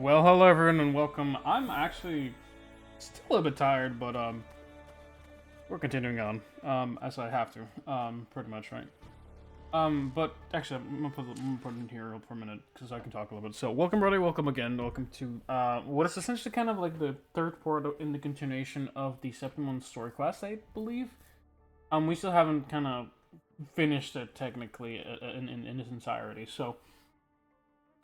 Well, hello everyone and welcome. I'm actually still a bit tired, but we're continuing on as I have to, pretty much, right? But actually, I'm gonna put it in here for a minute because I can talk a little bit. So, welcome, everybody. Welcome again. Welcome to what is essentially kind of like the third part in the continuation of the Septimon story quest, I believe. We still haven't kind of finished it technically in its entirety, so.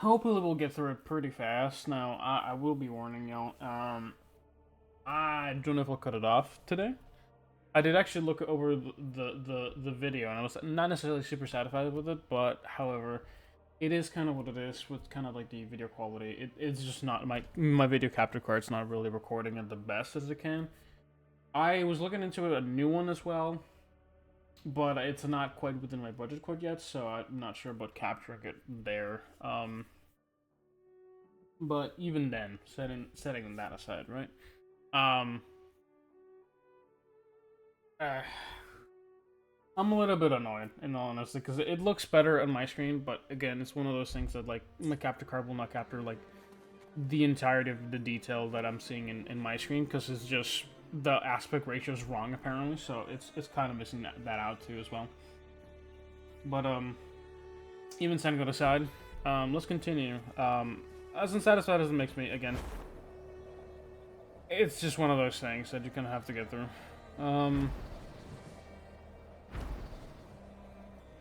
Hopefully we'll get through it pretty fast. Now, I will be warning you. I don't know if I'll cut it off today. I did actually look over the video, and I was not necessarily super satisfied with it, but however, it is kind of what it is with kind of like the video quality. It's just not my video capture card's not really recording it the best as it can. I was looking into a new one as well, but it's not quite within my budget quite yet, so I'm not sure about capturing it there. But even then, setting that aside, right? I'm a little bit annoyed, in all honesty, because it looks better on my screen, but again, it's one of those things that like my capture card will not capture like the entirety of the detail that I'm seeing in my screen, because it's just the aspect ratio is wrong apparently, so it's kind of missing that out too as well. But even setting that aside, let's continue. As unsatisfied as it makes me, again, it's just one of those things that you're gonna have to get through. And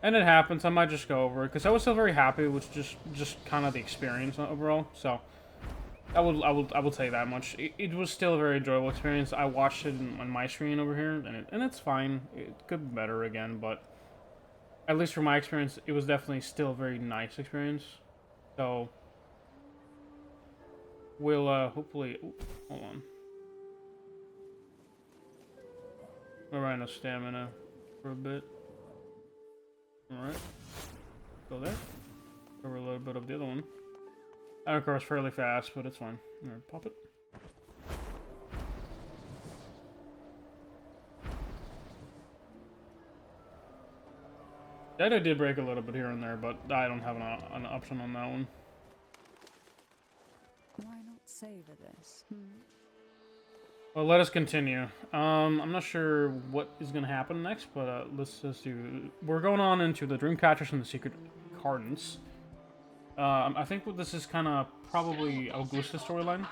it happens. I might just go over it because I was still very happy with just kind of the experience overall. So I will tell you that much. It was still a very enjoyable experience. I watched it on my screen over here, and it's fine. It could be better again, but at least from my experience, it was definitely still a very nice experience. So we'll hopefully. Ooh, hold on. We're running out of stamina for a bit. Alright. Go there. Cover a little bit of the other one. And of course, fairly fast, but it's fine. Alright, pop it. That I did break a little bit here and there, but I don't have an option on that one. Why not savor this? Well, let us continue. I'm not sure what is going to happen next, but let's just do... We're going on into the Dreamcatchers and the Secret Gardens. I think this is kind of probably Augusta's storyline.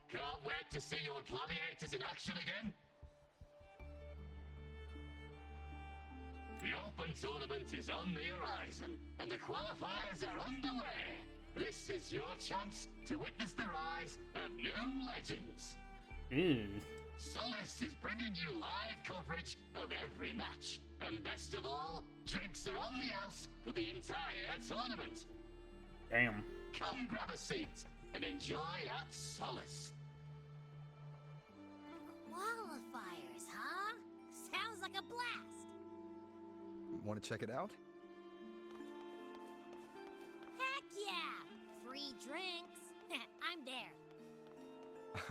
Can't wait to see your gladiators in action again. The Open Tournament is on the horizon, and the qualifiers are underway. This is your chance to witness the rise of new legends. Ew. Solace is bringing you live coverage of every match. And best of all, drinks are on the house for the entire tournament. Damn. Come grab a seat and enjoy at Solace. Qualifiers, huh? Sounds like a blast. Want to check it out? Heck yeah! Free drinks. I'm there.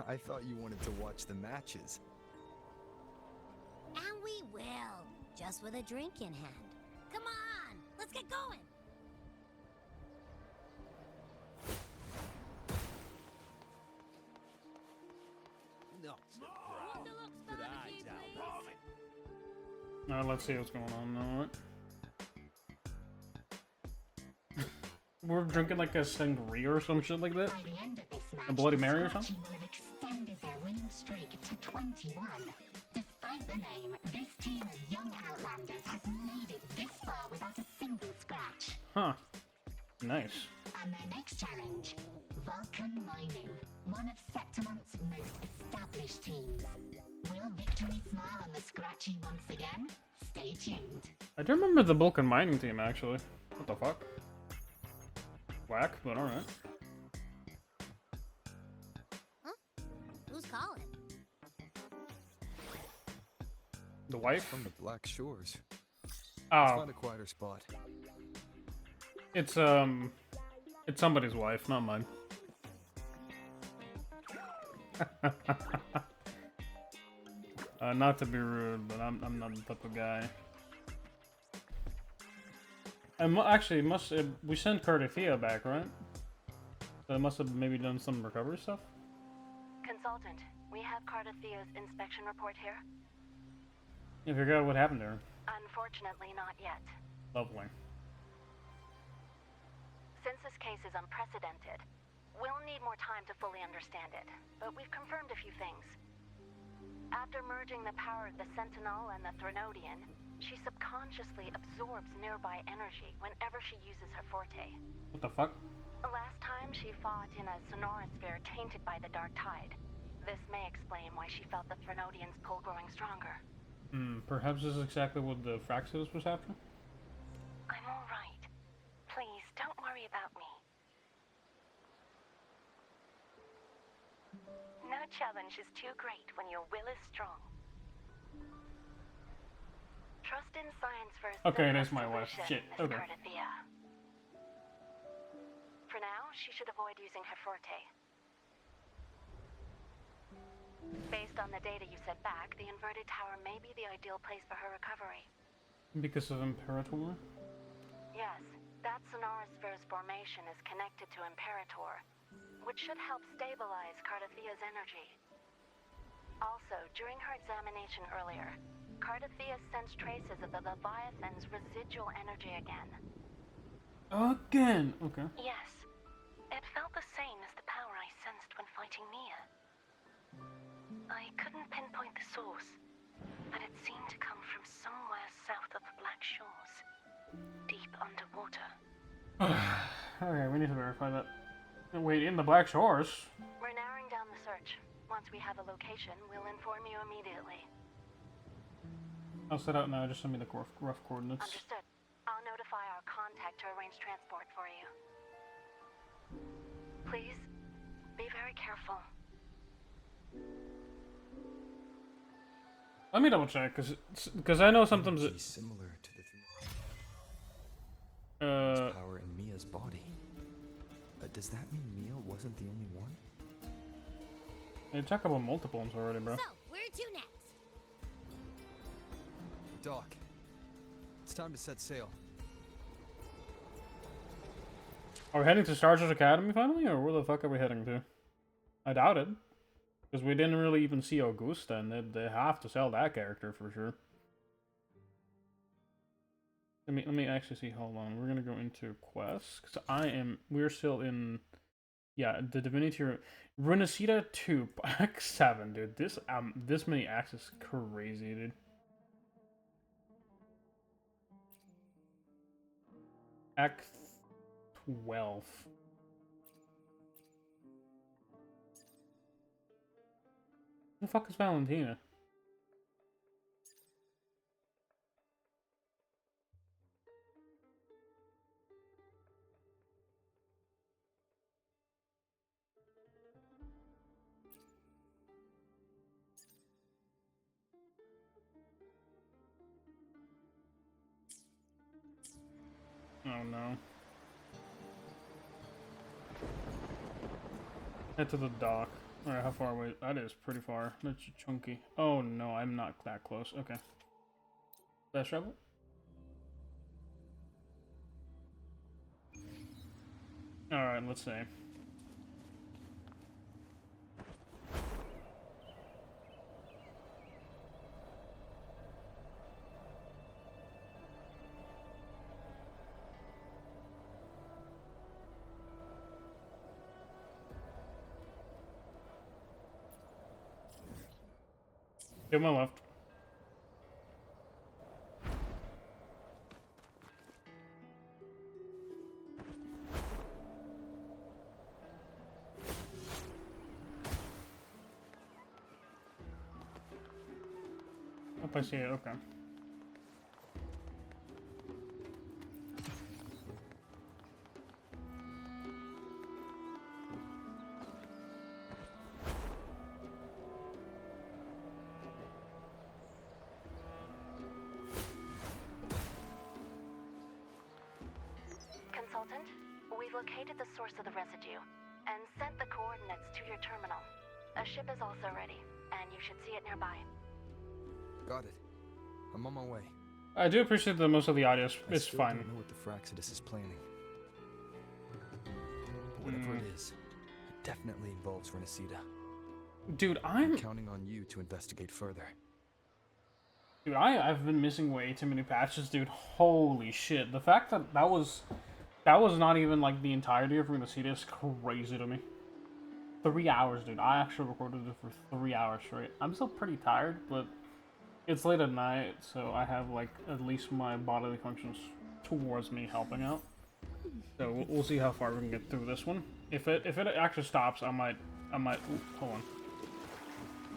I thought you wanted to watch the matches. And we will. Just with a drink in hand. Come on, let's get going. Not so proud. Now let's see what's going on now, right? We're drinking like a sangria or some shit like that? A Bloody Mary or something? Will have extended their winning streak to 21. Despite the name, this team of young Outlanders has made it this far without a single scratch. Huh. Nice. And their next challenge, Vulcan Mining, one of Septimon's most established teams. Will victory smile on the Scratchy once again? Stay tuned. I do remember the Vulcan mining team, actually. What the fuck? Whack, but alright. Huh? Who's calling? The wife? From the Black Shores. Let's Oh, find a quieter spot. it's somebody's wife, not mine. Not to be rude, but I'm not the type of guy. And actually, we sent Cardathea back, right? So they must have maybe done some recovery stuff? Consultant, we have Cardathea's inspection report here. You figure out what happened there. Unfortunately, not yet. Lovely. Since this case is unprecedented, we'll need more time to fully understand it, but we've confirmed a few things. After merging the power of the Sentinel and the Threnodian, she subconsciously absorbs nearby energy whenever she uses her forte. What the fuck? Last time she fought in a sonorosphere tainted by the Dark Tide. This may explain why she felt the Threnodian's pull growing stronger. Perhaps this is exactly what the Fraxis was after? I'm alright. Please, don't worry about me. No challenge is too great when your will is strong. Trust in science first. Okay, that's my wife. Shit, okay. Cardathea. For now, she should avoid using her forte. Based on the data you sent back, the inverted tower may be the ideal place for her recovery. Because of Imperator? Yes, that sonorosphere's formation is connected to Imperator, which should help stabilize Cardathea's energy. Also, during her examination earlier, Cardathea sensed traces of the Leviathan's residual energy again. Again? Okay. Yes, it felt the same as the power I sensed when fighting Nia. I couldn't pinpoint the source, but it seemed to come from somewhere south of the Black Shores, deep underwater. Okay, we need to verify that. Wait, in the Black Shores? We're narrowing down the search. Once we have a location, we'll inform you immediately. I'll set out now, just send me the rough coordinates. Understood. I'll notify our contact to arrange transport for you. Please, be very careful. Let me double check, cause I know sometimes Energy similar to the power in Mia's body. Does that mean Mia wasn't the only one? Hey, talk about multiple ones already, bro. So, where to next? Doc, it's time to set sail. Are we heading to Star Wars Academy finally, or where the fuck are we heading to? I doubt it. Because we didn't really even see Augusta, and they have to sell that character for sure. Let me actually see. Hold on, we're gonna go into quests because we're still in, yeah, the Divinity Rinascita 2 Act 7, dude. This many acts is crazy, dude. Act 12. Who the fuck is Valentina? Oh no. Head to the dock. Alright, how far away? That is pretty far. That's chunky. Oh no, I'm not that close. Okay. Fast travel? Alright, let's see. To my left. Up, I see it, okay. Consultant, we've located the source of the residue and sent the coordinates to your terminal. A ship is also ready, and you should see it nearby. Got it. I'm on my way. I do appreciate that most of the audio is I still fine. don't know what the Fraxidus is planning. But Whatever it is, it definitely involves Rinascita. Dude, I'm counting on you to investigate further. Dude, I've been missing way too many patches, dude. Holy shit. The fact that that was not even, like, the entirety of Rinascita is crazy to me. 3 hours, dude. I actually recorded it for 3 hours straight. I'm still pretty tired, but it's late at night, so I have, like, at least my bodily functions towards me helping out. So we'll see how far we can get through this one. If it actually stops, I might. Ooh, hold on.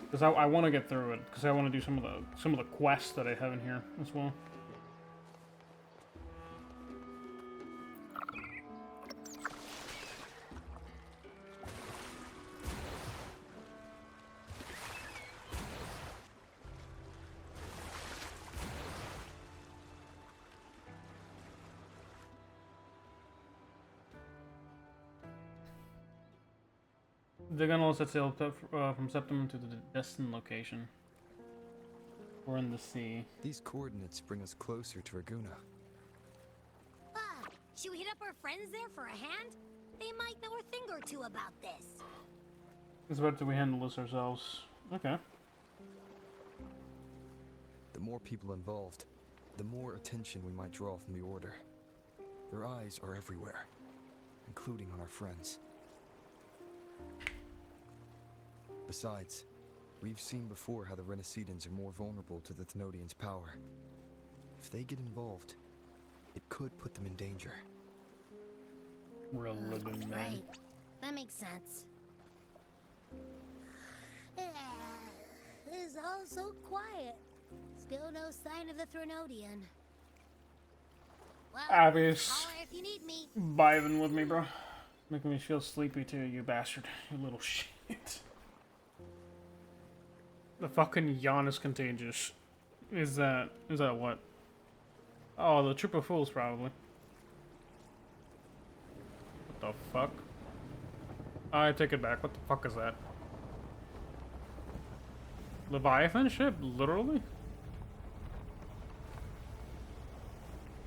Because I want to get through it. Because I want to do some of the quests that I have in here as well. They're gonna also sail from Septum to the destined location. We're in the sea. These coordinates bring us closer to Raguna. Should we hit up our friends there for a hand? They might know a thing or two about this. It's better we handle this ourselves. Okay. The more people involved, the more attention we might draw from the Order. Their eyes are everywhere, including on our friends. Besides, we've seen before how the Rinascitans are more vulnerable to the Thenodians' power. If they get involved, it could put them in danger. Real living man. Right. That makes sense. It's all so quiet. Still no sign of the Thenodian. Well, Abby's holler if you need me. vibing with me, bro. Making me feel sleepy too, you bastard. You little shit. The fucking yawn is contagious. Is that what? Oh, the Troop of Fools, probably. What the fuck? I take it back. What the fuck is that? Leviathan ship? Literally?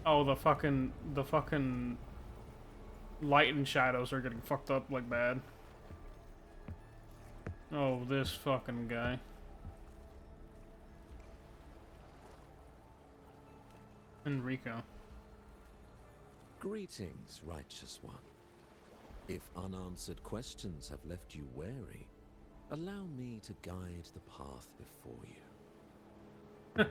Oh, the fucking light and shadows are getting fucked up like bad. Oh, this fucking guy. Enrico. Greetings, righteous one. If unanswered questions have left you wary, allow me to guide the path before you.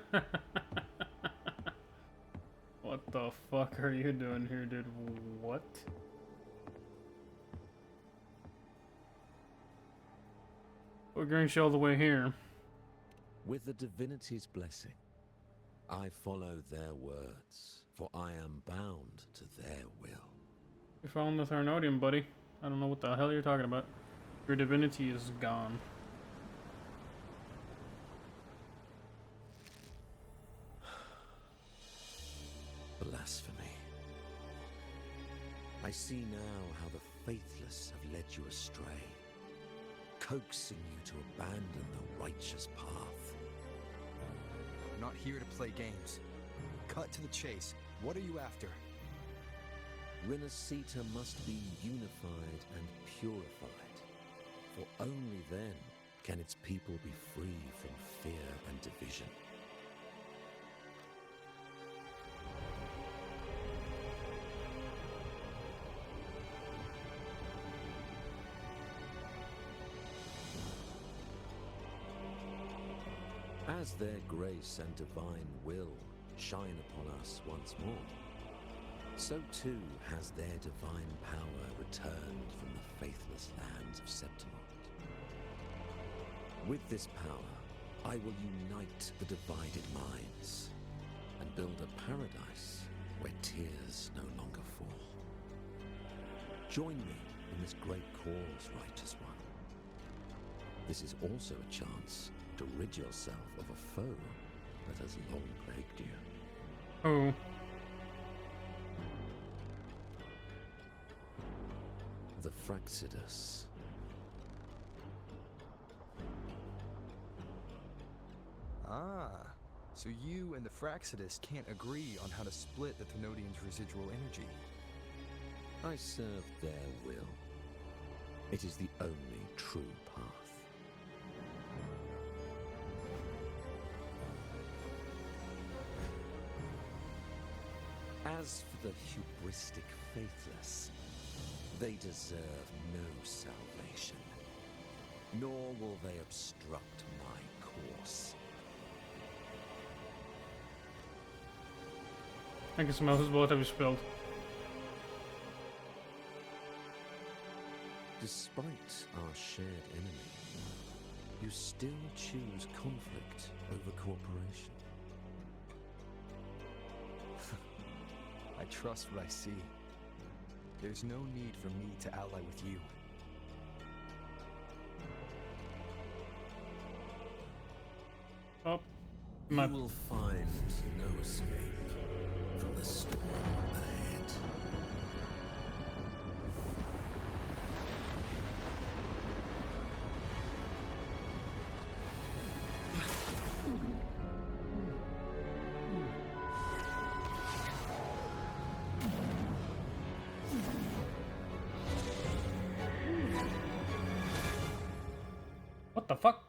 What the fuck are you doing here, dude? What? We're going to show the way here. With the divinity's blessing, I follow their words, for I am bound to their will. You found the Thenodian, buddy. I don't know what the hell you're talking about. Your divinity is gone. Blasphemy. I see now how the faithless have led you astray, coaxing you to abandon the righteous path. I'm not here to play games. Cut to the chase. What are you after? Rinascita must be unified and purified, for only then can its people be free from fear and division. As their grace and divine will shine upon us once more, so too has their divine power returned from the faithless lands of Septimont. With this power, I will unite the divided minds and build a paradise where tears no longer fall. Join me in this great cause, righteous one. This is also a chance to rid yourself of a foe that has long plagued you. Oh. The Fraxidus. Ah, so you and the Fraxidus can't agree on how to split the Thenodians' residual energy. I serve their will, It is the only true path. As for the hubristic faithless, they deserve no salvation, nor will they obstruct my course. I can smell his blood have you spilled. Despite our shared enemy, you still choose conflict over cooperation. I trust what I see. There's no need for me to ally with you. Oh, You my. will find no escape from the storm ahead. What the fuck?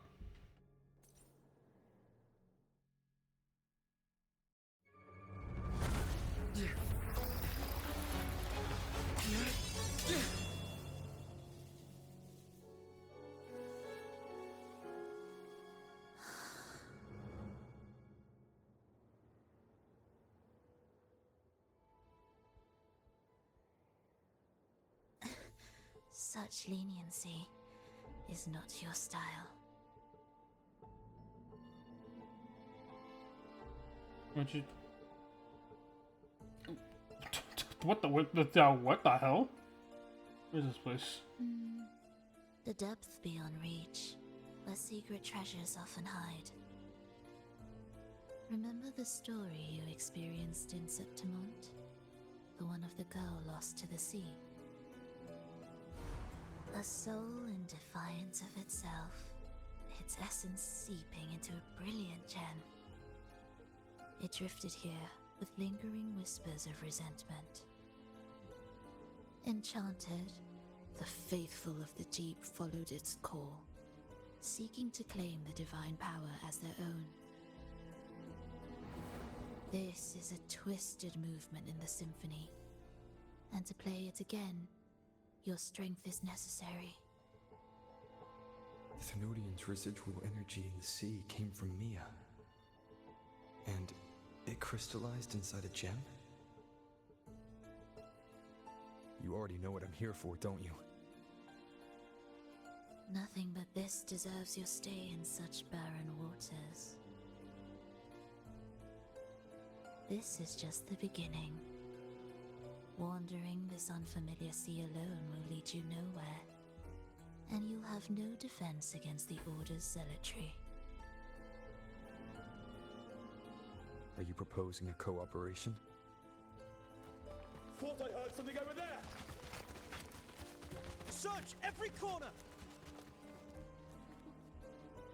Such leniency is not your style. What you? What the what the hell? Where's this place? The depth beyond reach, where secret treasures often hide. Remember the story you experienced in Septimont? The one of the girl lost to the sea? A soul in defiance of itself, its essence seeping into a brilliant gem. It drifted here with lingering whispers of resentment. Enchanted, the faithful of the deep followed its call, seeking to claim the divine power as their own. This is a twisted movement in the symphony, and to play it again, your strength is necessary. The Thenodian's residual energy in the sea came from Mia. And it crystallized inside a gem? You already know what I'm here for, don't you? Nothing but this deserves your stay in such barren waters. This is just the beginning. Wandering this unfamiliar sea alone will lead you nowhere, and you'll have no defense against the Order's zealotry. Are you proposing a cooperation? Thought I heard something over there! Search every corner!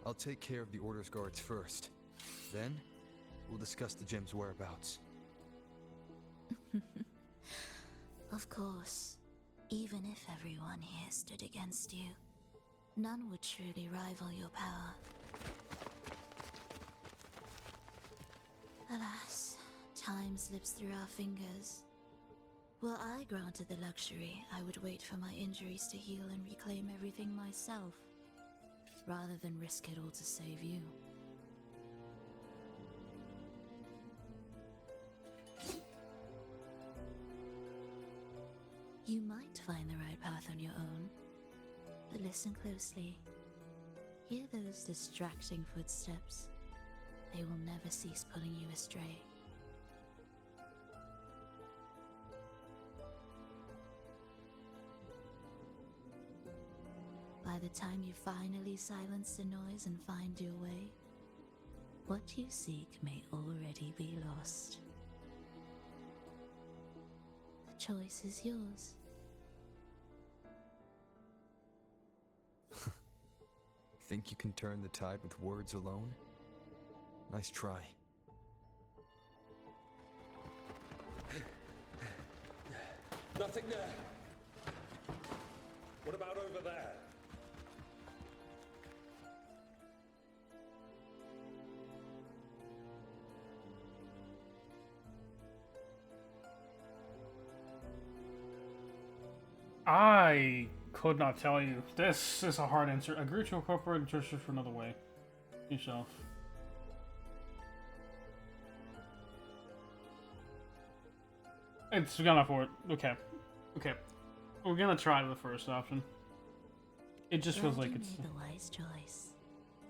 I'll take care of the Order's guards first. Then, we'll discuss the gem's whereabouts. Of course, even if everyone here stood against you, none would truly rival your power. Alas, time slips through our fingers. Were I granted the luxury, I would wait for my injuries to heal and reclaim everything myself, rather than risk it all to save you. You might find the right path on your own, but listen closely. Hear those distracting footsteps. They will never cease pulling you astray. By the time you finally silence the noise and find your way, what you seek may already be lost. The choice is yours. Think you can turn the tide with words alone? Nice try. Nothing there. What about over over there. I could not tell you. This is a hard answer. Agree to incorporate and search for another way. Yourself. It's gonna for it. Okay. Okay. We're gonna try the first option. It just feels like it's the wise choice.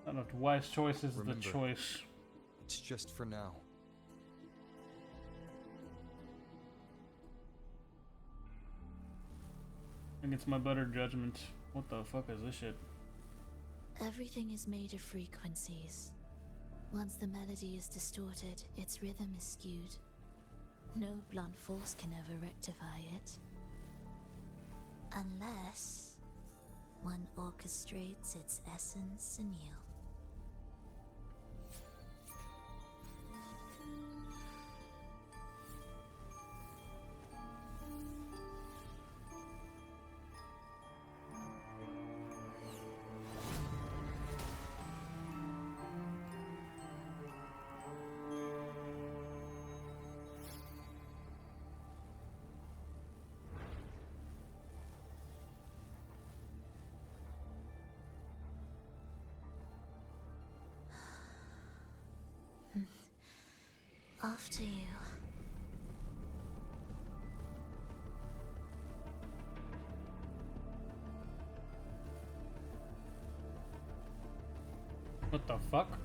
I don't know, the wise choice is Remember, the choice. It's just for now. Against my better judgment. What the fuck is this shit? Everything is made of frequencies. Once the melody is distorted, its rhythm is skewed. No blunt force can ever rectify it. Unless one orchestrates its essence anew. After you. What the fuck?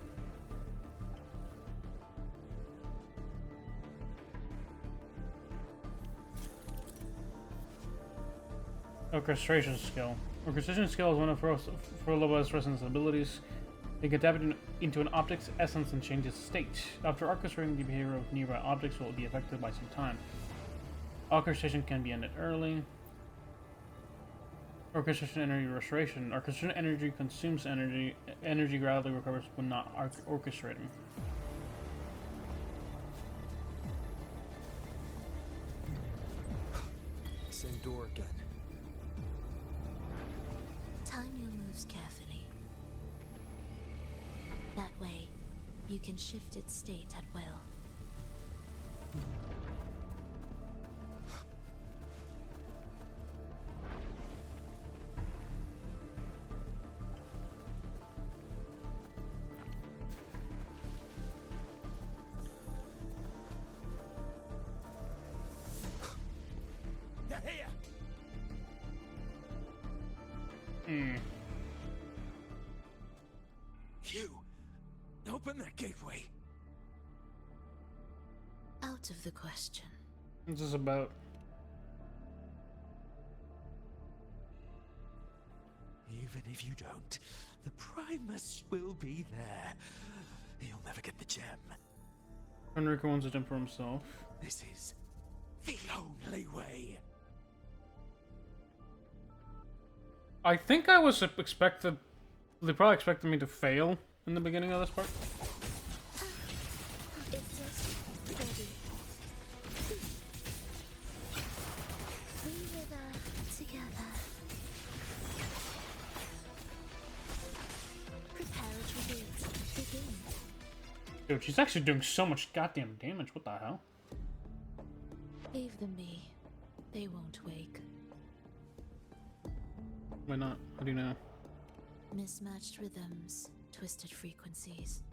Orchestration skill. Orchestration skill is one of Phrolovas' resonance abilities. You can tap it into an object's essence and change its state. After orchestrating, the behavior of nearby objects will be affected by some time. Orchestration can be ended early. Orchestration energy restoration. Orchestration energy consumes energy. Energy gradually recovers when not orchestrating. Same door again. Time your moves carefully. That way, you can shift its state at will. They're here! You! Open that gateway! Out of the question. What's this about? Even if you don't, the Primus will be there. You'll never get the gem. Enrico wants a gem for himself. This is the only way. I think I was expected. They probably expected me to fail in the beginning of this part. It's just ready. We wither together. Prepare to begin. Dude, she's actually doing so much goddamn damage. What the hell? Leave them be. They won't wake. Why not? How do you know? Mismatched rhythms, twisted frequencies.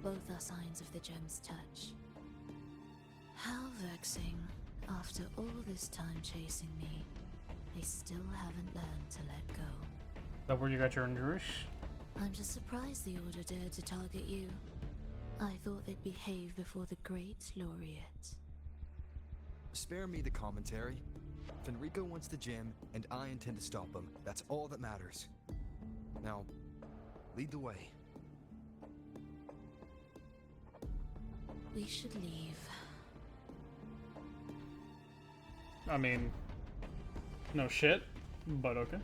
Both are signs of the gem's touch. How vexing. After all this time chasing me, they still haven't learned to let go. Is that where you got your injuries? I'm just surprised the Order dared to target you. I thought they'd behave before the great laureate. Spare me the commentary. Fenrico wants the gem, and I intend to stop him. That's all that matters. Now, lead the way. We should leave. I mean, no shit, but okay.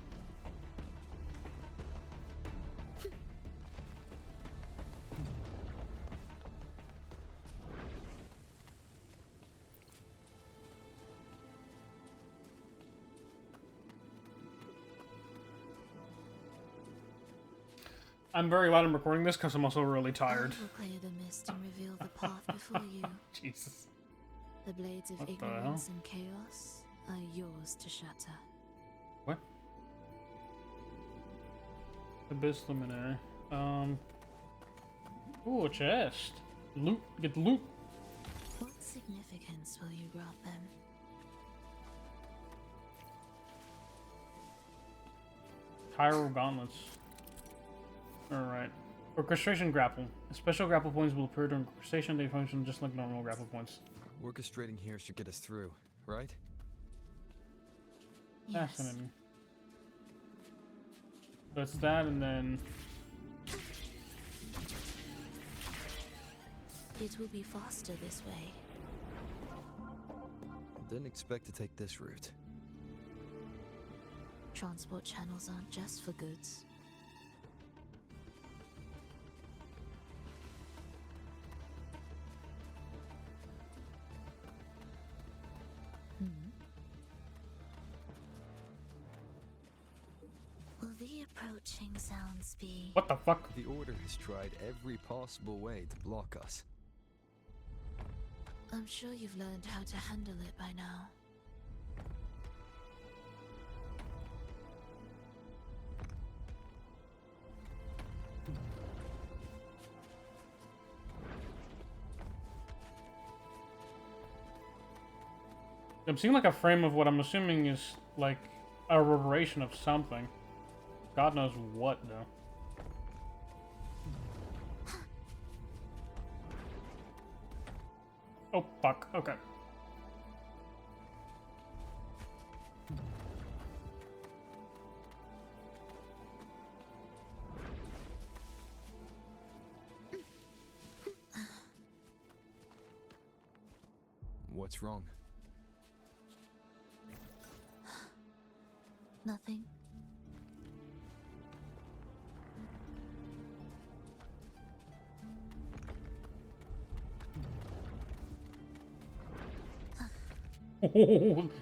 I'm very glad I'm recording this because I'm also really tired. I will clear the mist and reveal the path before you. Jesus. The blades of What the ignorance and chaos are yours to shatter. What? Abyss Luminary. Ooh, a chest. Loot. Get the loot. What significance will you grant them? Chiral gauntlets. Alright. Orchestration grapple. Special grapple points will appear during orchestration. They function just like normal grapple points. Orchestrating here should get us through, right? Yes. Fascinating. That's that, and then It will be faster this way. Didn't expect to take this route. Transport channels aren't just for goods. Will the approaching sounds be... what the fuck? The Order has tried every possible way to block us. I'm sure you've learned how to handle it by now. I'm seeing like a frame of what I'm assuming is like a reverberation of something. God knows what, though. Oh, fuck. Okay. What's wrong? Nothing.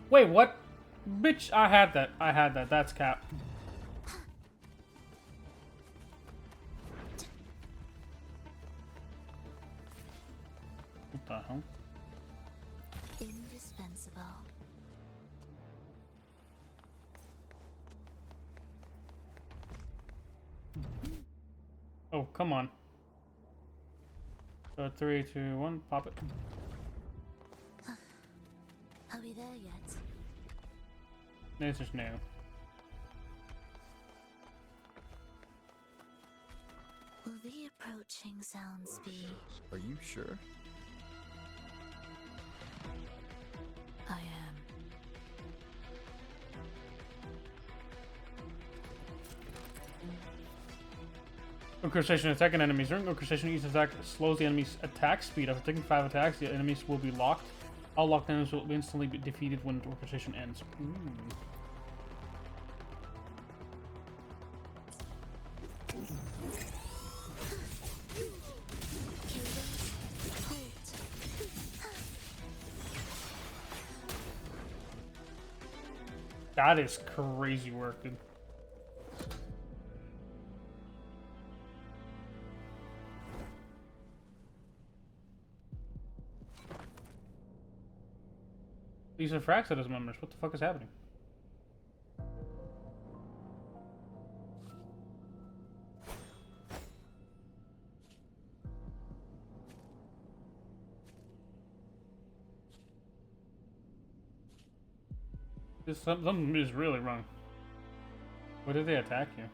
Wait, what? Bitch, I had that. I had that. That's cap. What the hell? Indispensable. Oh, come on. So 3, 2, 1, pop it. Are we there yet? This is new. Will the approaching sounds be... Are you sure? I am. Orchestration attacking enemies. During orchestration, each attack slows the enemy's attack speed. After taking 5 attacks, the enemies will be locked. All locked enemies will instantly be defeated when the orchestration ends. Ooh. That is crazy work, dude. These are Fraxidus members. What the fuck is happening? Something is really wrong. Why did they attack you?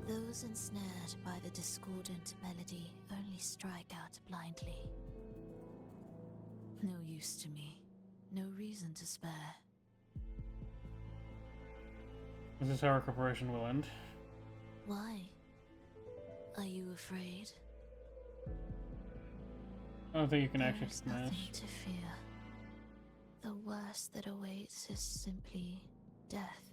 Those ensnared by the discordant melody only strike out blindly. No use to me. No reason to spare. Is this how our corporation will end? Why? Are you afraid? I don't think you can actually There's smash. nothing to fear. The worst that awaits is simply death.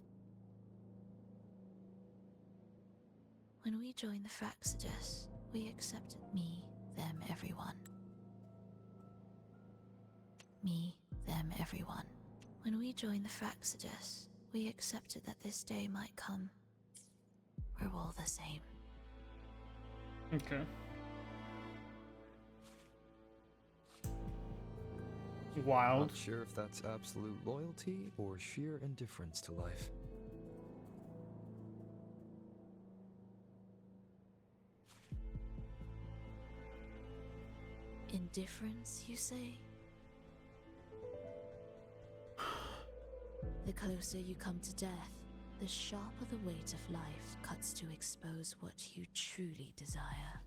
When we join the Fraxidus, we accept me, them, everyone. Me, them, everyone. When we join the Fraxidus, we accepted that this day might come. we're all the same. Okay. Wild. Not sure if that's absolute loyalty or sheer indifference to life. Indifference, you say? The closer you come to death, the sharper the weight of life cuts to expose what you truly desire.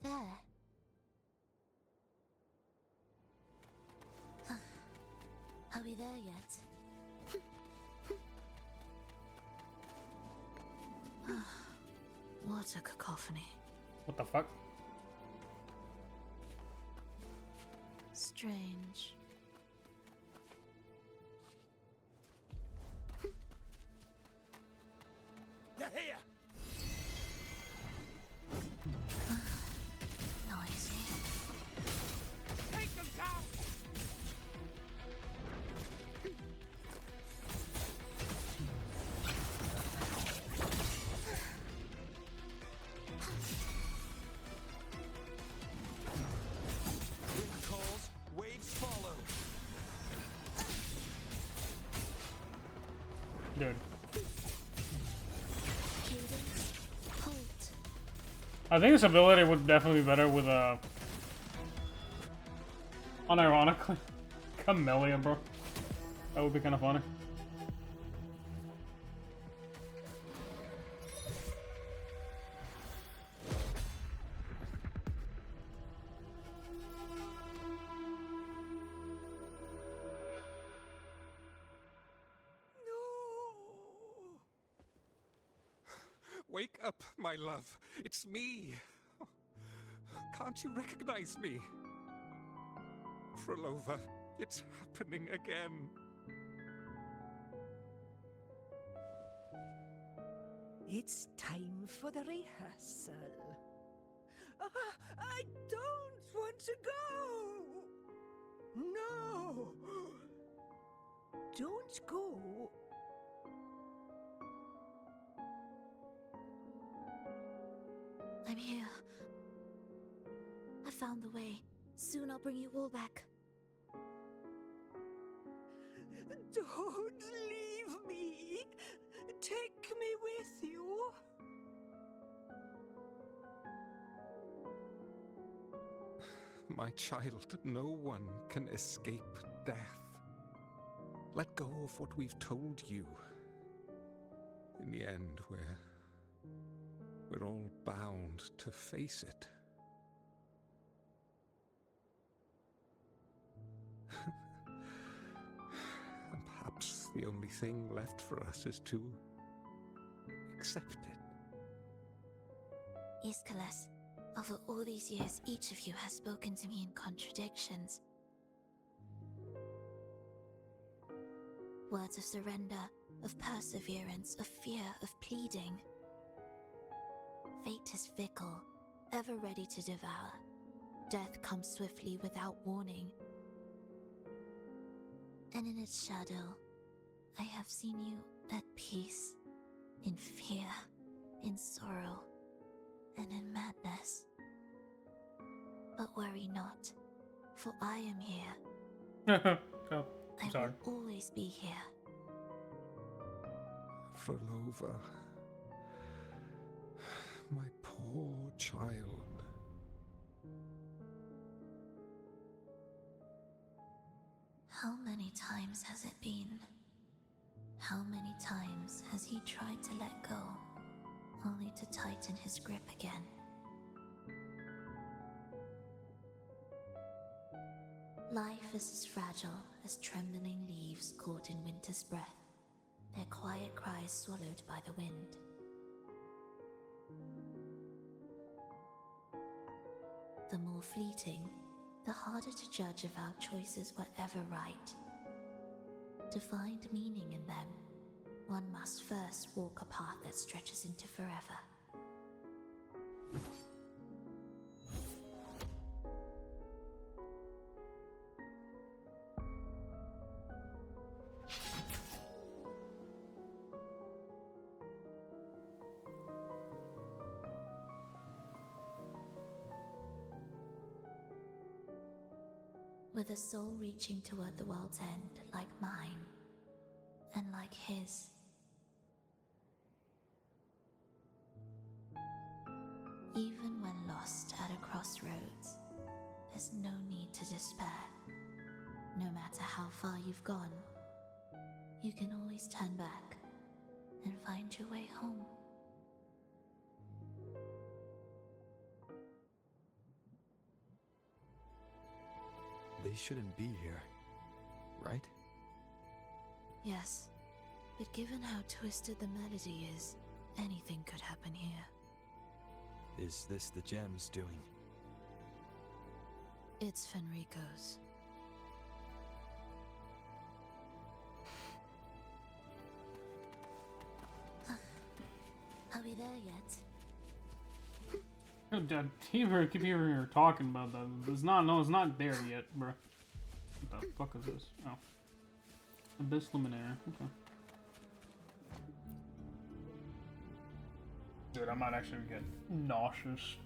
There. Are we there yet? What a cacophony. What the fuck? Strange. They're here! Noisy. Take them down! Wind calls, waves follow. Dude. Cadence. Halt. I think this ability would definitely be better with unironically, Camellia, bro. That would be kind of funny. Wake up, my love. It's me. Can't you recognize me? Phrolova, it's happening again. It's time for the rehearsal. I don't want to go! No! Don't go! I'm here. I found the way. Soon I'll bring you all back. Don't leave me! Take me with you! My child, no one can escape death. Let go of what we've told you. In the end, we're all bound to face it. And perhaps the only thing left for us is to accept it. Aeschylus, over all these years, each of you has spoken to me in contradictions. Words of surrender, of perseverance, of fear, of pleading. Fate is fickle, ever ready to devour. Death comes swiftly without warning. And in its shadow, I have seen you at peace, in fear, in sorrow, and in madness. But worry not, for I am here. Oh, I'm sorry. I will always be here. Phrolova, my poor child. How many times has it been? How many times has he tried to let go, only to tighten his grip again? Life is as fragile as trembling leaves caught in winter's breath, their quiet cries swallowed by the wind. The more fleeting, the harder to judge if our choices were ever right. To find meaning in them, one must first walk a path that stretches into forever. With a soul reaching toward the world's end, like mine, and like his. Even when lost at a crossroads, there's no need to despair. No matter how far you've gone, you can always turn back and find your way home. They shouldn't be here, right? Yes, but given how twisted the melody is, anything could happen here. Is this the gem's doing? It's Fenrico's. Are we there yet? Keep hearing her talking about that. It's not there yet, bro. What the fuck is this? Oh. Abyss Luminaire. Okay. Dude, I might actually get nauseous.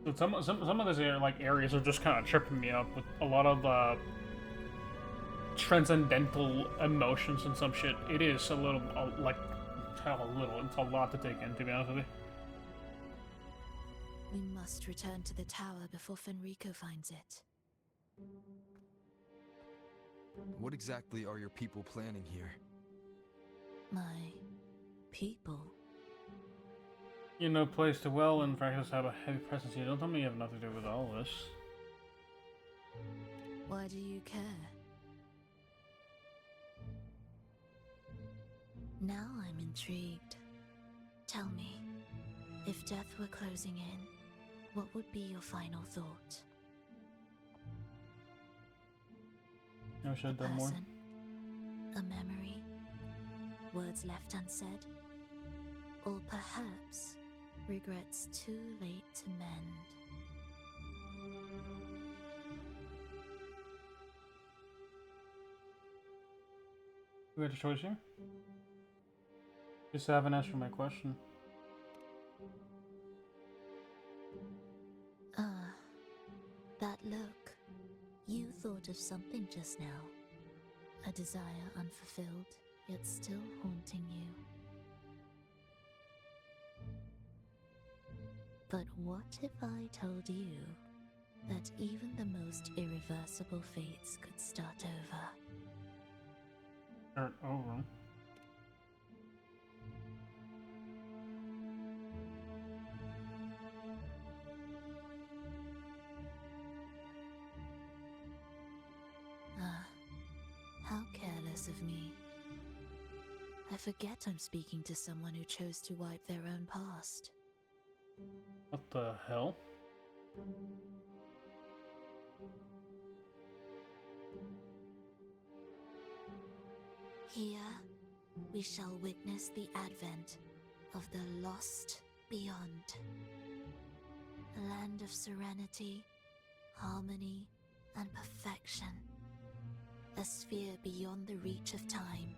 But some of these areas are just kind of tripping me up with a lot of transcendental emotions and some shit. It is a little it's a lot to take in, to be honest with you. We must return to the tower before Fenrico finds it. What exactly are your people planning here? My people? You know, place to well and practice have a heavy presence here. Don't tell me you have nothing to do with all this. Why do you care? Now I'm intrigued. Tell me, if death were closing in, what would be your final thought? I wish I'd done more. A memory? Words left unsaid? Or perhaps regrets too late to mend? We had a choice here? Just haven't answered my question. That look. You thought of something just now. A desire unfulfilled, yet still haunting you. But what if I told you that even the most irreversible fates could start over? Start over? How careless of me. I forget I'm speaking to someone who chose to wipe their own past. What the hell? Here, we shall witness the advent of the lost beyond. A land of serenity, harmony, and perfection. A sphere beyond the reach of time.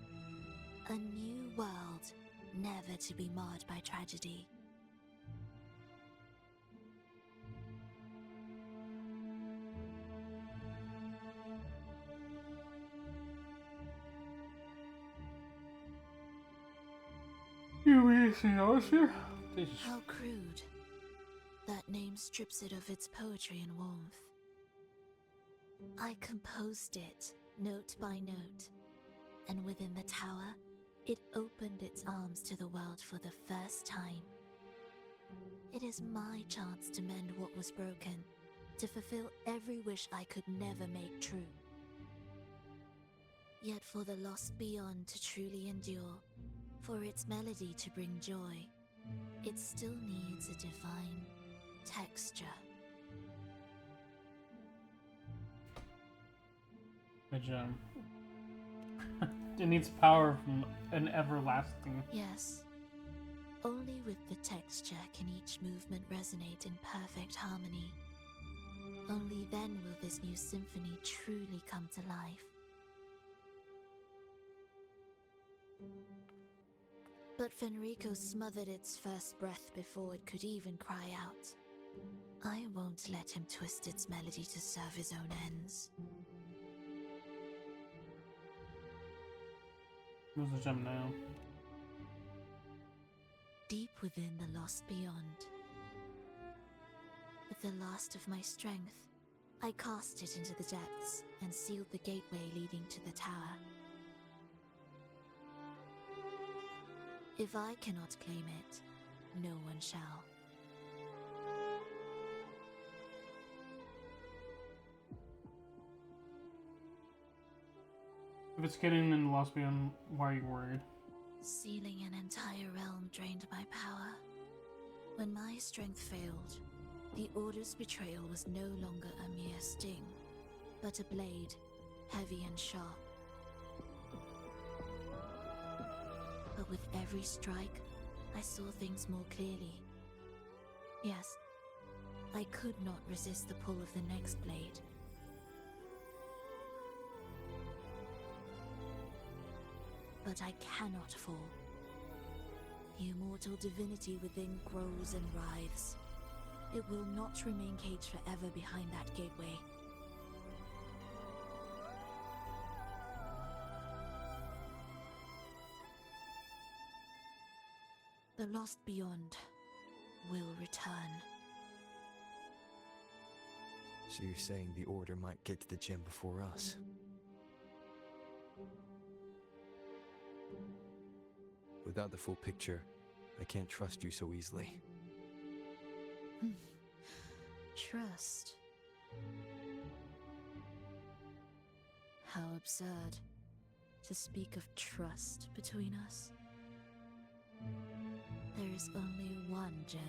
A new world, never to be marred by tragedy. You anything else here? How crude. That name strips it of its poetry and warmth. I composed it, note by note, and within the tower, it opened its arms to the world for the first time. It is my chance to mend what was broken, to fulfill every wish I could never make true. Yet for the lost beyond to truly endure, for its melody to bring joy, it still needs a divine texture. A gem. It needs power from an everlasting. Yes. Only with the texture can each movement resonate in perfect harmony. Only then will this new symphony truly come to life. But Fenrico smothered its first breath before it could even cry out. I won't let him twist its melody to serve his own ends. Where's the gem now? Deep within the lost beyond. With the last of my strength, I cast it into the depths and sealed the gateway leading to the tower. If I cannot claim it, no one shall. If it's getting in the Lost Beyond, why are you worried? Sealing an entire realm drained my power. When my strength failed, the Order's betrayal was no longer a mere sting, but a blade, heavy and sharp. But with every strike, I saw things more clearly. Yes, I could not resist the pull of the next blade. But I cannot fall. The immortal divinity within grows and writhes. It will not remain caged forever behind that gateway. The lost beyond will return. So you're saying the Order might get to the gem before us? Without the full picture, I can't trust you so easily. Trust? How absurd to speak of trust between us. There is only one gem.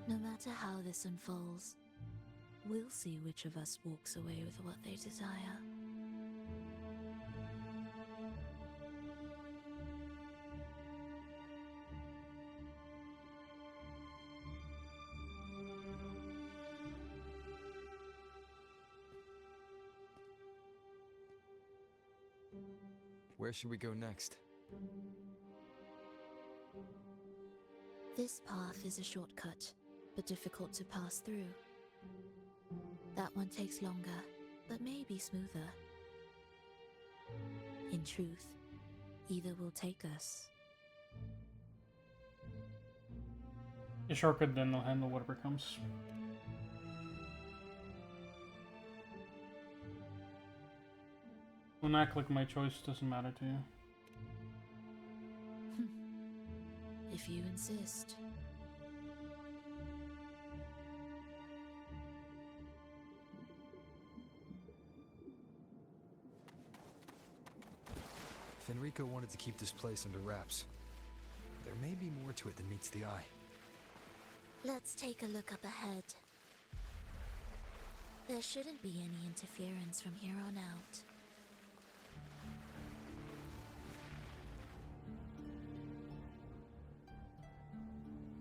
No matter how this unfolds, we'll see which of us walks away with what they desire. Where should we go next? This path is a shortcut, but difficult to pass through. That one takes longer, but may be smoother. In truth, either will take us. A shortcut, then they'll handle whatever comes. When I click my choice, doesn't matter to you. If you insist. Fenrico wanted to keep this place under wraps. There may be more to it than meets the eye. Let's take a look up ahead. There shouldn't be any interference from here on out.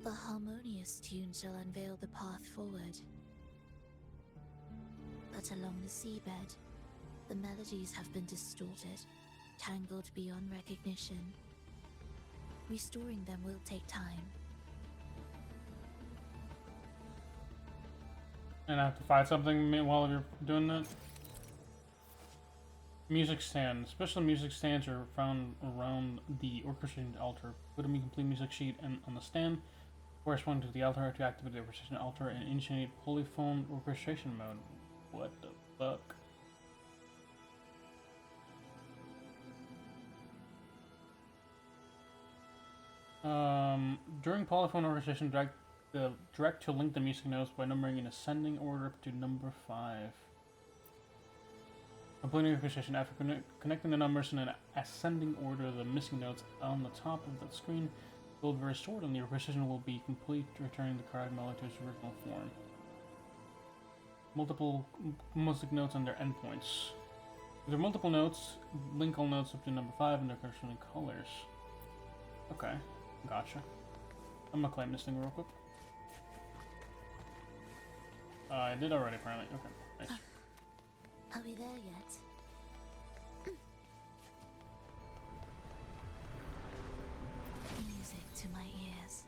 A harmonious tune shall unveil the path forward. But along the seabed, the melodies have been distorted, tangled beyond recognition. Restoring them will take time. And I have to find something while you're doing that? Music stand. Special music stands are found around the orchestration altar. Put a complete music sheet on the stand corresponding to the altar to activate the orchestration altar and initiate polyphone orchestration mode. What the fuck? During polyphone orchestration, direct to link the music notes by numbering in ascending order up to number 5. Completing orchestration after connecting the numbers in an ascending order, the missing notes on the top of the screen Will be restored and your precision will be complete, returning the card model to its original form. Multiple music notes and their endpoints. If there are multiple notes, link all notes up to number 5 and their corresponding colors. Okay, gotcha. I'm gonna claim this thing real quick. I did already apparently. Okay, nice. Are we there yet? Music to my ears.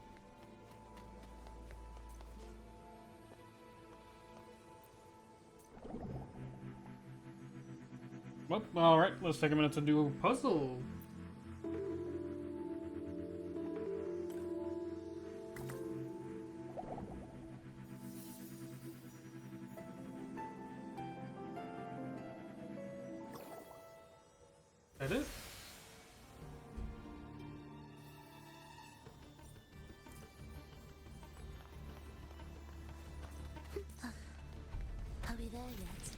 Well, alright, let's take a minute to do a puzzle. That it? Are we there yet?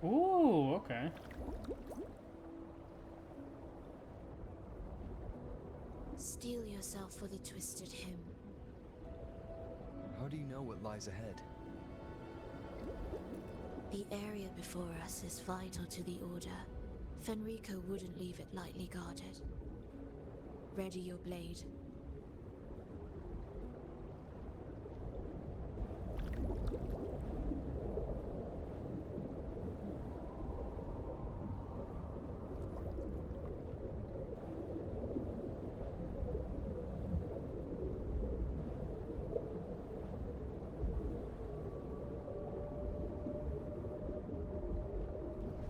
Ooh, okay. Steel yourself for the twisted hymn. How do you know what lies ahead? The area before us is vital to the Order. Fenrico wouldn't leave it lightly guarded. Ready your blade.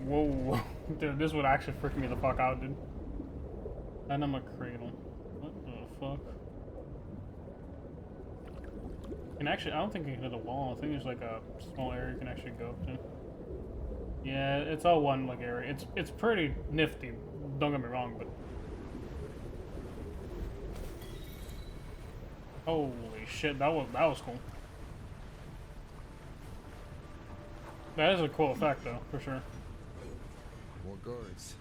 Whoa, dude, this would actually freak me the fuck out, dude. Anima cradle. What the fuck? And actually, I don't think you can hit a wall. I think there's like a small area you can actually go up to. Yeah, it's all one like area. It's pretty nifty. Don't get me wrong, but holy shit, that was cool. That is a cool effect, though, for sure. More guards,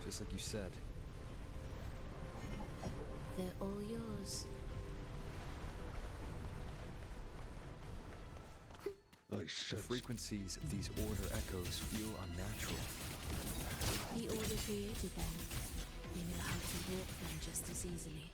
just like you said. They're all yours. The frequencies of these Order echoes feel unnatural. The Order created them. They know how to walk them just as easily.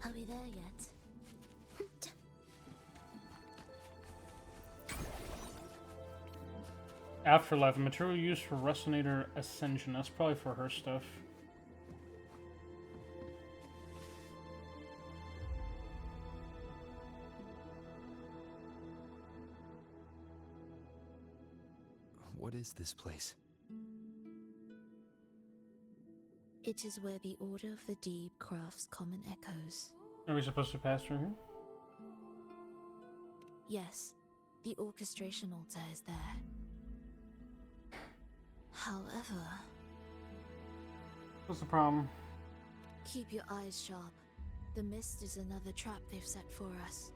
Are we there yet? Afterlife, a material used for Resonator Ascension. That's probably for her stuff. What is this place? It is where the Order of the Deep crafts common echoes. Are we supposed to pass through here? Yes, the orchestration altar is there. However, What's the problem? keep your eyes sharp. The mist is another trap they've set for us.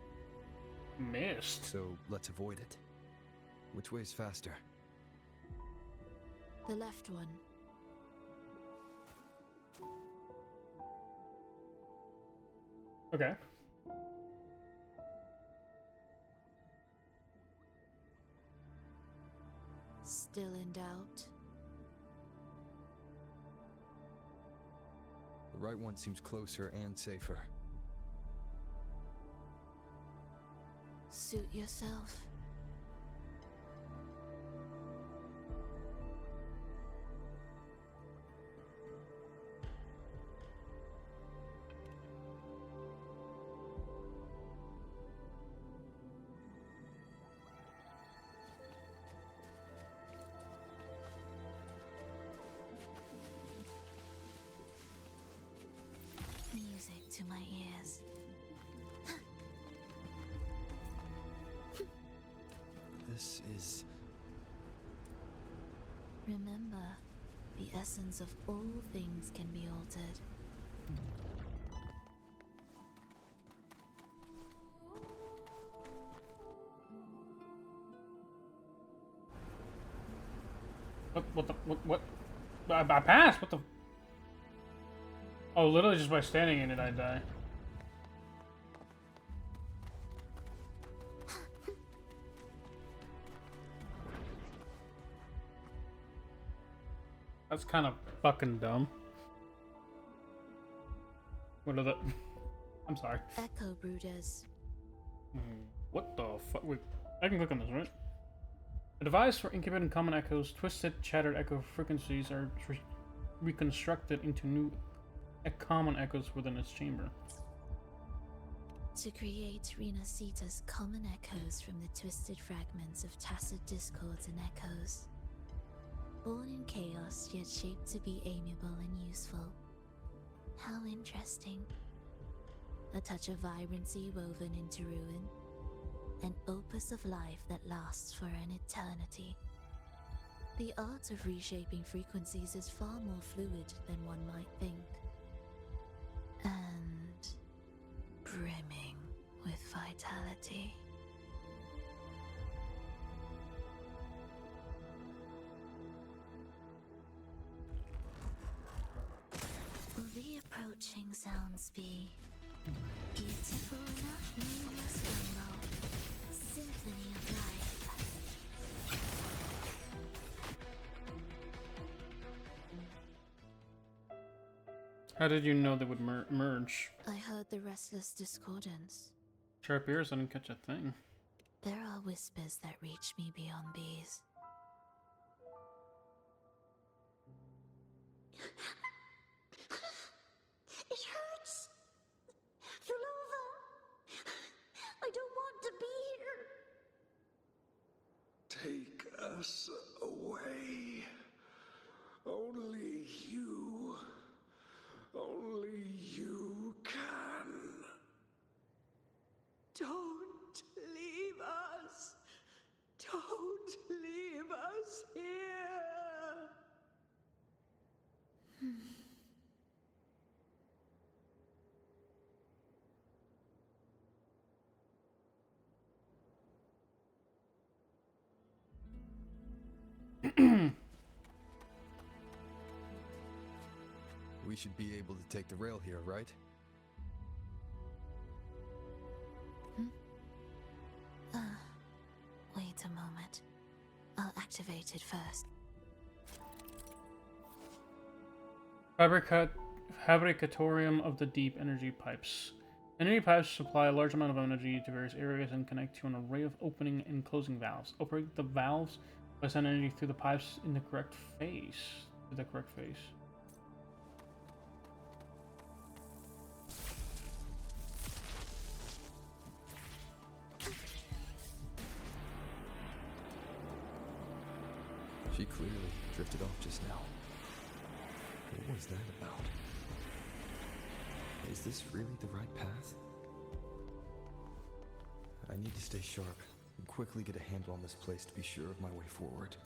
Mist. So let's avoid it. Which way is faster? The left one. Okay. Still in doubt? The right one seems closer and safer. Suit yourself. Music to my ears. Fleurdelys is... Remember, the essence of all things can be altered. What? I passed. What the? Oh, literally just by standing in it, I die. That's kind of fucking dumb. What are the? I'm sorry. Echo brooders. What the fuck? Wait, I can click on this, right? A device for incubating common echoes. Twisted, shattered echo frequencies are reconstructed into new common echoes within its chamber. To create Rinascita's common echoes from the twisted fragments of tacit discords and echoes. Born in chaos, yet shaped to be amiable and useful. How interesting. A touch of vibrancy woven into ruin. An opus of life that lasts for an eternity. The art of reshaping frequencies is far more fluid than one might think. And brimming with vitality. Will the approaching sounds be beautiful enough, numerous symphony of life? How did you know they would merge? I heard the restless discordance. Sharp ears, I didn't catch a thing. There are whispers that reach me beyond these. It hurts! Phrolova! I don't want to be here! Take us away. Only you can. Don't leave us. Don't leave us here. We should be able to take the rail here, right? Wait a moment. I'll activate it first. Fabricatorium of the deep energy pipes. Energy pipes supply a large amount of energy to various areas and connect to an array of opening and closing valves. Operate the valves by sending energy through the pipes in the correct phase. She clearly drifted off just now. What was that about? Is this really the right path? I need to stay sharp and quickly get a handle on this place to be sure of my way forward.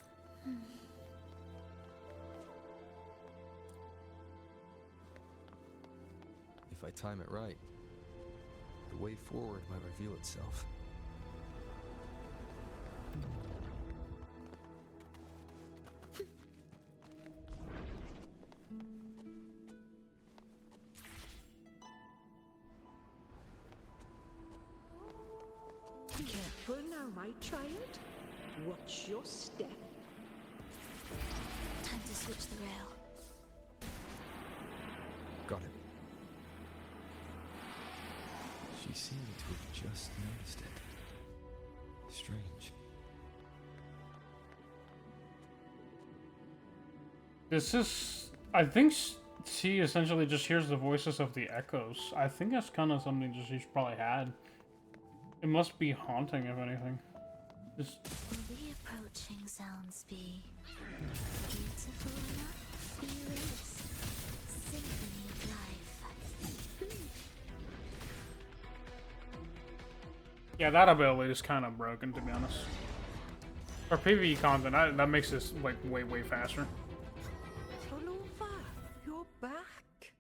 If I time it right, the way forward might reveal itself. Careful now, my child. Watch your step. Time to switch the rail. Got it. She seemed to have just noticed it. Strange. This is... I think she essentially just hears the voices of the echoes. I think that's kind of something that she's probably had. It must be haunting, if anything. Just... Will the approaching sounds be beautiful enough? Furious symphony of life. Yeah, that ability is kind of broken, to be honest. For PvE content, that makes this like way faster. Phrolova, you're back.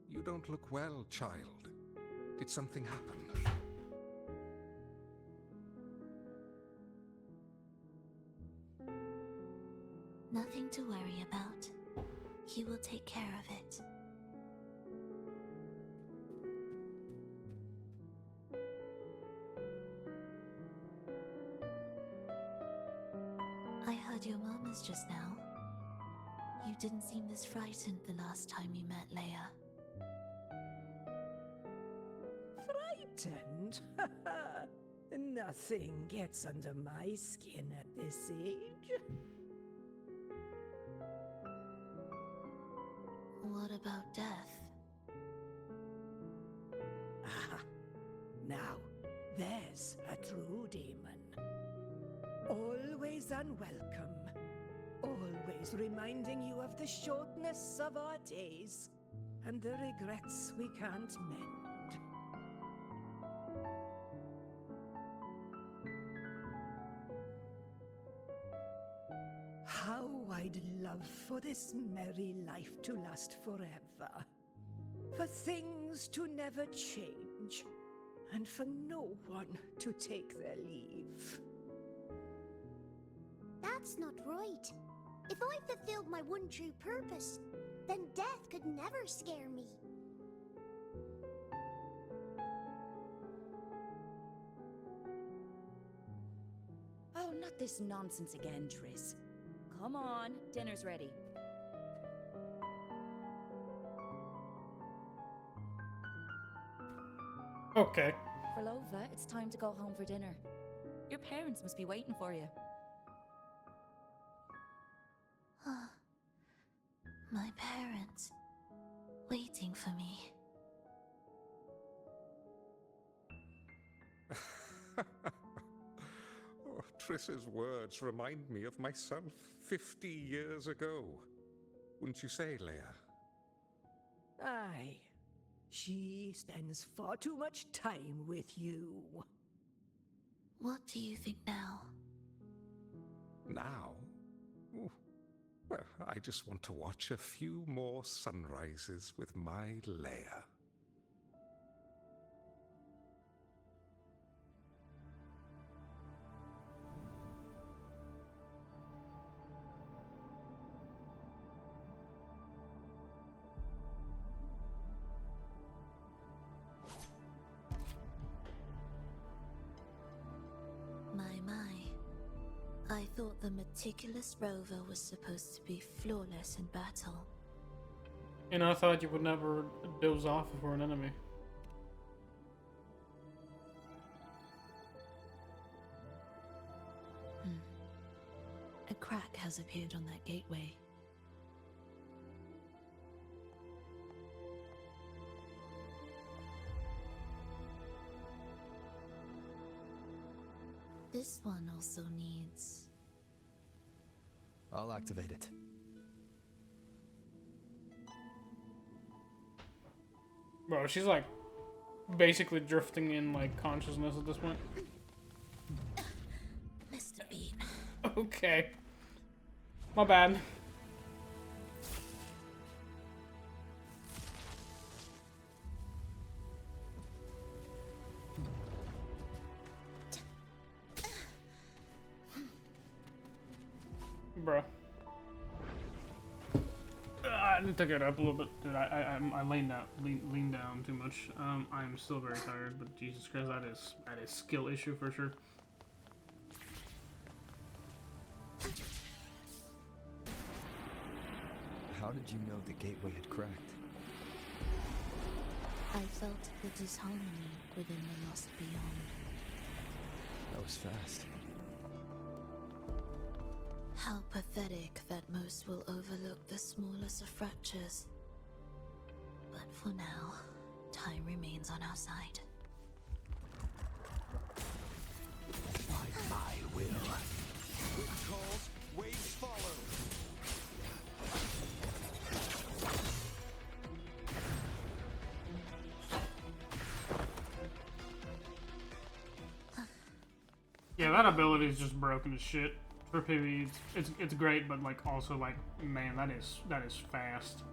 You don't look well, child. Did something happen? Nothing to worry about. He will take care of it. I heard your murmurs just now. You didn't seem this frightened the last time you met Leia. Frightened? Nothing gets under my skin at this age. What about death? Ah, now, there's a true demon. Always unwelcome. Always reminding you of the shortness of our days and the regrets we can't mend. How I'd love for this merry life to last forever. For things to never change. And for no one to take their leave. That's not right. If I fulfilled my one true purpose, then death could never scare me. Oh, not this nonsense again, Triss. Come on, dinner's ready. Okay. Phrolova, it's time to go home for dinner. Your parents must be waiting for you. My parents, waiting for me. Oh, Triss's words remind me of myself 50 years ago. Wouldn't you say, Leia? Aye. She spends far too much time with you. What do you think now? Now? Ooh. Well, I just want to watch a few more sunrises with my Leia. I thought the meticulous rover was supposed to be flawless in battle. And I thought you would never doze off for an enemy. A crack has appeared on that gateway. This one also needs... I'll activate it. Bro, she's like basically drifting in like consciousness at this point. Missed a beat. Okay. My bad. Bro. I need to get up a little bit. Dude, I leaned down too much. I'm still very tired, but Jesus Christ, that is skill issue for sure. How did you know the gateway had cracked? I felt the disharmony within the lost beyond. That was fast. How pathetic that most will overlook the smallest of fractures. But for now, time remains on our side. By my will. Wind calls, waves follow. Yeah, that ability is just broken as shit. For PvE, it's great, but like also like, man, that is fast.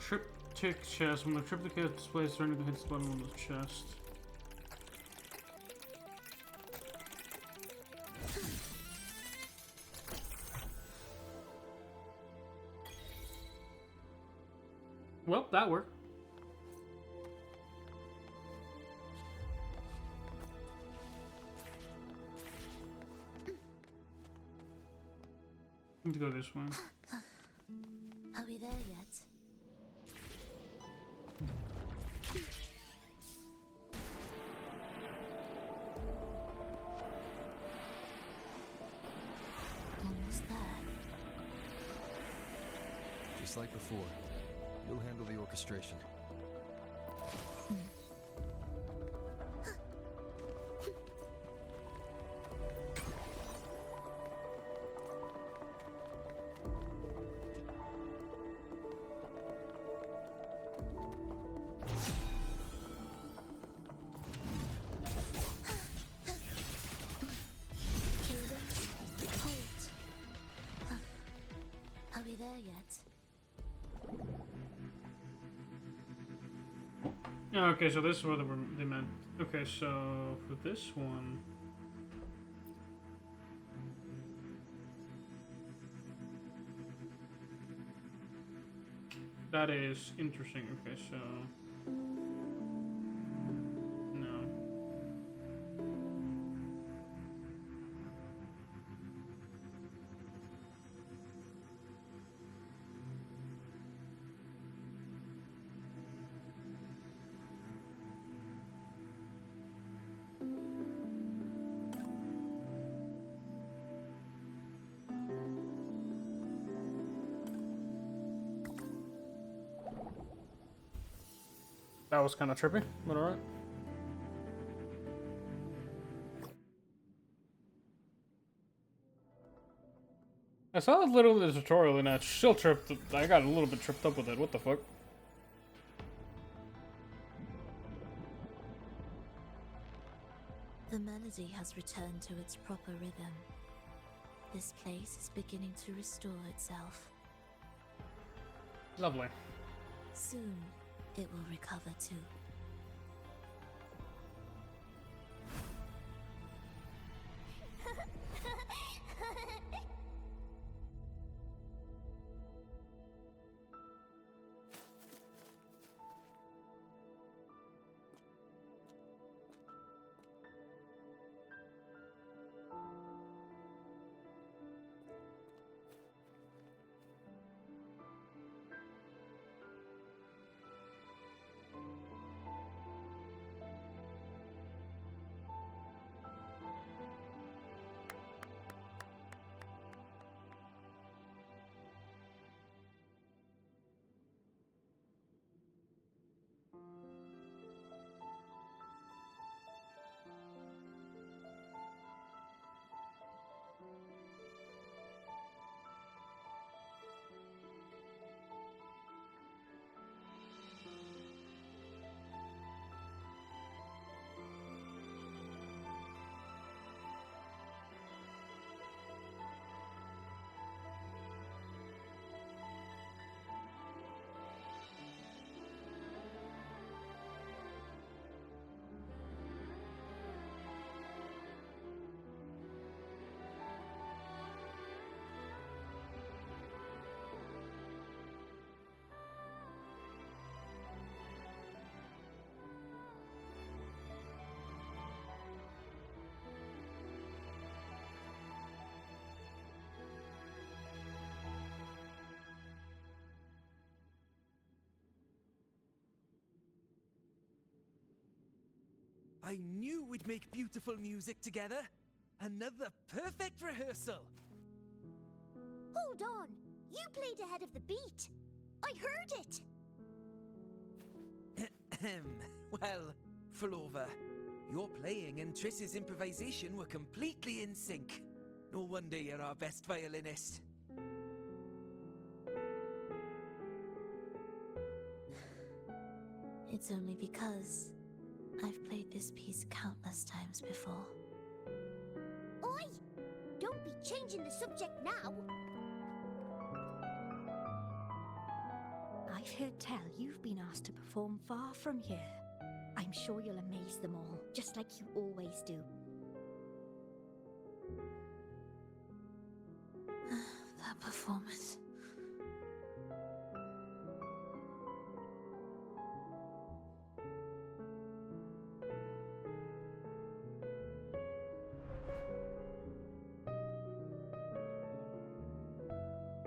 Triptych chest. When the triptych is placed, surrender hits the button on the chest. Well, that worked. Need to go this way. Are we there yet? Almost there. Just like before, you'll handle the orchestration. Are we there yet? Okay, so this is what they meant. Okay, so for this one, that is interesting. Okay, so no. That was kind of trippy, but alright. I saw a little of the tutorial and I still tripped. I got a little bit tripped up with it. What the fuck? The melody has returned to its proper rhythm. This place is beginning to restore itself. Lovely. Soon, it will recover too. I knew we'd make beautiful music together. Another perfect rehearsal. Hold on. You played ahead of the beat. I heard it. Well, Phrolova, your playing and Triss's improvisation were completely in sync. No wonder you're our best violinist. It's only because I've played this piece countless times before. Oi! Don't be changing the subject now! I've heard tell you've been asked to perform far from here. I'm sure you'll amaze them all, just like you always do. That performance.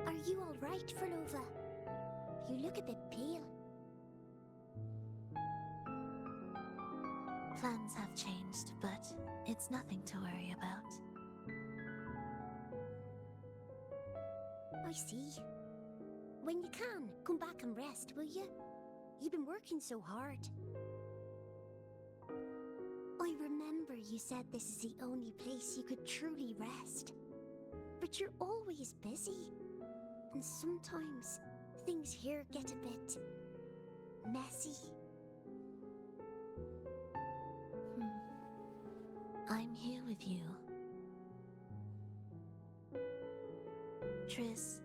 Are you all right, Phrolova? You look a bit pale. Plans have changed, but it's nothing to worry about. I see. When you can, come back and rest, will you? You've been working so hard. I remember you said this is the only place you could truly rest. But you're always busy. And sometimes things here get a bit messy. I'm here with you. Triss,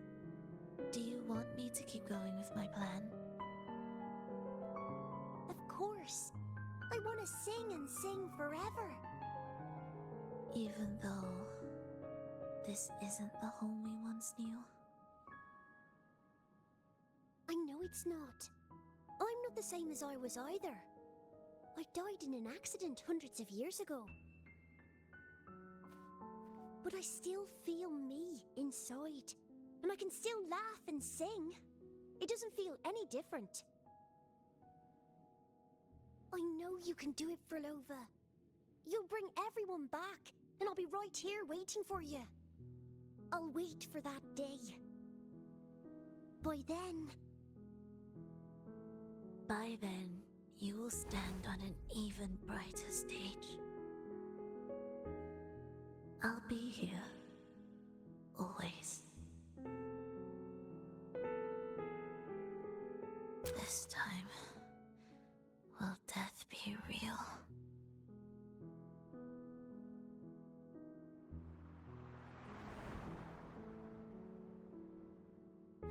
do you want me to keep going with my plan? Of course. I want to sing and sing forever. Even though this isn't the home we once knew? I know it's not. I'm not the same as I was either. I died in an accident hundreds of years ago. But I still feel me inside. And I can still laugh and sing. It doesn't feel any different. I know you can do it, Phrolova. You'll bring everyone back, and I'll be right here waiting for you. I'll wait for that day. By then, you will stand on an even brighter stage. I'll be here. Always. This time, will death be real?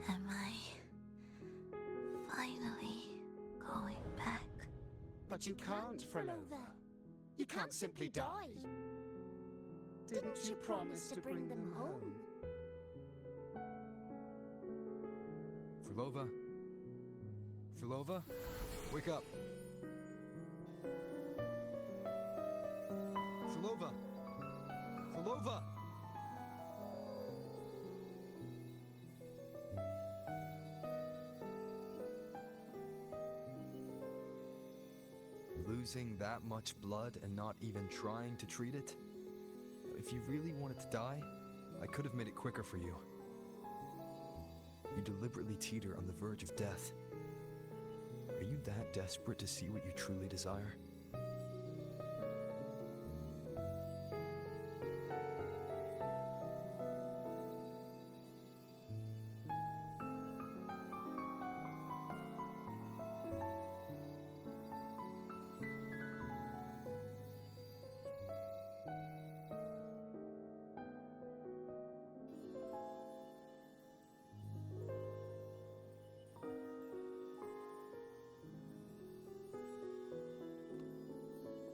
Am I finally going back? But you can't, Phrolova. You can't simply die. Didn't you promise to bring them home? Phrolova? Phrolova? Wake up! Phrolova! Phrolova! Losing that much blood and not even trying to treat it? If you really wanted to die, I could have made it quicker for you. You deliberately teeter on the verge of death. Are you that desperate to see what you truly desire?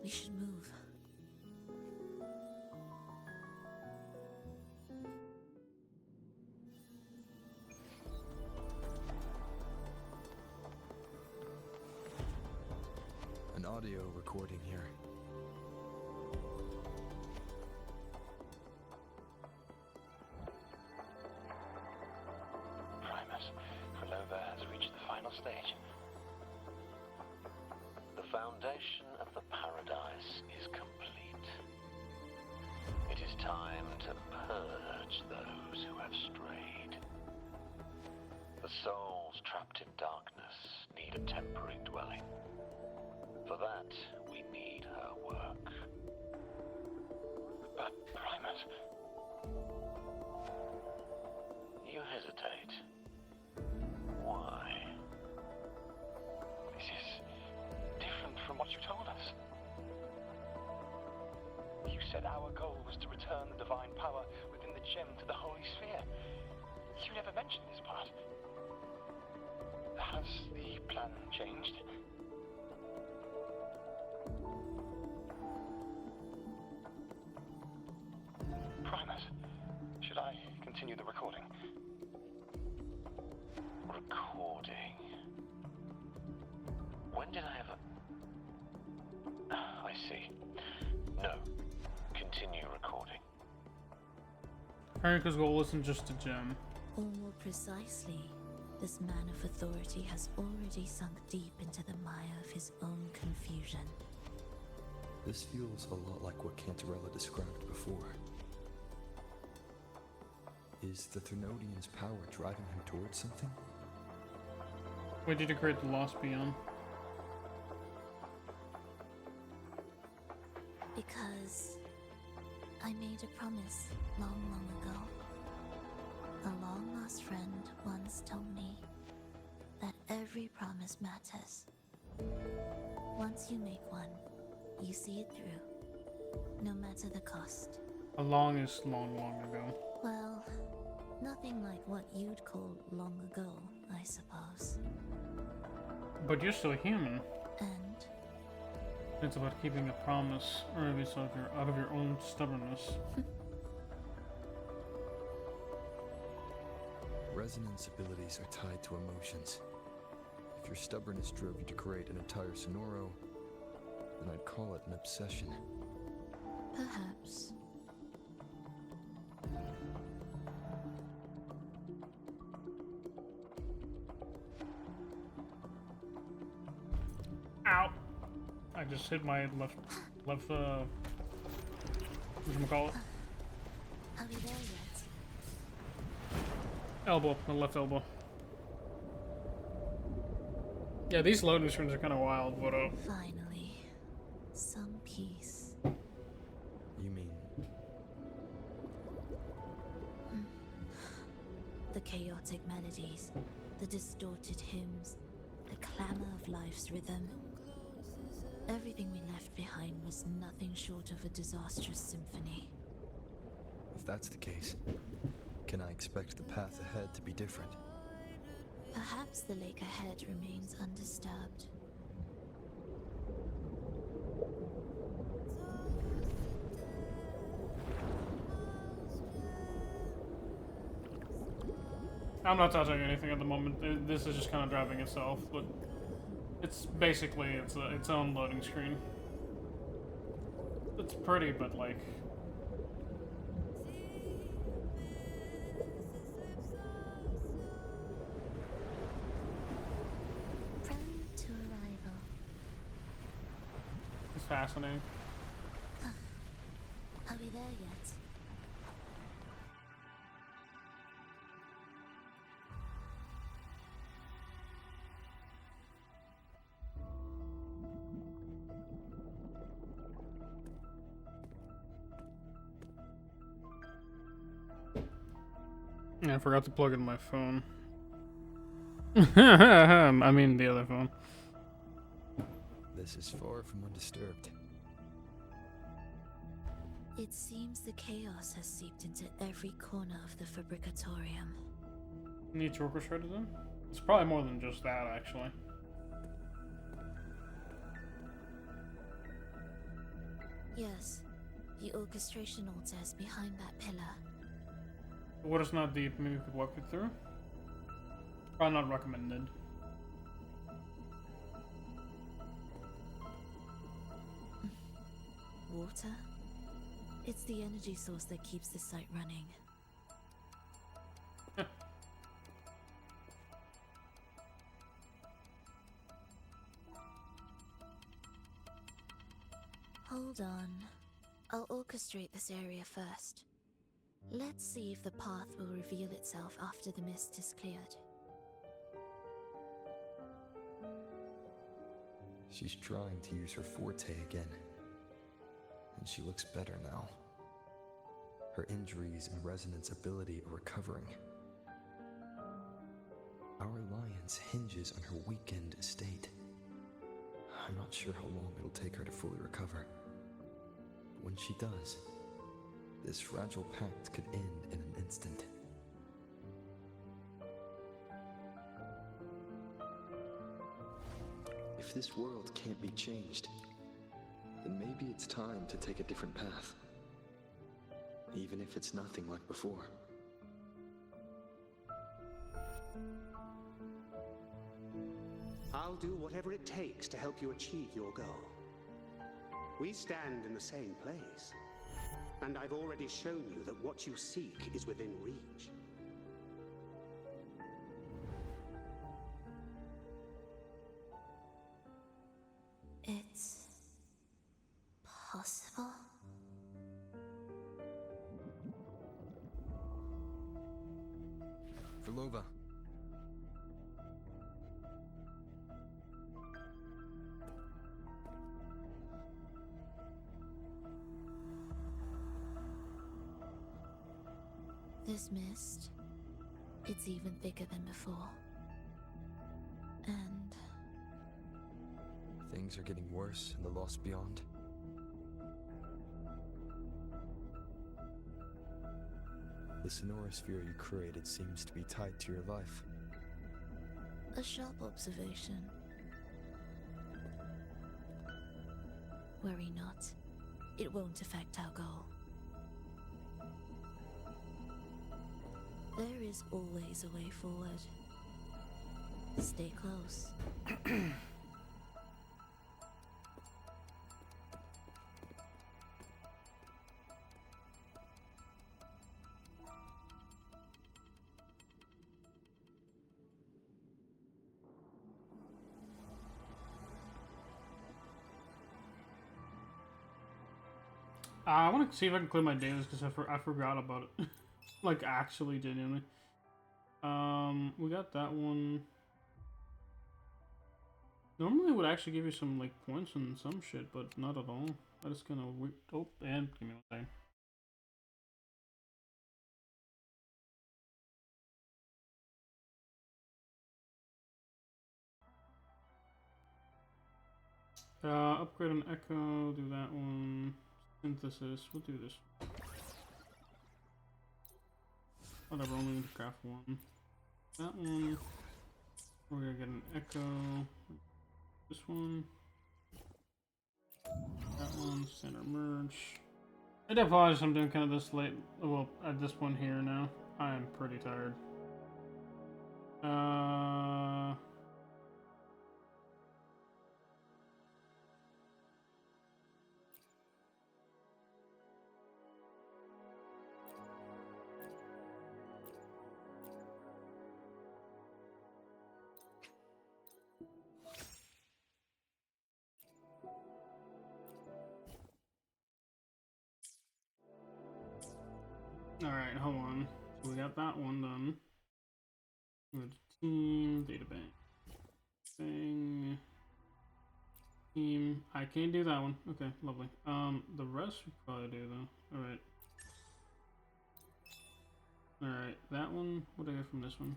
We should move. An audio recording here. Primus, Phrolova has reached the final stage. The foundation of the paradise is complete. It is time to purge those who have strayed. The souls trapped in darkness need a temporary dwelling. For that, we need her work. But, Primus, you hesitate. Why? This is you told us. You said our goal was to return the divine power within the gem to the Holy Sphere. You never mentioned this part. Has the plan changed? Primus, should I continue the recording? Recording? When did I ever... I see. No. Continue recording. Haruka's goal isn't just a gem. Or more precisely, this man of authority has already sunk deep into the mire of his own confusion. This feels a lot like what Cantarella described before. Is the Thermodian's power driving him towards something? Why did you create the Lost Beyond? Because I made a promise long, long ago. A long-lost friend once told me that every promise matters. Once you make one, you see it through, no matter the cost. A long is long, long ago. Well, nothing like what you'd call long ago, I suppose. But you're still human. And it's about keeping a promise, or at least out of your own stubbornness. Resonance abilities are tied to emotions. If your stubbornness drove you to create an entire Sonoro, then I'd call it an obsession. Perhaps. Ow! I just hit my left, whatchamacallit? Are we there yet? Elbow, my left elbow. Yeah, these loading screens are kind of wild, but Finally, some peace. You mean? The chaotic melodies, the distorted hymns, the clamor of life's rhythm. Everything we left behind was nothing short of a disastrous symphony. If that's the case, can I expect the path ahead to be different? Perhaps the lake ahead remains undisturbed. I'm not touching anything at the moment. This is just kind of driving itself, but it's basically its own loading screen. It's pretty, but like... Prone to arrival. It's fascinating. Are we there yet? Yeah, I forgot to plug in my phone. I mean the other phone. This is far from undisturbed. It seems the chaos has seeped into every corner of the Fabricatorium. Need to orchestrate it in? It's probably more than just that, actually. Yes, the orchestration altar is behind that pillar. The water's not deep, maybe we could walk it through? Probably not recommended. Water? It's the energy source that keeps the site running. Hold on. I'll orchestrate this area first. Let's see if the path will reveal itself after the mist is cleared. She's trying to use her forte again. And she looks better now. Her injuries and resonance ability are recovering. Our alliance hinges on her weakened state. I'm not sure how long it'll take her to fully recover. But when she does, this fragile pact could end in an instant. If this world can't be changed, then maybe it's time to take a different path. Even if it's nothing like before. I'll do whatever it takes to help you achieve your goal. We stand in the same place, and I've already shown you that what you seek is within reach. It's possible? Phrolova. This mist, it's even thicker than before. And Things are getting worse in the Lost Beyond. The sonorosphere you created seems to be tied to your life. a sharp observation. Worry not. It won't affect our goal. There is always a way forward. Stay close. I want to see if I can clear my dailies because I forgot about it. Like, actually, genuinely. We got that one. Normally it would actually give you some, like, points and some shit, but not at all. I just kind of... Oh, and give me one second. Upgrade on Echo, do that one. Synthesis, we'll do this. Whatever, only need to craft one. That one. We're gonna get an Echo. This one. That one, center merge. I do apologize, I'm doing kind of this late. Well, at this point here now. I am pretty tired. Alright, hold on. So we got that one done. Go to team, data bank. Thing. Team. I can't do that one. Okay, lovely. The rest we probably do though. Alright. Alright, that one. What do I get from this one?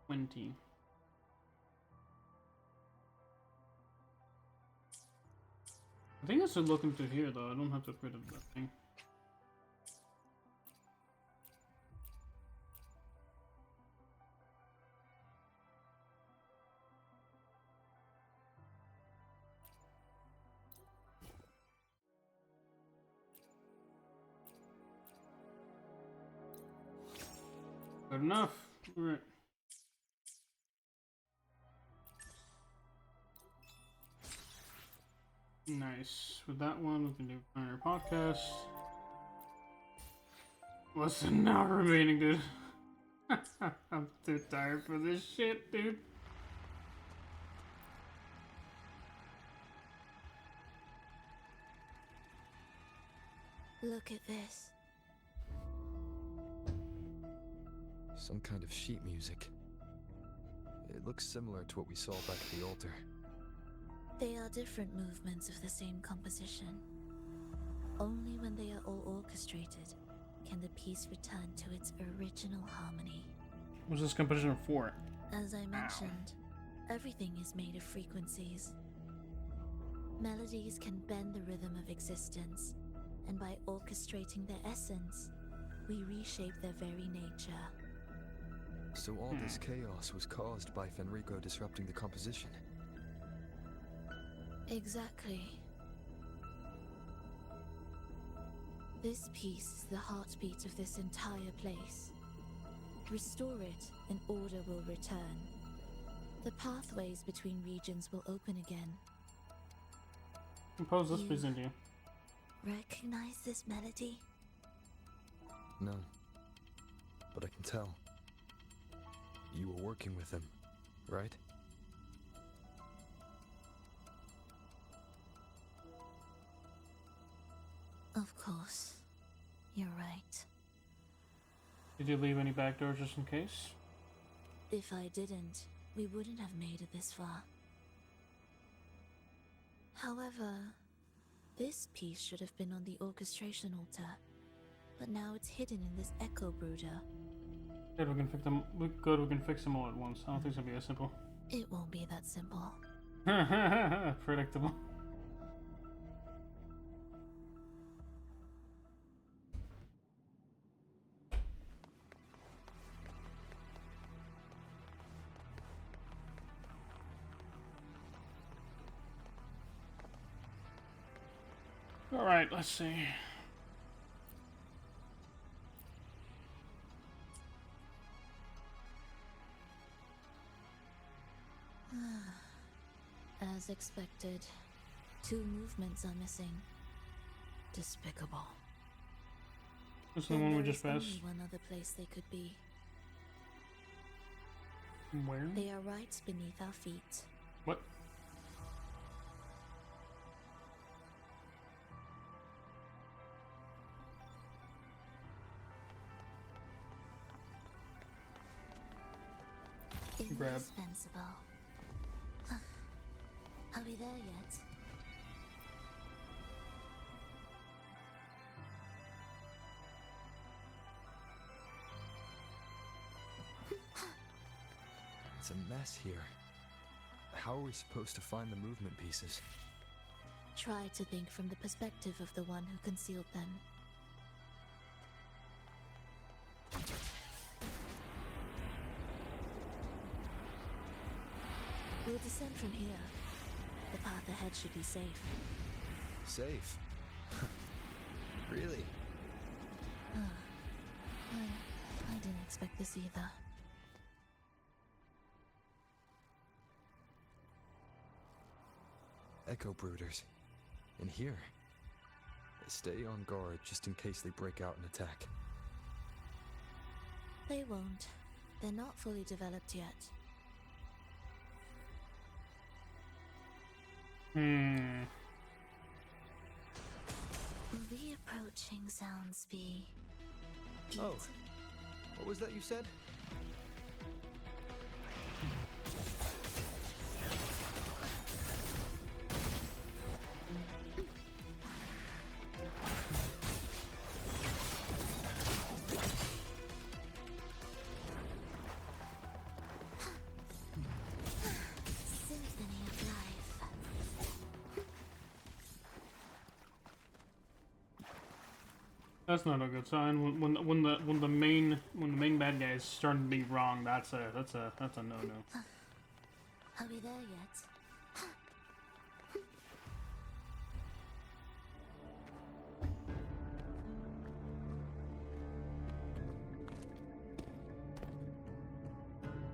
20. I think I should look into here though. I don't have to upgrade that thing. Good enough. Alright. Nice. With that one, we can do Pioneer Podcast. What's an hour remaining, dude? I'm too tired for this shit, dude. Look at this. Some kind of sheet music. It looks similar to what we saw back at the altar. They are different movements of the same composition. Only when they are all orchestrated can the piece return to its original harmony. What's this composition for? As I mentioned, everything is made of frequencies. Melodies can bend the rhythm of existence, and by orchestrating their essence, we reshape their very nature. So all this chaos was caused by Fenrico disrupting the composition? Exactly. This piece is the heartbeat of this entire place. Restore it, and order will return. The pathways between regions will open again. Compose this piece into you. Recognize this melody? No. But I can tell. You were working with him, right? Of course. You're right. Did you leave any back doors just in case? If I didn't, we wouldn't have made it this far. However, this piece should have been on the orchestration altar, but now it's hidden in this echo brooder. Good, we can fix them. Good, we can fix them all at once. I don't think it's gonna be as simple. It won't be that simple. Predictable. All right, let's see. As expected, 2 movements are missing. Despicable. This is the one we just There is passed. only one other place they could be. Where? They are right beneath our feet. What? Grab. Indispensable. Are we there yet? It's a mess here. How are we supposed to find the movement pieces? Try to think from the perspective of the one who concealed them. We'll descend from here. The path ahead should be safe. Safe? Really? I didn't expect this either. Echo brooders. In here. Stay on guard just in case they break out and attack. They won't. They're not fully developed yet. Reapproaching sounds be... Oh. What was that you said? That's not a good sign. When the main bad guy is starting to be wrong, that's a no-no. Are we there yet?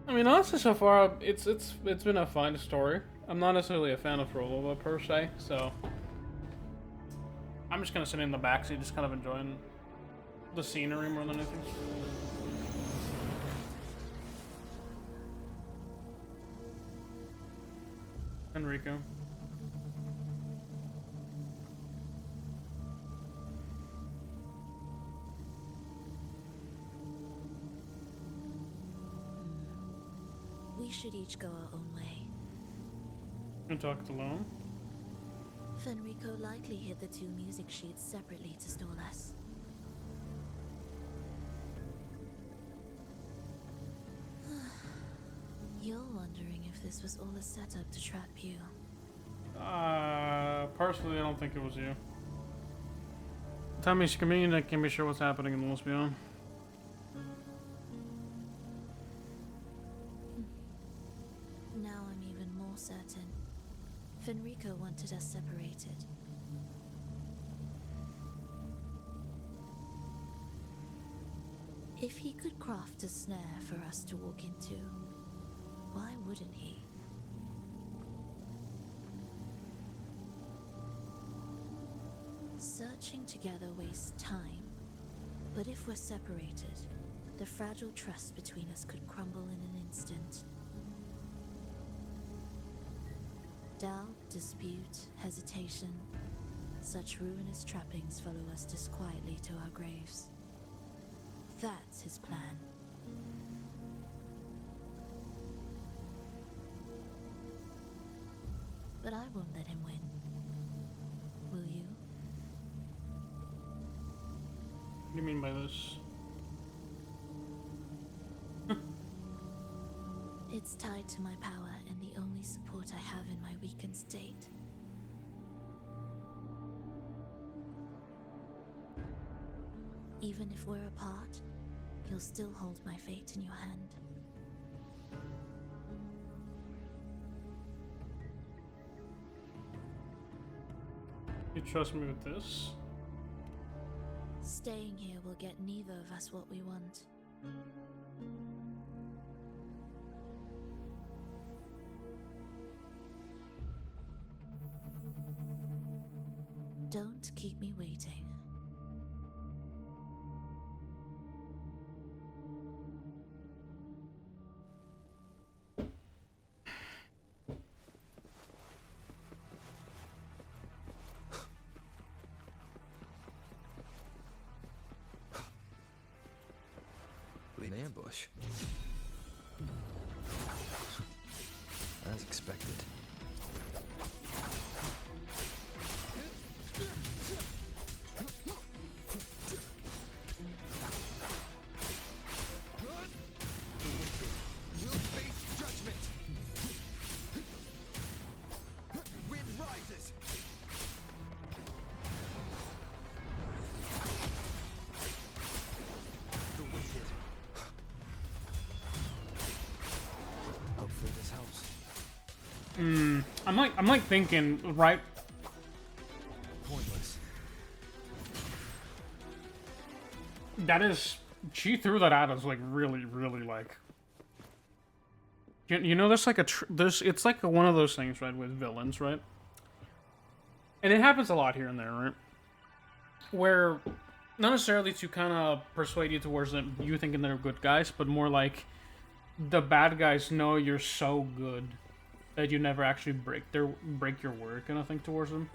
I mean, honestly, so far it's been a fine story. I'm not necessarily a fan of Phrolova per se, so I'm just gonna sit in the backseat, just kind of enjoying the scenery more than anything. Enrico. We should each go our own way. And talk alone. Fenrico likely hid the 2 music sheets separately to store less. You're wondering if this was all a setup to trap you. Personally, I don't think it was you. Tell me, Scamine, I can't be sure what's happening in the Lost Beyond. Now I'm even more certain. Fenrico wanted us separated. If he could craft a snare for us to walk into, why wouldn't he? Searching together wastes time, but if we're separated, the fragile trust between us could crumble in an instant. Doubt, dispute, hesitation, such ruinous trappings follow us disquietly to our graves. That's his plan. But I won't let him win. Will you? What do you mean by this? It's tied to my power and the only support I have in my weakened state. Even if we're apart, you'll still hold my fate in your hand. You trust me with this? Staying here will get neither of us what we want. Don't keep me waiting. An ambush. As expected. I'm like thinking, right? Pointless. That is, she threw that at us like really like. You know, there's like it's like one of those things, right, with villains, right? And it happens a lot here and there, right? Where not necessarily to kind of persuade you towards them, you thinking they're good guys, but more like the bad guys know you're so good that you never actually break your word kind of thing towards them.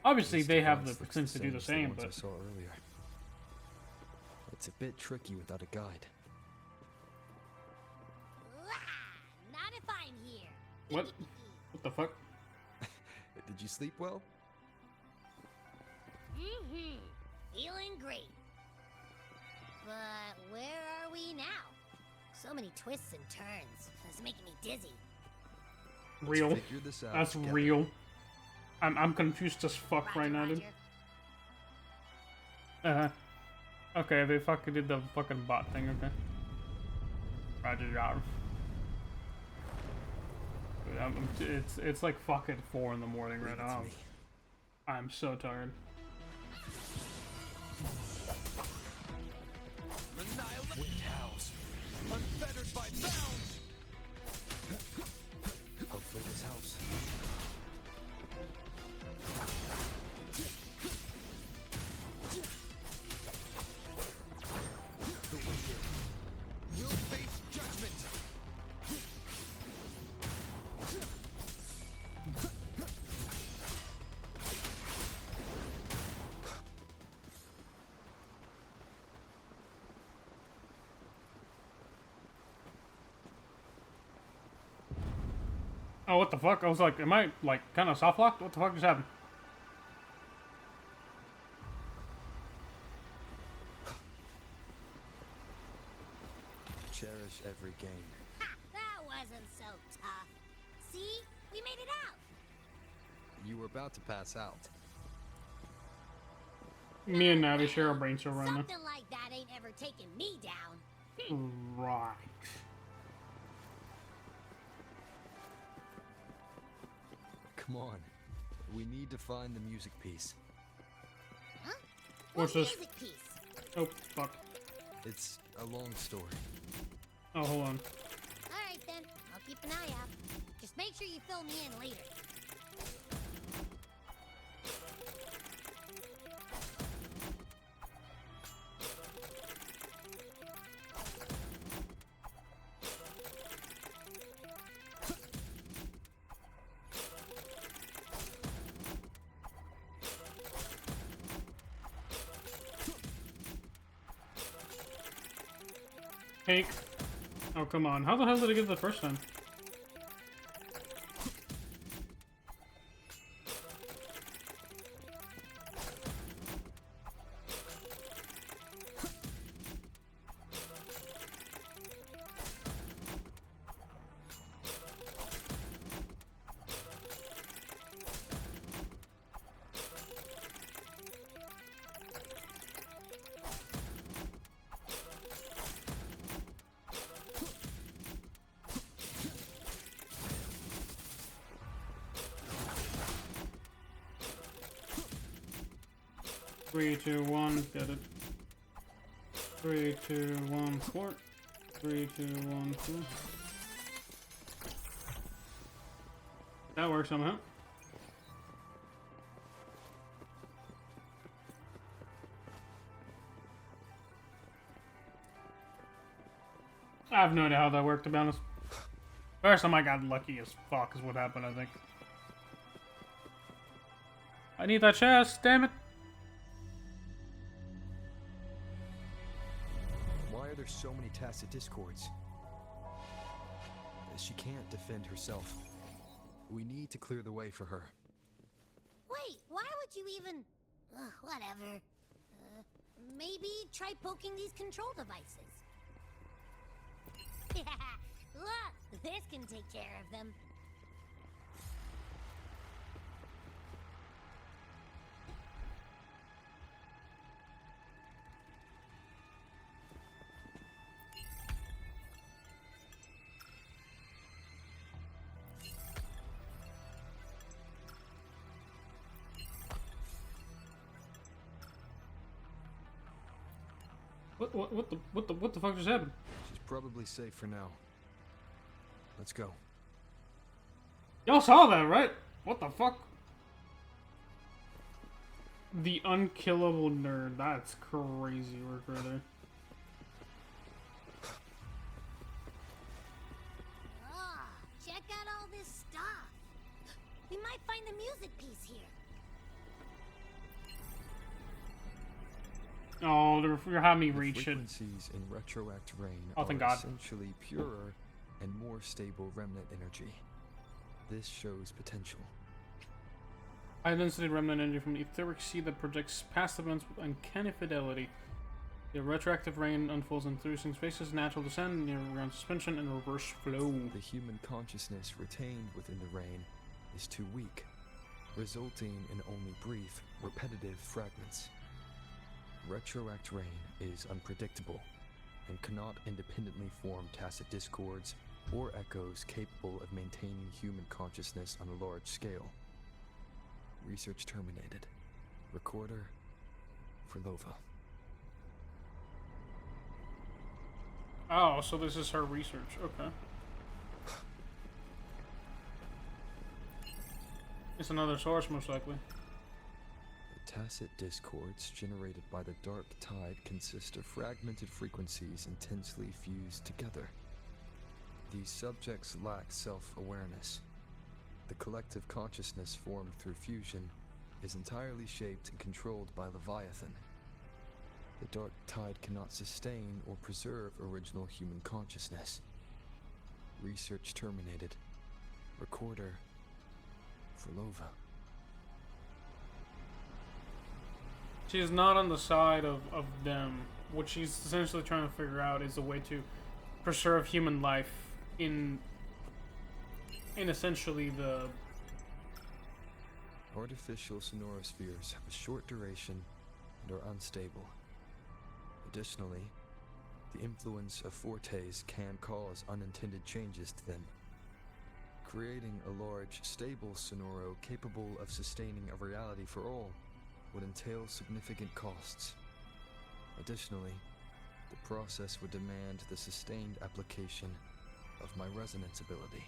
Obviously, they have the sense to do the same, but I saw earlier. It's a bit tricky without a guide. Not if I'm here. What? What the fuck? Did you sleep well? Feeling great. But where are we now? So many twists and turns. It's making me dizzy. Real. That's together. Real. I'm confused as fuck right now, dude. Okay, they fucking did the fucking bot thing, okay. Roger, Roger. It's like fucking 4 in the morning right now. I'm so tired. Wind howls, unfettered by bounds. Hopefully this helps. The wicked will face judgment. Oh, what the fuck? I was like, am I, like, kind of soft-locked? What the fuck just happened? Cherish every game. Ha! That wasn't so tough. See? We made it out! You were about to pass out. Me and Navi share our brain cell right now. Something like that ain't ever taken me down. Right. Come on. We need to find the music piece. Huh? What's What this? music piece? Oh, fuck. It's a long story. Oh, hold on. Alright then, I'll keep an eye out. Just make sure you fill me in later. Hank. Oh, come on. How the hell did I get it the first time? Three, two, one, get it. 3, 2, 1, port. 3, 2, 1, port. That works somehow. I have no idea how that worked, to be honest. First time I got lucky as fuck is what happened, I think. I need that chest, damn it. Why are there so many tacit discords? She can't defend herself. We need to clear the way for her. Wait, why would you even... whatever. Maybe try poking these control devices. Look, this can take care of them. What the fuck just happened? She's probably safe for now. Let's go. Y'all saw that, right? What the fuck? The unkillable nerd. That's crazy work right there. Ah, check out all this stuff. We might find the music piece here. Oh, you're having me reach it. Frequencies in retroact rain Oh, thank are God. essentially purer and more stable remnant energy. This shows potential. High density remnant energy from the etheric sea that projects past events with uncanny fidelity. The retroactive rain unfolds in thrusting spaces, natural descent, near ground suspension, and reverse flow. The human consciousness retained within the rain is too weak, resulting in only brief, repetitive fragments. Retroact rain is unpredictable and cannot independently form tacit discords or echoes capable of maintaining human consciousness on a large scale. Research terminated. Recorder, Fhrolova. Oh, so this is her research. Okay. It's another source, most likely. The tacit discords generated by the dark tide consist of fragmented frequencies intensely fused together. These subjects lack self-awareness. The collective consciousness formed through fusion is entirely shaped and controlled by Leviathan. The dark tide cannot sustain or preserve original human consciousness. Research terminated. Recorder, Phrolova. She's not on the side of them. What she's essentially trying to figure out is a way to preserve human life in essentially the Artificial sonorospheres have a short duration and are unstable. Additionally, the influence of fortes can cause unintended changes to them. Creating a large, stable sonoro capable of sustaining a reality for all would entail significant costs. Additionally, the process would demand the sustained application of my resonance ability.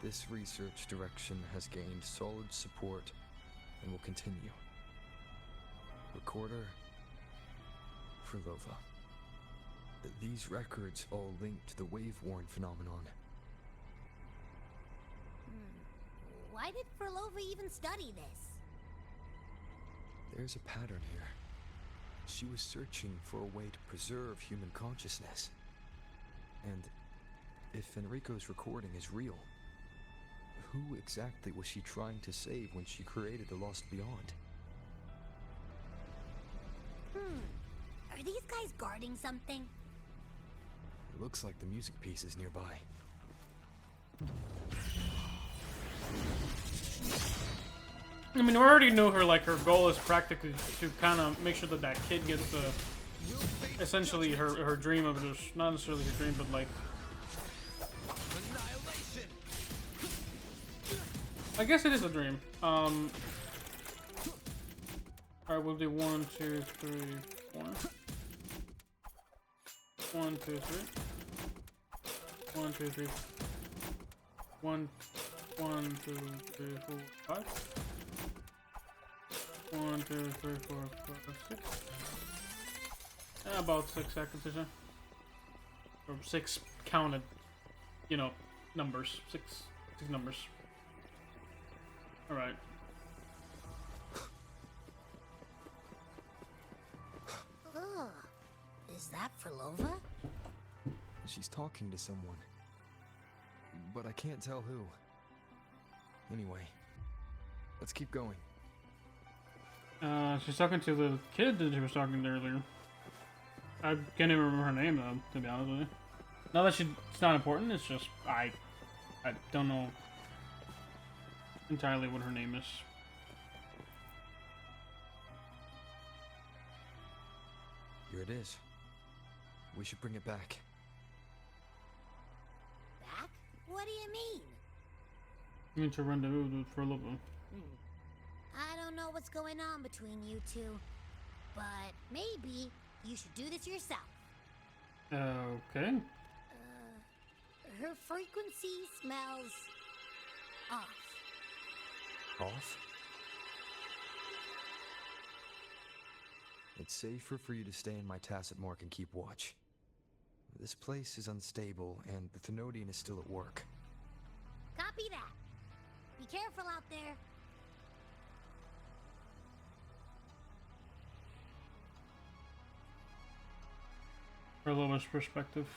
This research direction has gained solid support and will continue. Recorder, Froulova. These records all link to the wave-worn phenomenon. Why did Phrolova even study this? There's a pattern here. She was searching for a way to preserve human consciousness. And if Enrico's recording is real, who exactly was she trying to save when she created the Lost Beyond? Are these guys guarding something? It looks like the music piece is nearby. I mean, we already knew her, like, her goal is practically to kind of make sure that that kid gets the, essentially her dream of it, not necessarily her dream, but like, I guess it is a dream. Alright, we'll do 1, 2, 3, 4. 1, 2, 3. 1, 2, 3. 1, 2, 3, 4, 5. 1, 2, 3, 4, 5, 6. About 6 seconds, isn't it? Or 6 counted, you know, numbers. 6 numbers. Alright. Is that Phrolova? She's talking to someone. But I can't tell who. Anyway, let's keep going. She's talking to the kid that she was talking to earlier. I can't even remember her name though, to be honest with you. Not that it's not important, it's just I don't know entirely what her name is. Here it is. We should bring it back. Back? What do you mean? You need to rendezvous with Frolovas. I don't know what's going on between you two, but maybe you should do this yourself. Okay. Her frequency smells off. Off? It's safer for you to stay in my tacit mark and keep watch. This place is unstable, and the Thenodian is still at work. Copy that. Be careful out there. Frolovas' perspective.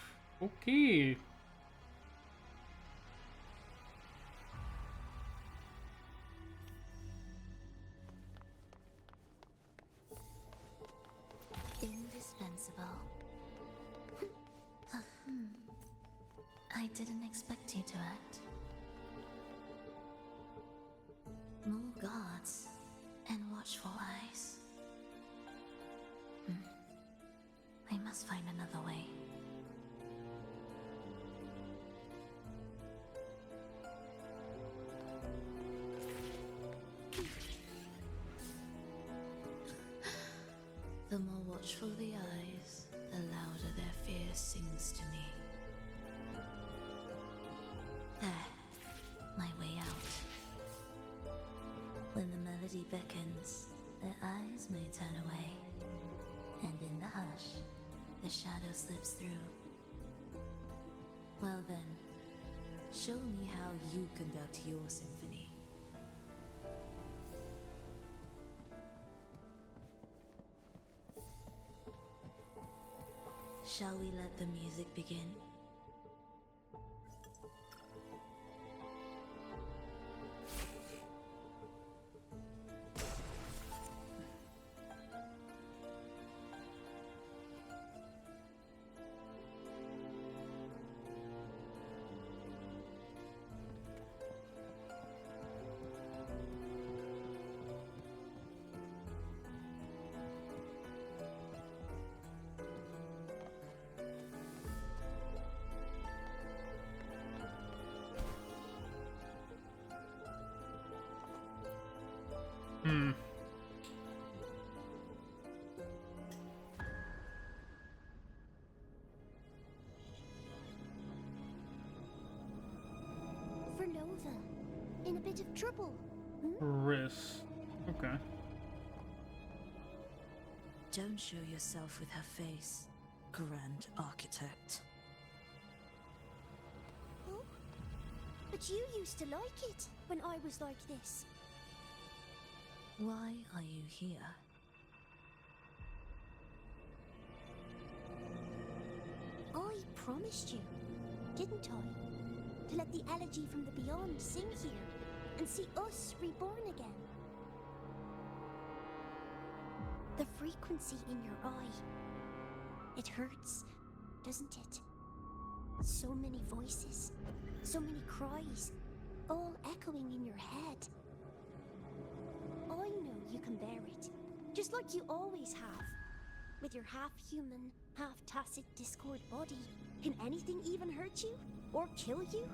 Okay. Indispensable. I didn't expect you to act. More guards and watchful eyes. I must find another way. The more watchful the eyes, the louder their fear sings to me. There, my way out. When the melody beckons, their eyes may turn away, and in the hush, the shadow slips through. Well then, show me how you conduct your symphony. Shall we let the music begin? bit of trouble. Riss. Okay. Don't show yourself with her face, Grand Architect. Oh? But you used to like it when I was like this. Why are you here? I promised you, didn't I? To let the elegy from the beyond sing here and see us reborn again. The frequency in your eye. It hurts, doesn't it? So many voices, so many cries, all echoing in your head. I know you can bear it, just like you always have. With your half-human, half-tacit Discord body, can anything even hurt you? Or kill you?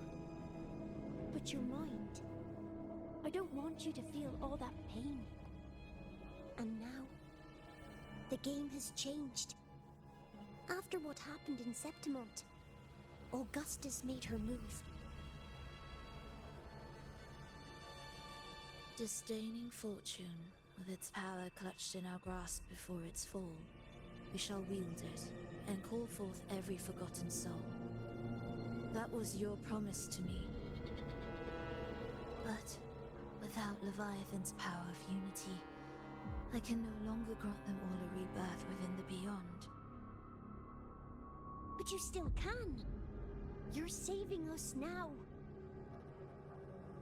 But your mind, I don't want you to feel all that pain. And now, the game has changed. After what happened in Septimont, Augustus made her move. Disdaining fortune, with its power clutched in our grasp before its fall, we shall wield it, and call forth every forgotten soul. That was your promise to me. But without Leviathan's power of unity, I can no longer grant them all a rebirth within the beyond. But you still can. You're saving us now.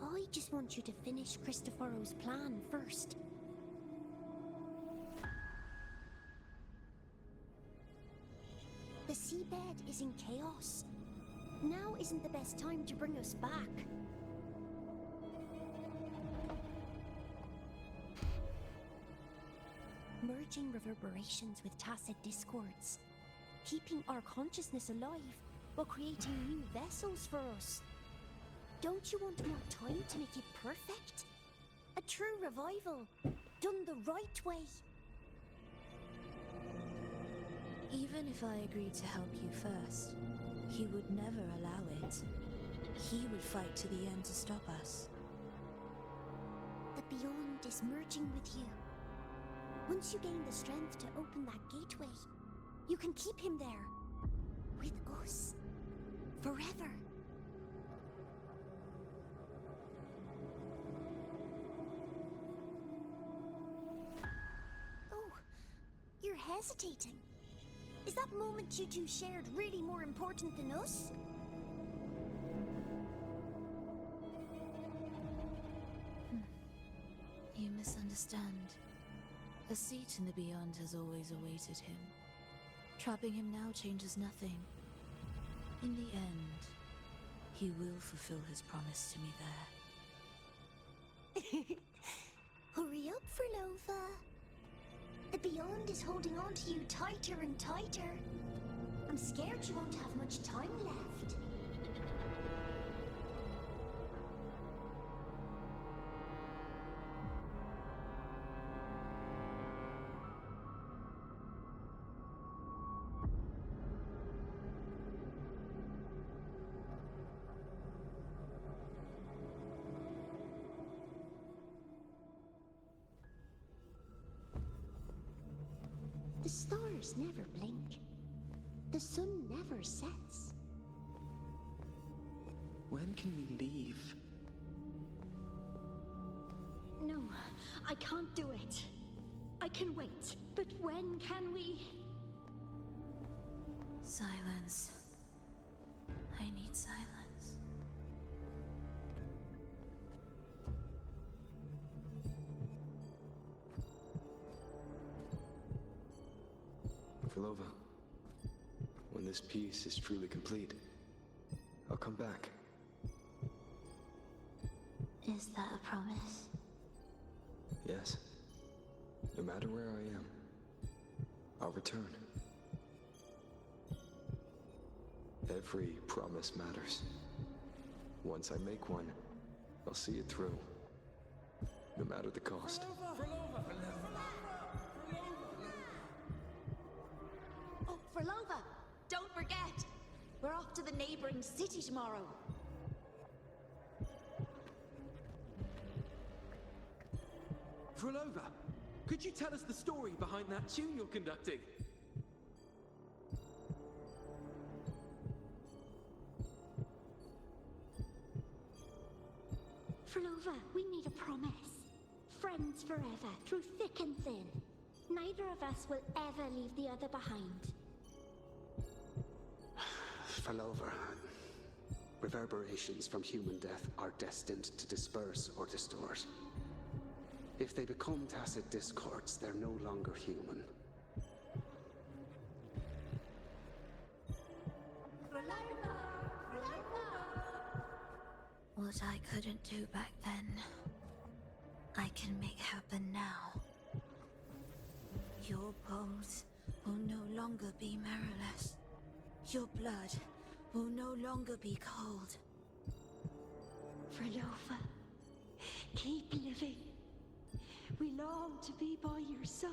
I just want you to finish Cristoforo's plan first. The seabed is in chaos. Now isn't the best time to bring us back. Merging reverberations with tacit discords. Keeping our consciousness alive while creating new vessels for us. Don't you want more time to make it perfect? A true revival, done the right way. Even if I agreed to help you first, he would never allow it. He would fight to the end to stop us. The beyond is merging with you. Once you gain the strength to open that gateway, you can keep him there. With us. Forever. Oh, you're hesitating. Is that moment you two shared really more important than us? You misunderstand. A seat in the beyond has always awaited him. Trapping him now changes nothing. In the end, he will fulfill his promise to me there. Hurry up, Phrolova. The beyond is holding on to you tighter and tighter. I'm scared you won't have much time left. The stars never blink. The sun never sets. When can we leave? No, I can't do it. I can wait, but when can we? Silence. I need silence. Phrolova, when this piece is truly complete, I'll come back. Is that a promise? Yes. No matter where I am, I'll return. Every promise matters. Once I make one, I'll see it through. No matter the cost. Oh, Phrolova! Don't forget! We're off to the neighboring city tomorrow. Could you tell us the story behind that tune you're conducting? Phrolova, we made a promise. Friends forever, through thick and thin. Neither of us will ever leave the other behind. Phrolova, reverberations from human death are destined to disperse or distort. If they become tacit discords, they're no longer human. What I couldn't do back then, I can make happen now. Your bones will no longer be marrowless. Your blood will no longer be cold. Phrolova, keep living. We long to be by your side.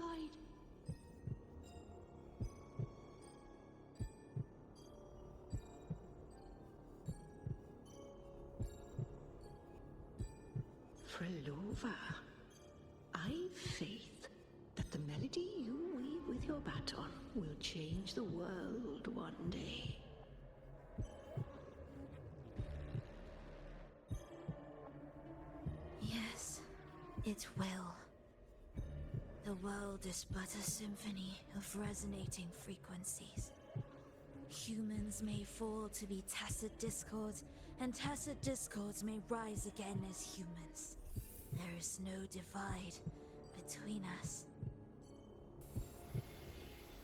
Phrolova, I've faith that the melody you weave with your baton will change the world one day. Yes, it will. The world is but a symphony of resonating frequencies. Humans may fall to be tacit discords, and tacit discords may rise again as humans. There is no divide between us.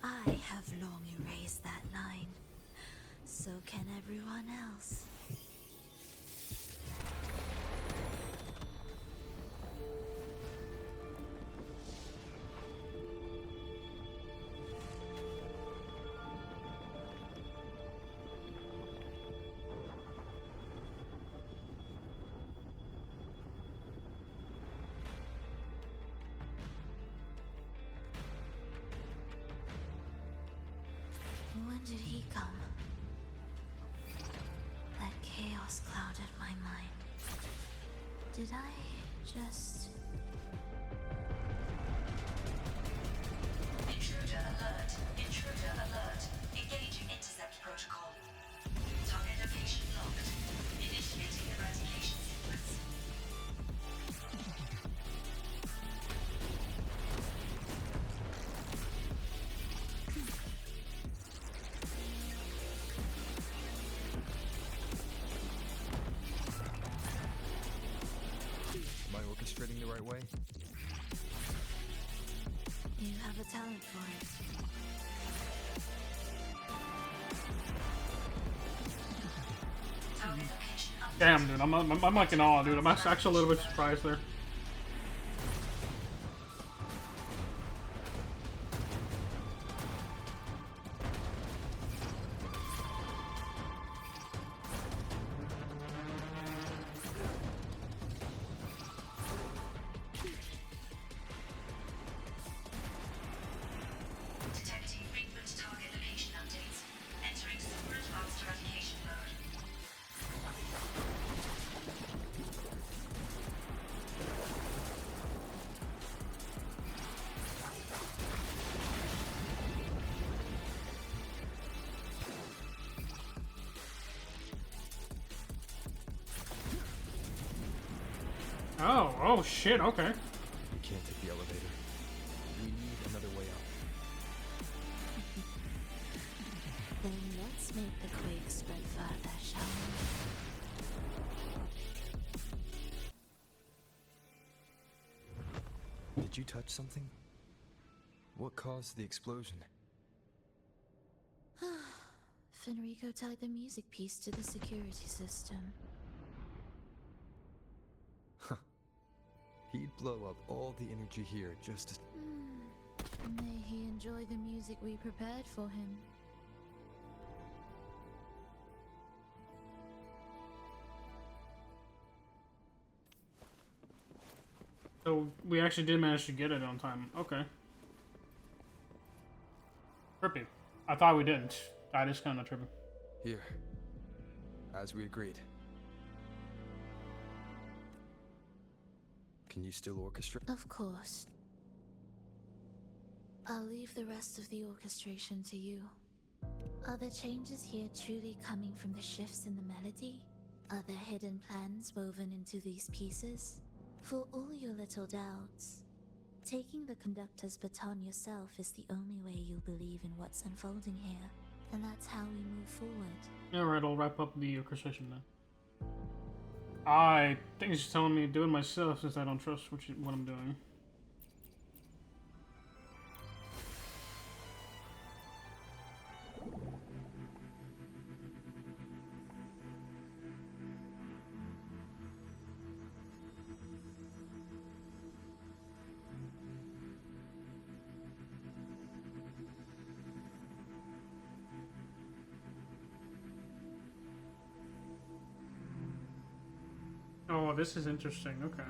I have long erased that line. So can everyone else. When did he come? That chaos clouded my mind. Did I just... Intruder alert! Intruder alert! Engaging intercept protocol. Target location locked. Initiating eradication sequence. Am I orchestrating the right way? You have a talent for it. Damn, dude, I'm like in awe, dude. I'm actually a little bit surprised there. Detecting frequent target location updates. Entering super advanced eradication mode. Oh shit, okay. We can't take the elevator. We need another way out. Then let's make the quake spread further, shall we? Did you touch something? What caused the explosion? Fenrico tied the music piece to the security system. He'd blow up all the energy here just to... May he enjoy the music we prepared for him. So we actually did manage to get it on time. Okay. Trippy. I thought we didn't. That is kind of trippy. Here. As we agreed. Can you still orchestrate? Of course. I'll leave the rest of the orchestration to you. Are the changes here truly coming from the shifts in the melody? Are there hidden plans woven into these pieces? For all your little doubts, taking the conductor's baton yourself is the only way you'll believe in what's unfolding here. And that's how we move forward. Alright, I'll wrap up the orchestration then. I think she's telling me to do it myself since I don't trust what I'm doing. Oh, this is interesting. Okay.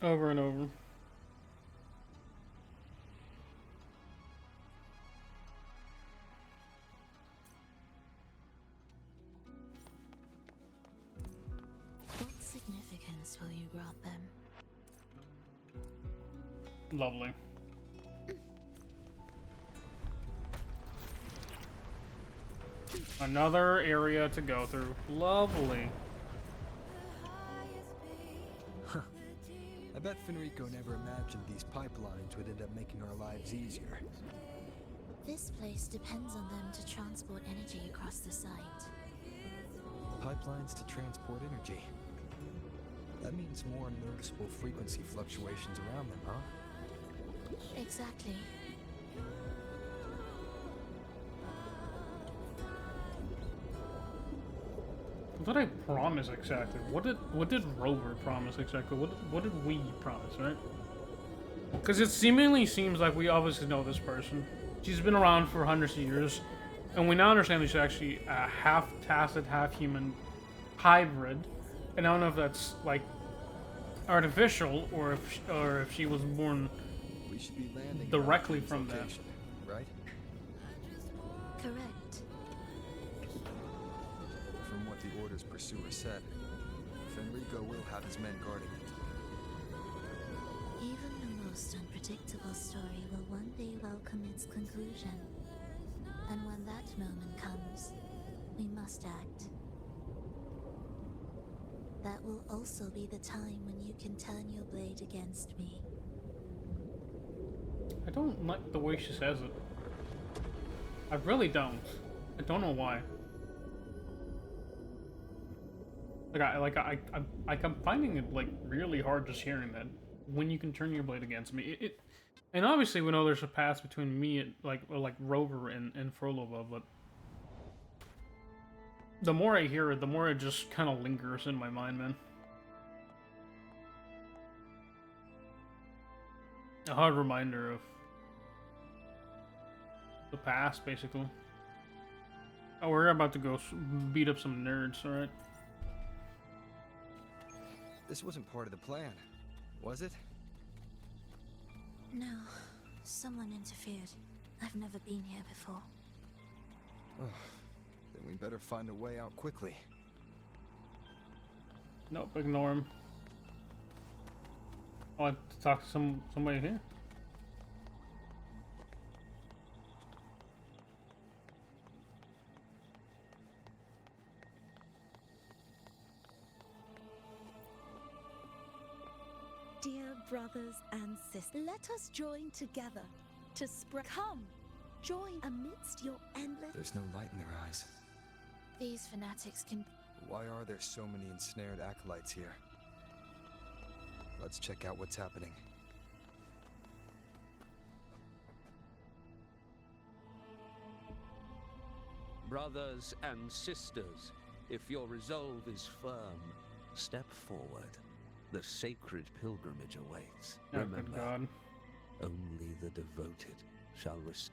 Over and over. What significance will you grant them? Lovely. Another area to go through. Lovely. Huh. I bet Fenrico never imagined these pipelines would end up making our lives easier. This place depends on them to transport energy across the site. Pipelines to transport energy. That means more noticeable frequency fluctuations around them, huh? Exactly. What did I promise exactly? What did Rover promise exactly? What did we promise, right? Because it seemingly seems like we obviously know this person. She's been around for hundreds of years, and we now understand that she's actually a half tacit, half human hybrid. And I don't know if that's like artificial or if she was born we should be landing directly from that. Right? Correct. From what the Order's pursuer said, Fenrico will have his men guarding it. Even the most unpredictable story will one day welcome its conclusion. And when that moment comes, we must act. That will also be the time when you can turn your blade against me. I don't like the way she says it. I really don't. I don't know why. I'm finding it like really hard just hearing that. When you can turn your blade against me, and obviously we know there's a path between me and like Rover and Phrolova, but the more I hear it, the more it just kind of lingers in my mind, man. A hard reminder of the past, basically. Oh, we're about to go beat up some nerds, alright? This wasn't part of the plan, was it? No, someone interfered. I've never been here before. Oh, then we better find a way out quickly. Nope, ignore him. I want to talk to somebody here. Dear brothers and sisters, let us join together to spread. Come, join amidst your endless. There's no light in their eyes. These fanatics can. Why are there so many ensnared acolytes here? Let's check out what's happening. Brothers and sisters, if your resolve is firm, step forward. The sacred pilgrimage awaits. Oh, Remember, good God. only the devoted shall receive.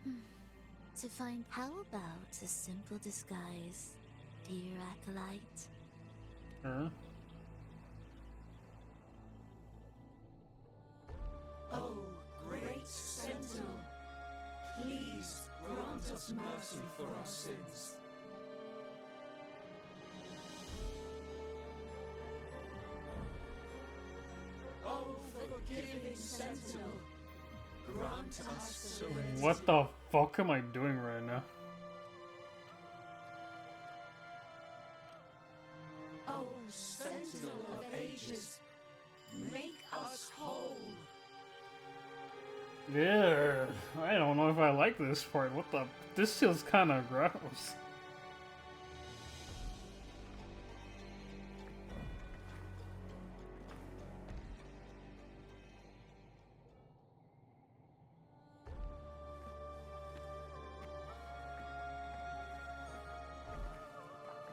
To find. How about a simple disguise, acolyte. Oh, great Sentinel, please grant us mercy for our sins. Oh, forgiving Sentinel, grant us serenity. What the fuck am I doing right now? Oh, Sentinel of ages, make us whole. Yeah, I don't know if I like this part. What the? This feels kind of gross.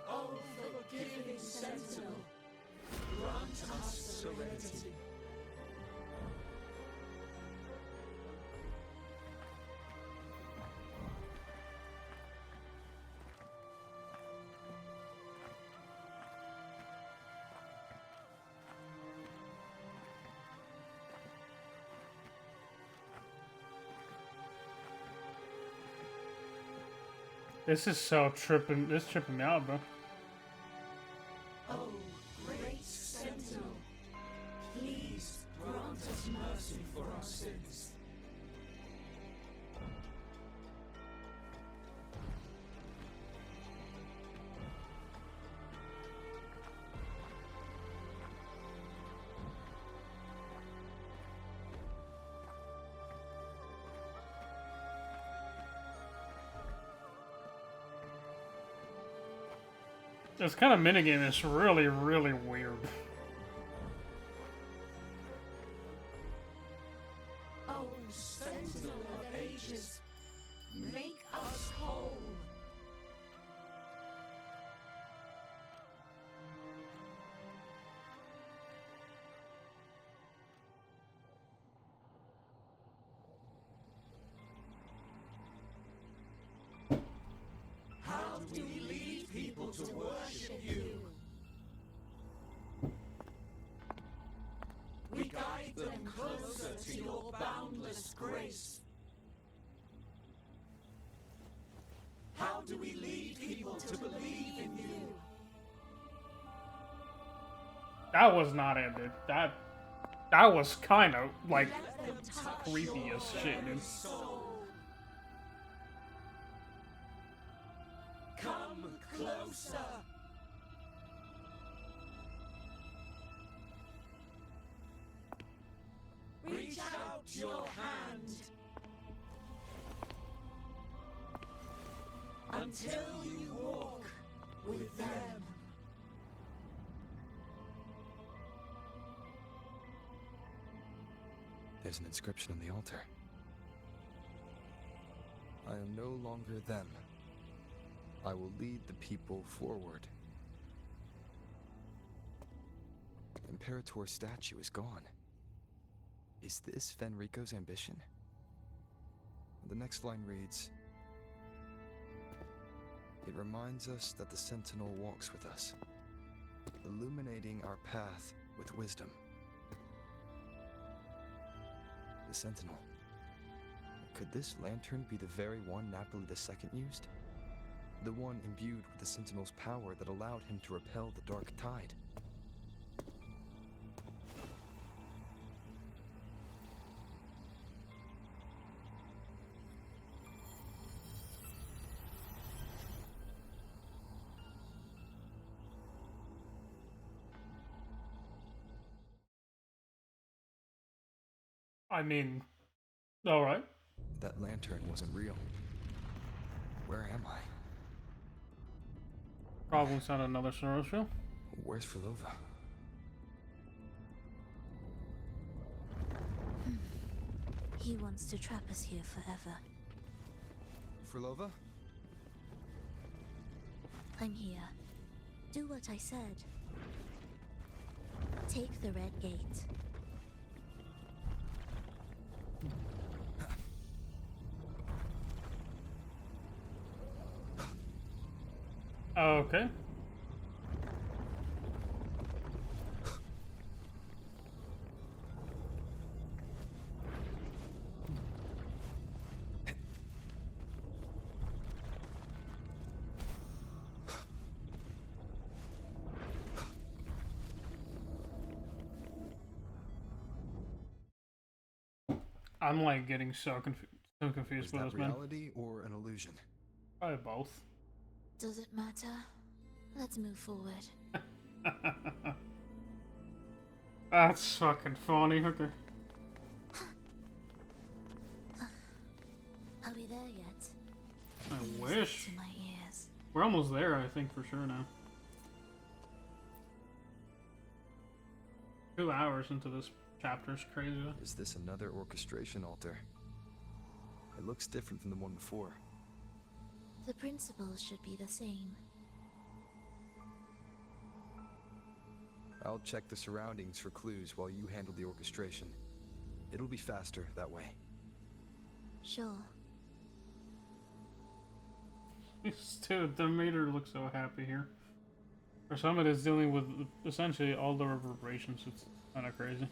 Oh, forgiving Sentinel, grant us serenity. This is so tripping. This is tripping me out, bro. Oh, great Sentinel, please grant us mercy for our sins. This kind of minigame is really, really weird. Oh, Sentinel of ages, make us whole. How do we lead people to worship you? We guide them closer to your boundless grace. How do we lead people to believe in you? That was not it, dude. That was kind of like creepy as shit, dude. Come closer. Reach out your hand until you walk with them. There's an inscription on the altar. I am no longer them. I will lead the people forward. Imperator's statue is gone. Is this Fenrico's ambition? The next line reads, "It reminds us that the Sentinel walks with us, illuminating our path with wisdom." The Sentinel. Could this lantern be the very one Napoli II used? The one imbued with the Sentinel's power that allowed him to repel the dark tide? I mean, alright. That lantern wasn't real. Where am I? Probably not another Sorosho. Where's Phrolova? He wants to trap us here forever. Phrolova? I'm here. Do what I said. Take the red gate. Okay. I'm like getting so confused Was with that this, man. reality or an illusion? Probably both. Does it matter? Let's move forward. That's fucking funny. Okay. Are we there yet? I wish. To my ears. We're almost there, I think, for sure now. 2 hours into this chapter is crazy. Is this another orchestration altar? It looks different from the one before. The principles should be the same. I'll check the surroundings for clues while you handle the orchestration. It'll be faster that way. Sure. Dude, the meter looks so happy here. For some, it is dealing with essentially all the reverberations. It's kind of crazy.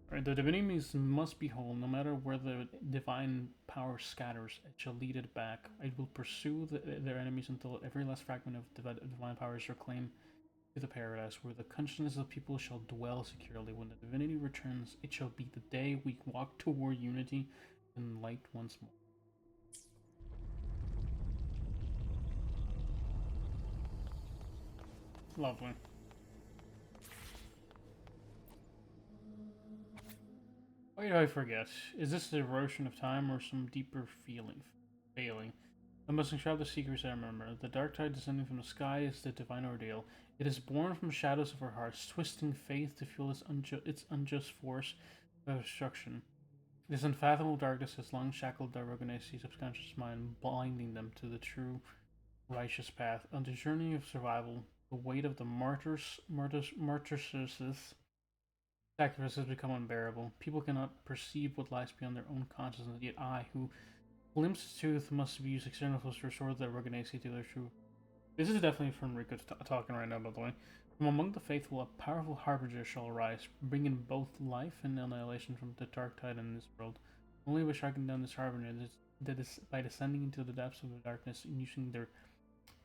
Alright, the divinities must be whole, no matter where the divine power scatters. It shall lead it back. It will pursue their enemies until every last fragment of divine power is reclaimed to the paradise, where the consciousness of the people shall dwell securely. When the divinity returns, it shall be the day we walk toward unity and light once more. Lovely. Why do I forget? Is this the erosion of time or some deeper failing? I must inscribe the secrets I remember. The dark tide descending from the sky is the divine ordeal. It is born from shadows of our hearts, twisting faith to fuel its unjust force of destruction. This unfathomable darkness has long shackled the Roganesi's subconscious mind, blinding them to the true righteous path. On the journey of survival, the weight of the martyrs' sacrifices become unbearable. People cannot perceive what lies beyond their own consciousness, yet I, who glimpses truth, must use external force to restore the Roganesi to their truth. This is definitely from Rico talking right now, by the way. From among the faithful, a powerful harbinger shall arise, bringing both life and annihilation from the dark tide in this world. Only by striking down this harbinger, that is by descending into the depths of the darkness and using their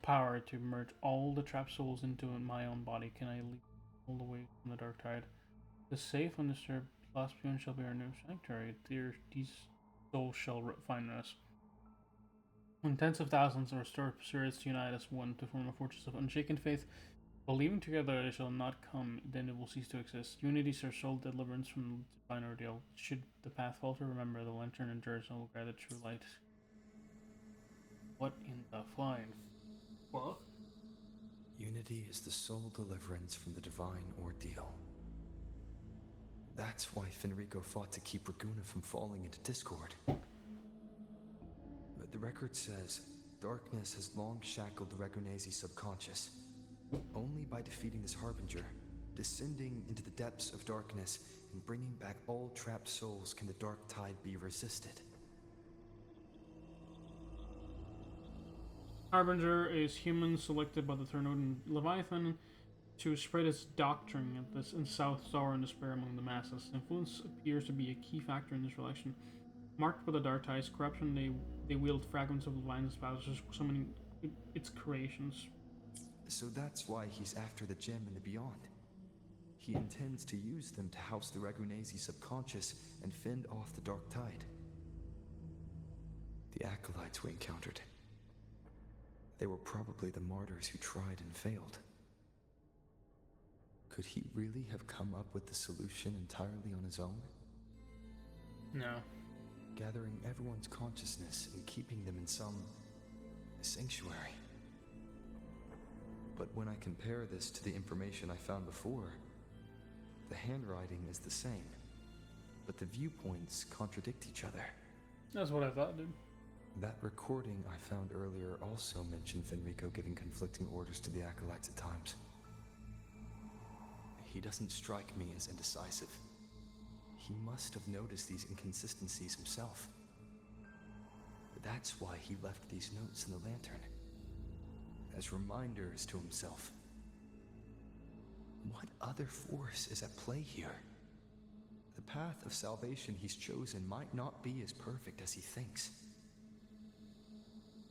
power to merge all the trapped souls into my own body, can I lead all the way from the dark tide. The safe, undisturbed lost beyond shall be our new sanctuary. There, these souls shall find us. When tens of thousands of restored spirits unite as one to form a fortress of unshaken faith, believing together they shall not come, then it will cease to exist. Unity is our sole deliverance from the divine ordeal. Should the path falter, remember the lantern endures and will guide the true light. What in the flying? What? Unity is the sole deliverance from the divine ordeal. That's why Fenrico fought to keep Raguna from falling into discord. But the record says darkness has long shackled the Ragunesi subconscious. Only by defeating this harbinger, descending into the depths of darkness, and bringing back all trapped souls can the dark tide be resisted. Harbinger is human selected by the Thernodian Leviathan to spread its doctrine of this in South sorrow and despair among the masses. Influence appears to be a key factor in this election. Marked by the dark tides, corruption, they wield fragments of the divine spouses, summoning its creations. So that's why he's after the gem and the beyond. He intends to use them to house the Ragunesi subconscious and fend off the dark tide. The acolytes we encountered. They were probably the martyrs who tried and failed. Could he really have come up with the solution entirely on his own? No. Gathering everyone's consciousness and keeping them in some sanctuary. But when I compare this to the information I found before, the handwriting is the same, but the viewpoints contradict each other. That's what I thought, dude. That recording I found earlier also mentioned Fenrico giving conflicting orders to the acolytes at times. He doesn't strike me as indecisive. He must have noticed these inconsistencies himself. That's why he left these notes in the lantern, as reminders to himself. What other force is at play here? The path of salvation he's chosen might not be as perfect as he thinks.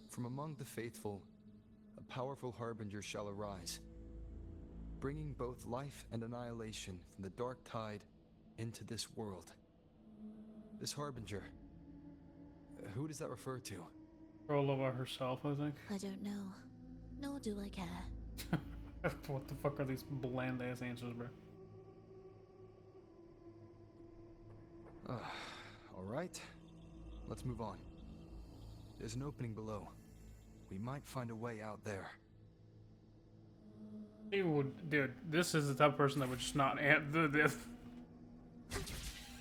From among the faithful, a powerful harbinger shall arise. bringing both life and annihilation from the dark tide into this world. This harbinger, who does that refer to? Phrolova herself, I think. I don't know. Nor do I care. What the fuck are these bland ass answers, bro? Alright, let's move on. There's an opening below. We might find a way out there. Dude, this is the type of person that would just not answer this.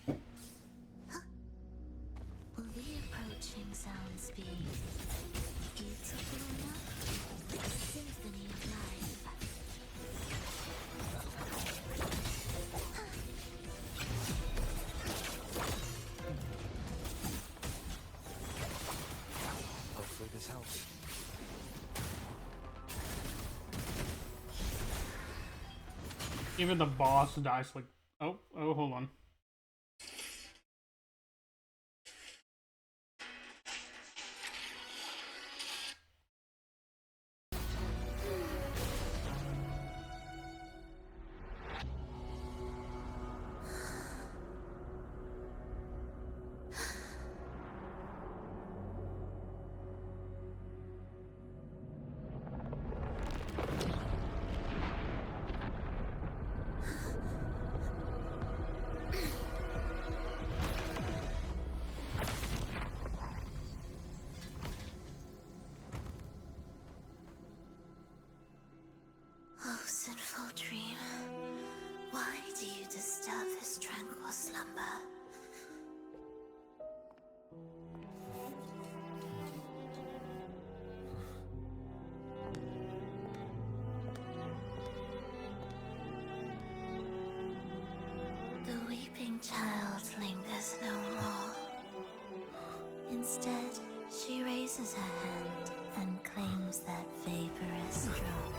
Will the approaching sounds be beautiful enough? A symphony of life. Hopefully this helps. Even the boss dies like, oh, hold on. Oh, sinful dream. Why do you disturb this tranquil slumber? The weeping child lingers no more. Instead, she raises her hand and claims that vaporous drop.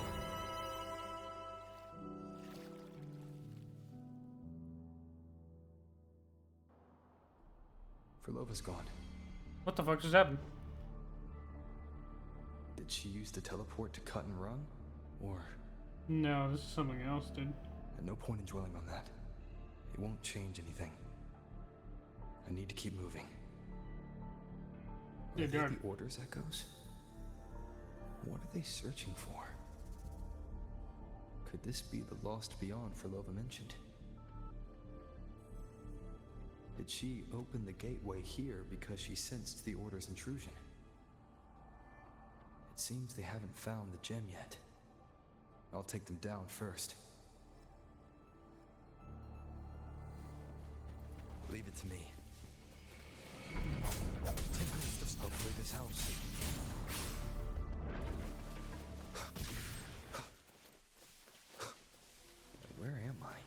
Phrolovas gone. What the fuck just happened? Did she use the teleport to cut and run? Or... No, this is something else, dude. At no point in dwelling on that. It won't change anything. I need to keep moving. Yeah, Are they Jared. the Order's echoes? What are they searching for? Could this be the lost beyond Fhrolova mentioned? Did she open the gateway here because she sensed the Order's intrusion? It seems they haven't found the gem yet. I'll take them down first. Leave it to me. Hopefully this helps. Where am I?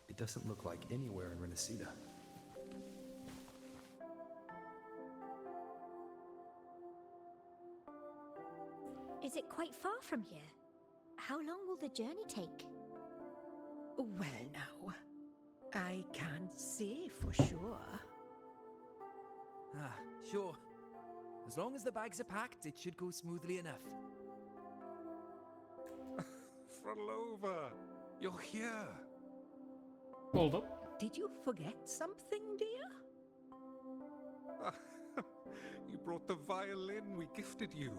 It doesn't look like anywhere in Rinascita. Is it quite far from here? How long will the journey take? Well, now, I can't say for sure. Ah, sure. As long as the bags are packed, it should go smoothly enough. Phrolova, you're here. Hold up. Did you forget something, dear? You brought the violin we gifted you.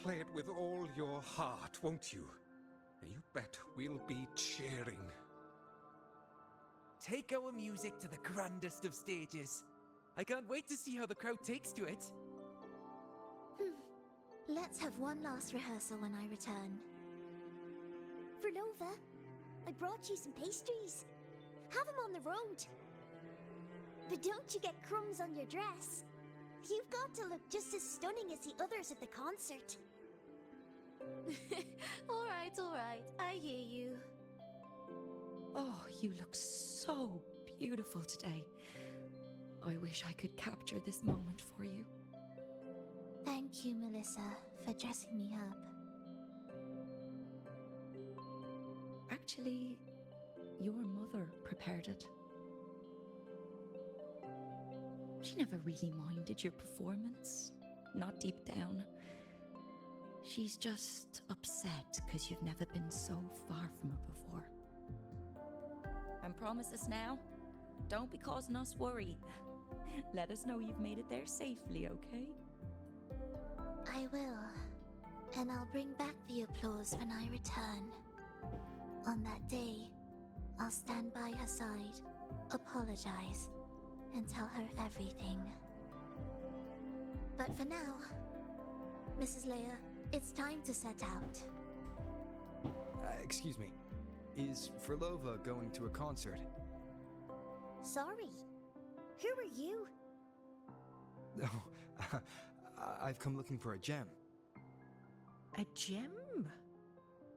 Play it with all your heart, won't you? You bet we'll be cheering. Take our music to the grandest of stages. I can't wait to see how the crowd takes to it. Let's have one last rehearsal when I return. Fhrolova, I brought you some pastries. Have them on the road. But don't you get crumbs on your dress. You've got to look just as stunning as the others at the concert. All right, I hear you. Oh, you look so beautiful today. I wish I could capture this moment for you. Thank you, Melissa, for dressing me up. Actually, your mother prepared it. She never really minded your performance, not deep down. She She's just upset because you've never been so far from her before. And promise us now, don't be causing us worry. Let us know you've made it there safely, okay? I will. And I'll bring back the applause when I return. On that day, I'll stand by her side, apologize, and tell her everything. But for now, Mrs. Leia, it's time to set out. Excuse me. Is Phrolova going to a concert? Sorry. Who are you? No, I've come looking for a gem. A gem?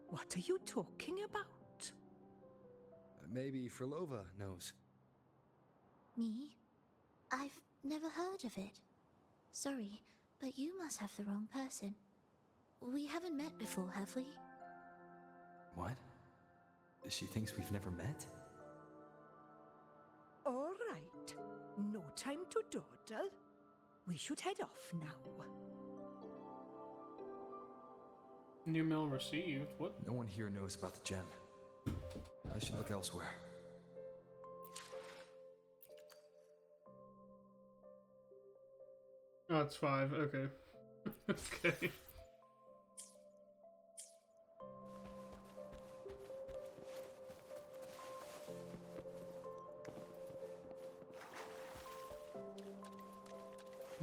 What are you talking about? Maybe Phrolova knows. Me? I've never heard of it. Sorry, but you must have the wrong person. We haven't met before, have we? What? She thinks we've never met? All right. No time to dawdle. We should head off now. New mail received. What? No one here knows about the gem. I should look elsewhere. Oh, it's 5. Okay. Okay.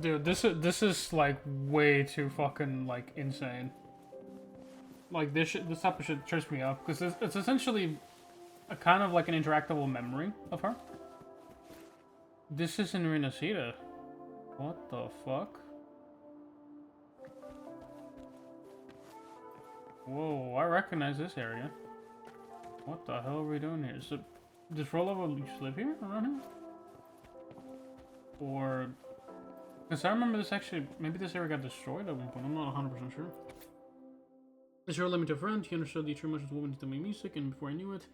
Dude, this is like way too fucking like insane. Like this type of shit trips me up because it's essentially a kind of like an interactable memory of her. This is in Rinascita. What the fuck? Whoa, I recognize this area. What the hell are we doing here? So, does Frolovas used to live here around here? Or because I remember this actually, maybe this area got destroyed at one point, I'm not 100% sure. This girl led me to a friend, he understood the true emotions of women to my music, and before I knew it,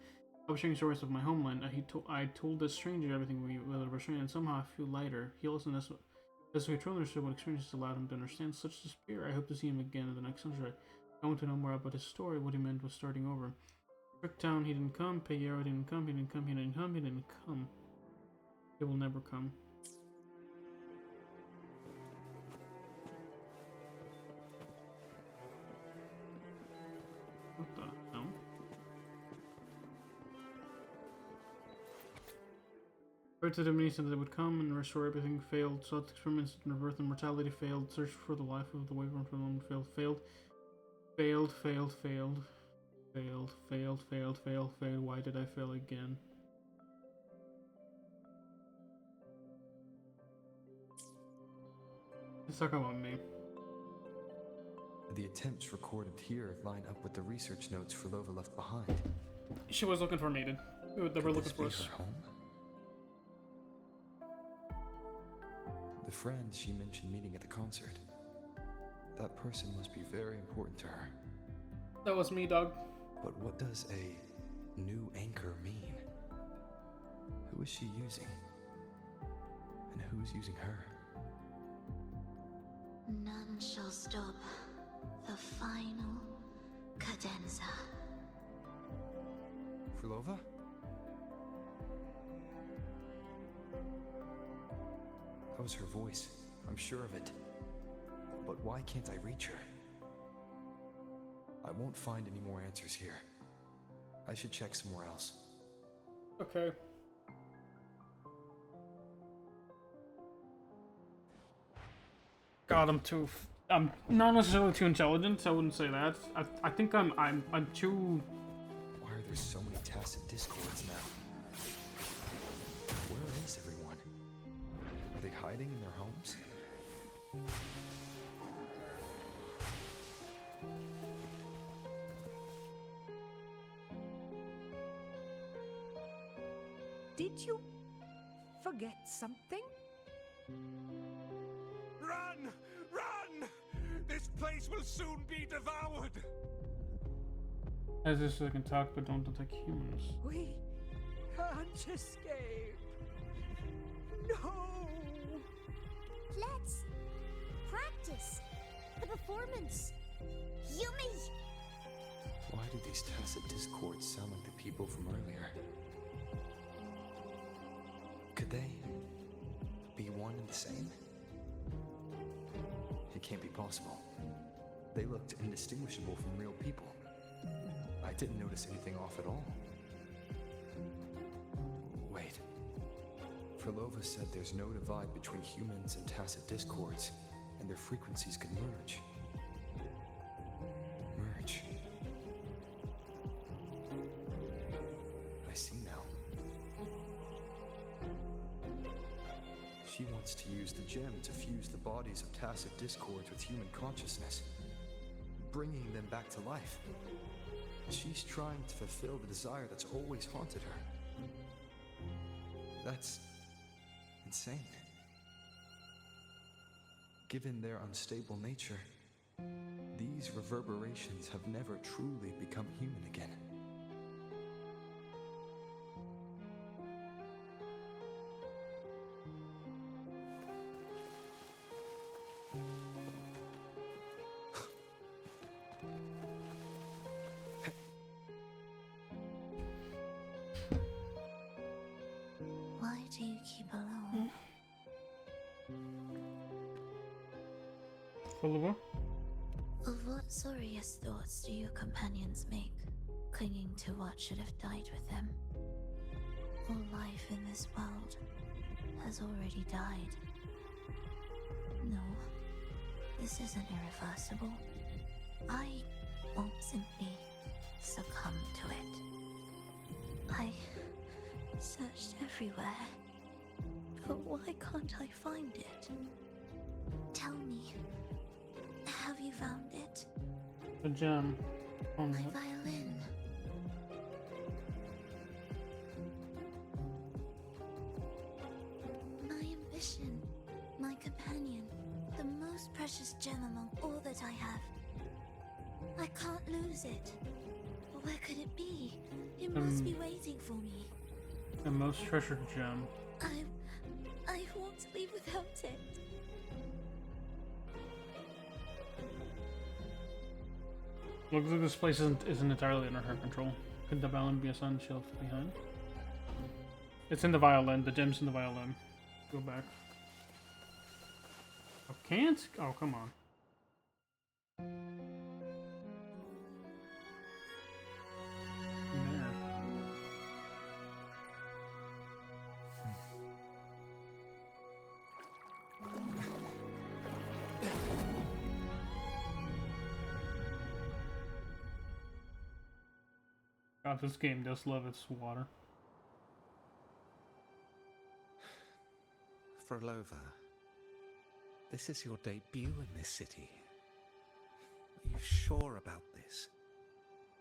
I was sharing stories of my homeland. I told this stranger everything we were sharing, and somehow I feel lighter. He listened as we truly understood what experiences allowed him to understand such despair. I hope to see him again in the next century. I want to know more about his story, what he meant was starting over. Bricktown, he didn't come. Payero, he didn't come. He didn't come. He didn't come. He didn't come. He will never come. What the hell? Prayed to the Divinity that they would come and restore everything. Failed. Sought experiments in rebirth and mortality. Failed. Searched for the life of the Wyvern for the moment. Failed. Failed. Failed. Failed. Failed. Failed. Failed. Failed. Failed. Failed. Why did I fail again? Let's talk about me. The attempts recorded here line up with the research notes Phrolova left behind. She was looking for a maiden. They were looking for us. Her home? The friend she mentioned meeting at the concert. That person must be very important to her. That was me, dog. But what does a new anchor mean? Who is she using? And who's using her? None shall stop the final cadenza. Phrolova? That was her voice. I'm sure of it. But why can't I reach her? I won't find any more answers here. I should check somewhere else. Okay. God, I'm not necessarily too intelligent. I wouldn't say that. I think I'm too. Why are there so many tacit discords now? Where is everyone? Are they hiding in their homes? Did you forget something? Run! Run! This place will soon be devoured! As this I can talk, but don't attack humans. We can't escape. No! Let's practice the performance. Yo! Why do these tacit discords sound like the people from earlier? Could they be one and the same? It can't be possible. They looked indistinguishable from real people. I didn't notice anything off at all. Wait. Phrolovas said there's no divide between humans and tacit discords, and their frequencies could merge. Merge. I see now. She wants to use the gem to fuse the bodies of tacit discords with human consciousness, bringing them back to life. She's trying to fulfill the desire that's always haunted her. That's insane. Given their unstable nature, these reverberations have never truly become human again. Why do you keep alone? Phrolova? Of what sorriest thoughts do your companions make, clinging to what should have died with them? All life in this world has already died. No, this isn't irreversible. I won't simply succumb to it. I searched everywhere, but why can't I find it? Tell me, have you found it? The gem. Oh, My no. violin. My ambition. My companion. The most precious gem among all that I have. I can't lose it. Where could it be? It must be waiting for me. The most treasured gem. I won't leave without it. Looks like this place isn't entirely under her control. Could the violin be a sun shield behind? It's in the violin. The gem's in the violin. Go back. Oh, can't? Oh, come on. There. God, this game does love its water. Fhrolova, this is your debut in this city. Are you sure about this?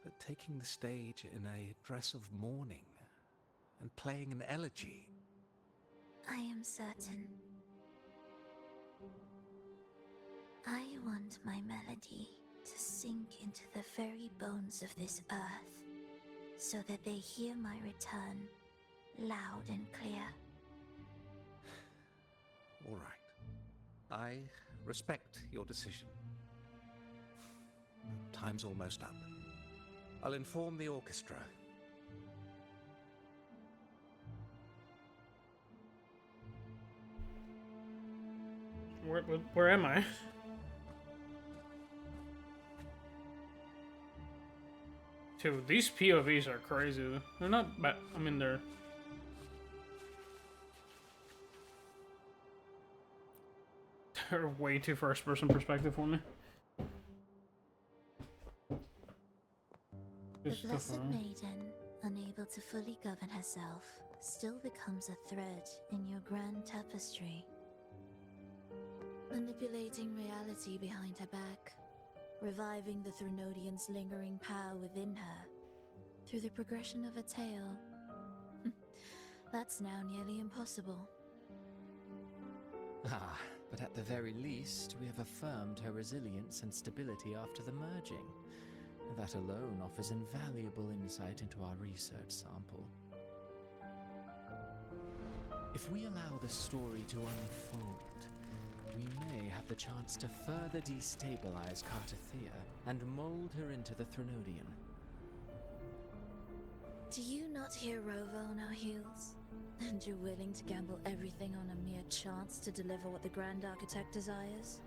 That taking the stage in a dress of mourning and playing an elegy? I am certain. I want my melody to sink into the very bones of this earth, so that they hear my return loud and clear. All right. I respect your decision. Time's almost up. I'll inform the orchestra. Where am I? Dude, these POVs are crazy. They're not bad. I mean, they're way too first-person perspective for me. The Blessed Maiden, unable to fully govern herself, still becomes a thread in your grand tapestry. Manipulating reality behind her back, reviving the Threnodian's lingering power within her, through the progression of a tale. That's now nearly impossible. Ah, but at the very least, we have affirmed her resilience and stability after the merging. That alone offers invaluable insight into our research sample. If we allow the story to unfold, we may have have the chance to further destabilize Cartathea and mold her into the Threnodian. Do you not hear Rovo on our heels? And you're willing to gamble everything on a mere chance to deliver what the Grand Architect desires?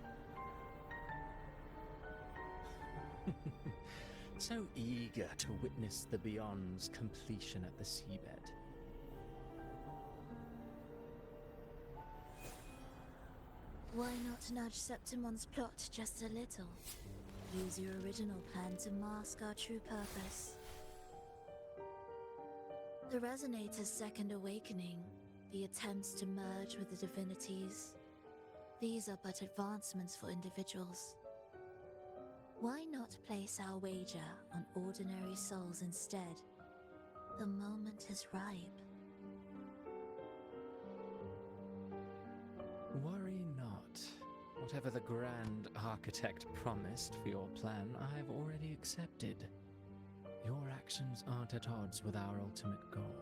So eager to witness the Beyond's completion at the seabed. Why not nudge Septimon's plot just a little? Use your original plan to mask our true purpose. The Resonator's second awakening, the attempts to merge with the divinities, these are but advancements for individuals. Why not place our wager on ordinary souls instead? The moment is ripe. Worry not. Whatever the Grand Architect promised for your plan, I have already accepted. Your actions aren't at odds with our ultimate goal.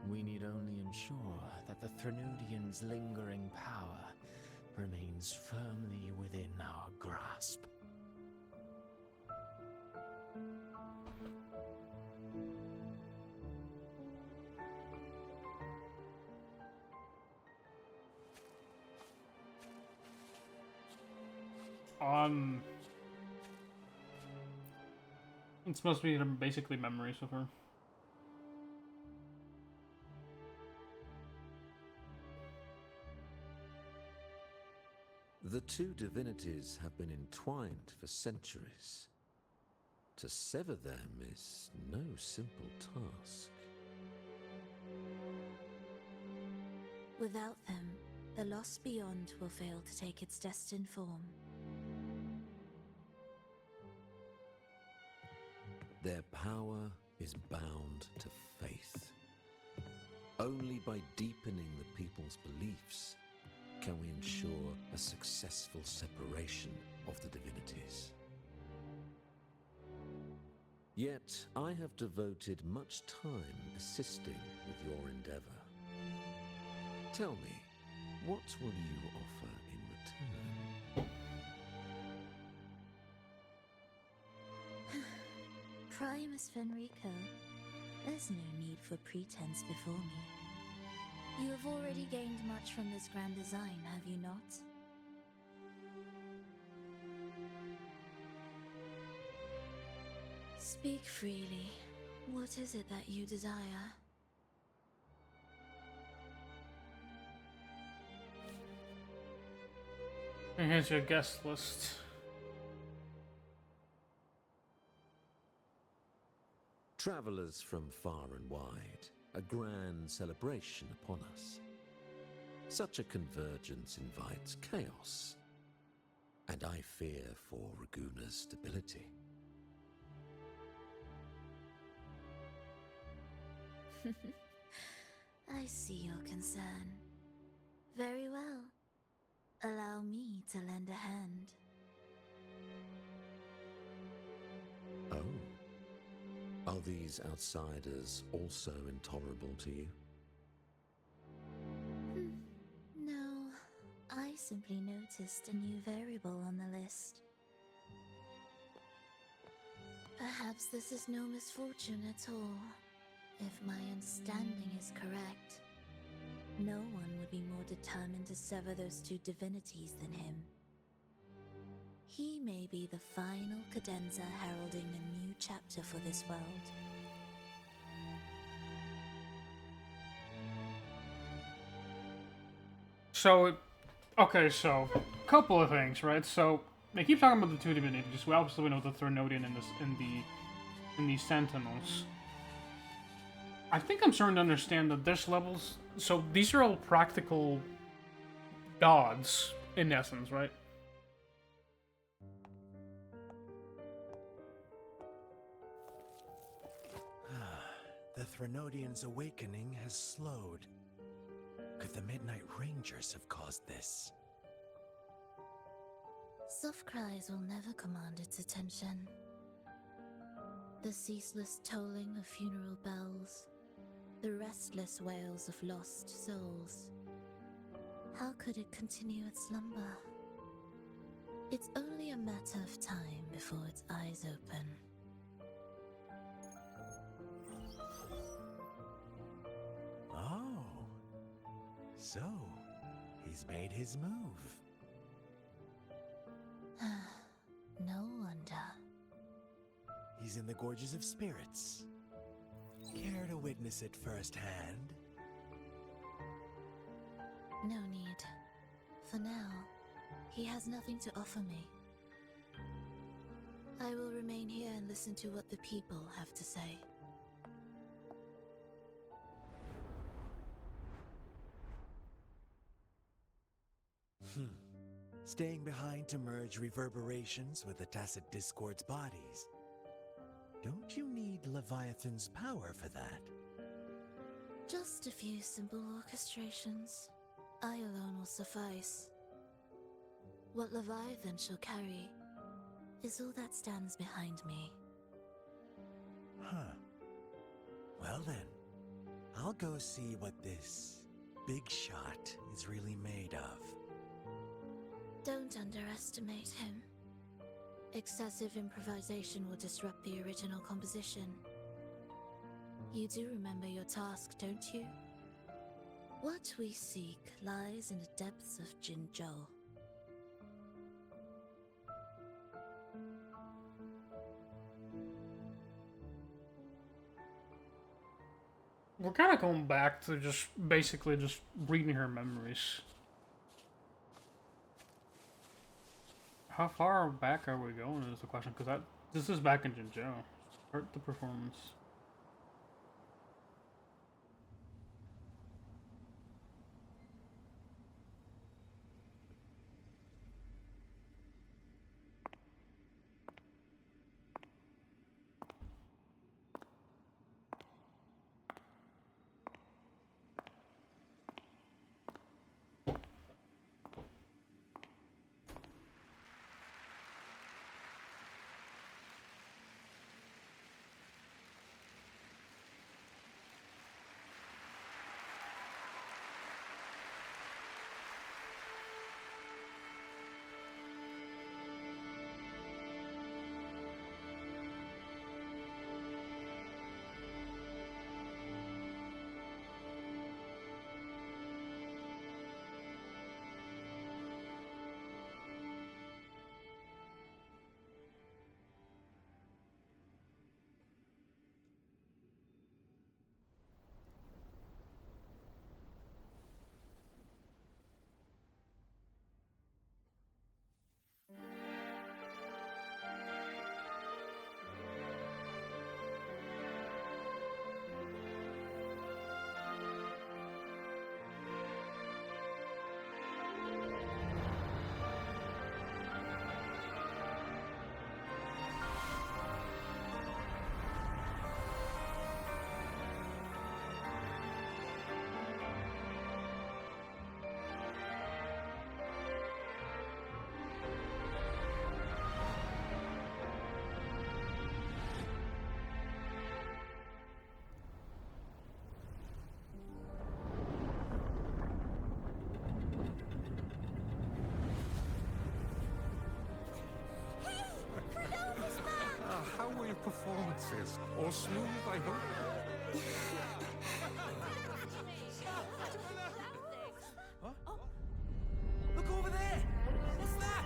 We need only ensure that the Threnodian's lingering power remains firmly within our grasp. It's supposed to be basically memories of her. The two divinities have been entwined for centuries. To sever them is no simple task. Without them, the lost beyond will fail to take its destined form. Their power is bound to faith. Only by deepening the people's beliefs can we ensure a successful separation of the divinities. Yet, I have devoted much time assisting with your endeavor. Tell me, what will you offer in return? Primus Fenrico, there's no need for pretense before me. You have already gained much from this grand design, have you not? Speak freely. What is it that you desire? And here's your guest list. Travelers from far and wide, a grand celebration upon us. Such a convergence invites chaos, and I fear for Raguna's stability. I see your concern. Very well. Allow me to lend a hand. Oh. Are these outsiders also intolerable to you? No, I simply noticed a new variable on the list. Perhaps this is no misfortune at all. If my understanding is correct, no one would be more determined to sever those two divinities than him. He may be the final cadenza heralding a new chapter for this world. So, okay, so couple of things, right? So they keep talking about the two divinities. We obviously know the Threnodian in the Sentinels. I think I'm starting to understand that there's levels. So these are all practical gods in essence, right? The Threnodian's awakening has slowed. Could the Midnight Rangers have caused this? Soft cries will never command its attention. The ceaseless tolling of funeral bells, the restless wails of lost souls. How could it continue its slumber? It's only a matter of time before its eyes open. Oh. So, he's made his move. No wonder. He's in the Gorges of Spirits. Care to witness it firsthand? No need. For now, he has nothing to offer me. I will remain here and listen to what the people have to say. Staying behind to merge reverberations with the Tacit Discord's bodies. Don't you need Leviathan's power for that? Just a few simple orchestrations. I alone will suffice. What Leviathan shall carry is all that stands behind me. Huh. Well then, I'll go see what this big shot is really made of. Don't underestimate him. Excessive improvisation will disrupt the original composition. You do remember your task, don't you? What we seek lies in the depths of Jinzhou. We're kind of going back to just basically just reading her memories. How far back are we going is the question, because this is back in Jinzhou. Start the performance. How were your performances? All smooth, I hope? Huh? Look over there! What's that?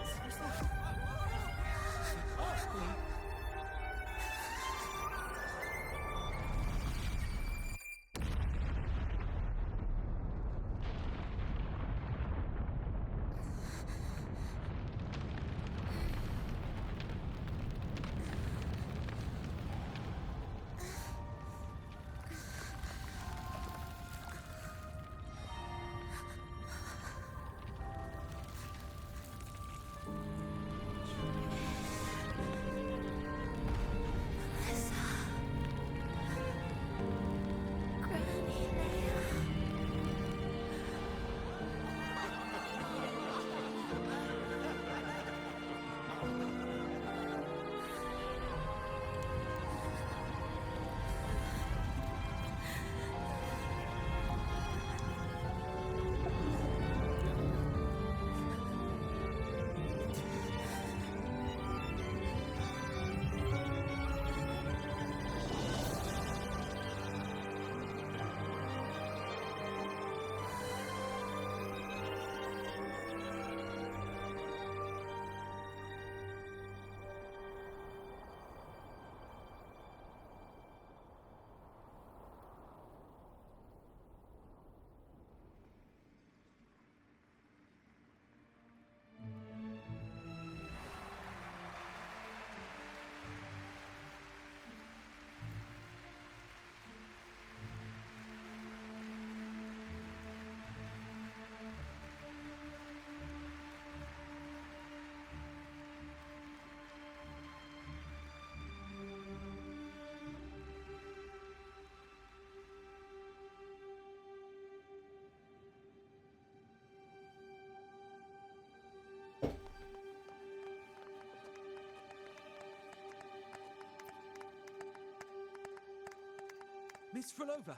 Miss Phrolova,